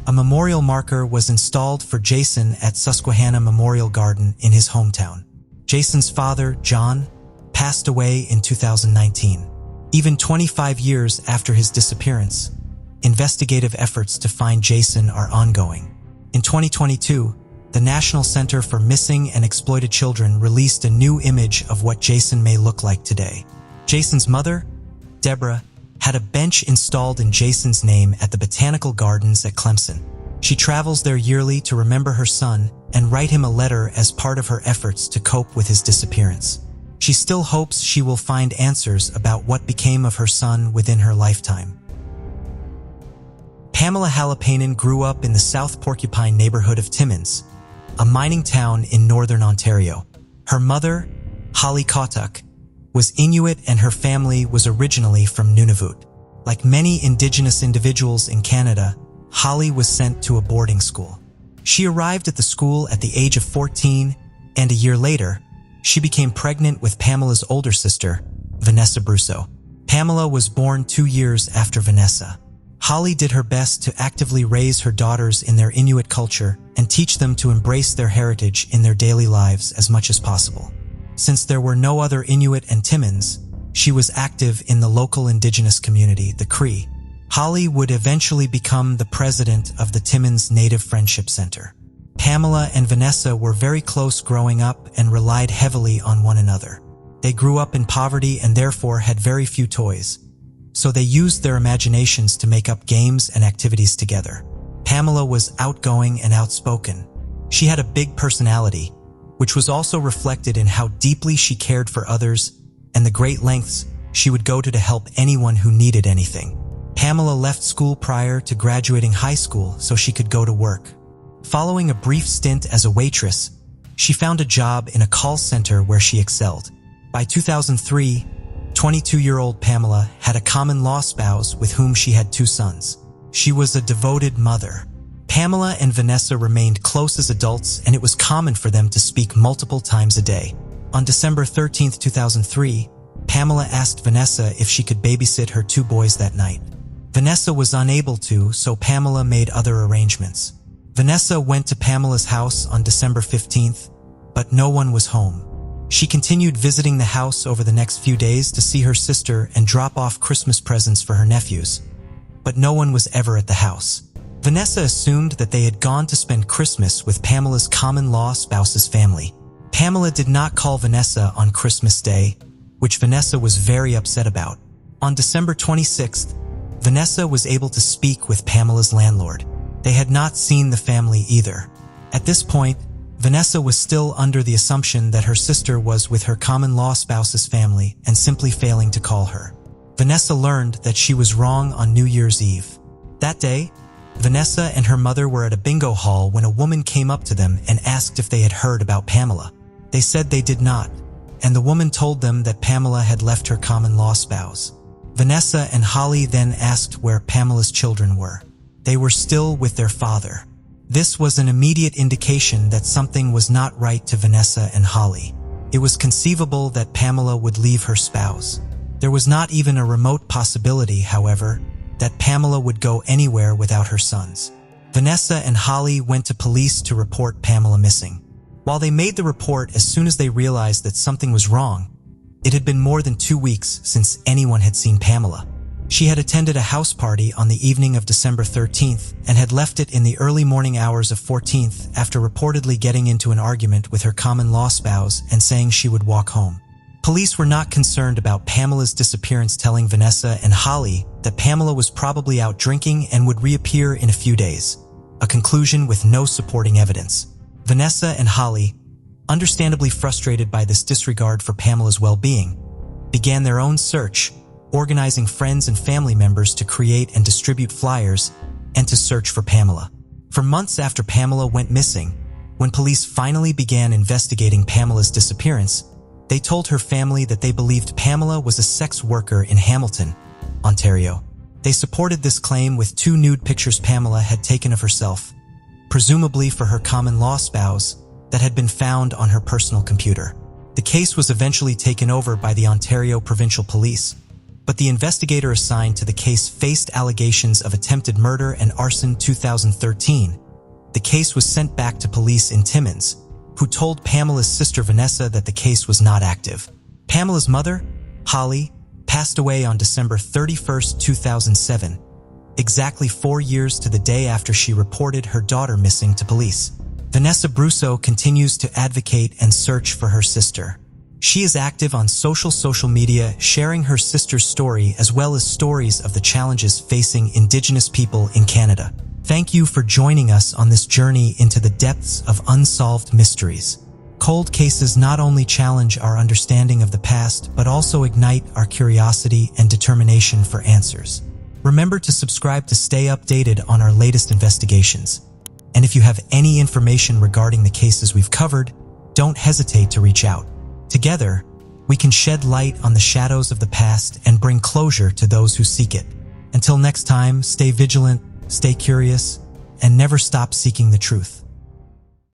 A memorial marker was installed for Jason at Susquehanna Memorial Garden in his hometown. Jason's father, John, passed away in 2019. Even 25 years after his disappearance, investigative efforts to find Jason are ongoing. In 2022, the National Center for Missing and Exploited Children released a new image of what Jason may look like today. Jason's mother, Deborah, had a bench installed in Jason's name at the Botanical Gardens at Clemson. She travels there yearly to remember her son and write him a letter as part of her efforts to cope with his disappearance. She still hopes she will find answers about what became of her son within her lifetime. Pamela Halapainen grew up in the South Porcupine neighborhood of Timmins, a mining town in northern Ontario. Her mother, Holly Kautuk, was Inuit and her family was originally from Nunavut. Like many Indigenous individuals in Canada, Holly was sent to a boarding school. She arrived at the school at the age of 14, and a year later, she became pregnant with Pamela's older sister, Vanessa Brousseau. Pamela was born 2 years after Vanessa. Holly did her best to actively raise her daughters in their Inuit culture and teach them to embrace their heritage in their daily lives as much as possible. Since there were no other Inuit and Timmins, she was active in the local indigenous community, the Cree. Holly would eventually become the president of the Timmins Native Friendship Center. Pamela and Vanessa were very close growing up and relied heavily on one another. They grew up in poverty and therefore had very few toys. So they used their imaginations to make up games and activities together. Pamela was outgoing and outspoken. She had a big personality, which was also reflected in how deeply she cared for others and the great lengths she would go to help anyone who needed anything. Pamela left school prior to graduating high school so she could go to work. Following a brief stint as a waitress, she found a job in a call center where she excelled. By 2003, 22-year-old Pamela had a common-law spouse with whom she had 2 sons. She was a devoted mother. Pamela and Vanessa remained close as adults, and it was common for them to speak multiple times a day. On December 13, 2003, Pamela asked Vanessa if she could babysit her 2 boys that night. Vanessa was unable to, so Pamela made other arrangements. Vanessa went to Pamela's house on December 15th, but no one was home. She continued visiting the house over the next few days to see her sister and drop off Christmas presents for her nephews, but no one was ever at the house. Vanessa assumed that they had gone to spend Christmas with Pamela's common-law spouse's family. Pamela did not call Vanessa on Christmas Day, which Vanessa was very upset about. On December 26th, Vanessa was able to speak with Pamela's landlord. They had not seen the family either. At this point, Vanessa was still under the assumption that her sister was with her common-law spouse's family and simply failing to call her. Vanessa learned that she was wrong on New Year's Eve. That day, Vanessa and her mother were at a bingo hall when a woman came up to them and asked if they had heard about Pamela. They said they did not, and the woman told them that Pamela had left her common-law spouse. Vanessa and Holly then asked where Pamela's children were. They were still with their father. This was an immediate indication that something was not right to Vanessa and Holly. It was conceivable that Pamela would leave her spouse. There was not even a remote possibility, however, that Pamela would go anywhere without her sons. Vanessa and Holly went to police to report Pamela missing. While they made the report as soon as they realized that something was wrong, it had been more than 2 weeks since anyone had seen Pamela. She had attended a house party on the evening of December 13th and had left it in the early morning hours of 14th after reportedly getting into an argument with her common-law spouse and saying she would walk home. Police were not concerned about Pamela's disappearance, telling Vanessa and Holly that Pamela was probably out drinking and would reappear in a few days, a conclusion with no supporting evidence. Vanessa and Holly, understandably frustrated by this disregard for Pamela's well-being, began their own search, organizing friends and family members to create and distribute flyers and to search for Pamela. For months after Pamela went missing, when police finally began investigating Pamela's disappearance, they told her family that they believed Pamela was a sex worker in Hamilton, Ontario. They supported this claim with 2 nude pictures Pamela had taken of herself, presumably for her common-law spouse, that had been found on her personal computer. The case was eventually taken over by the Ontario Provincial Police, but the investigator assigned to the case faced allegations of attempted murder and arson. 2013. The case was sent back to police in Timmins, who told Pamela's sister Vanessa that the case was not active. Pamela's mother, Holly, passed away on December 31, 2007, exactly 4 years to the day after she reported her daughter missing to police. Vanessa Brusso continues to advocate and search for her sister. She is active on social media, sharing her sister's story as well as stories of the challenges facing Indigenous people in Canada. Thank you for joining us on this journey into the depths of unsolved mysteries. Cold cases not only challenge our understanding of the past, but also ignite our curiosity and determination for answers. Remember to subscribe to stay updated on our latest investigations. And if you have any information regarding the cases we've covered, don't hesitate to reach out. Together, we can shed light on the shadows of the past and bring closure to those who seek it. Until next time, stay vigilant, stay curious, and never stop seeking the truth.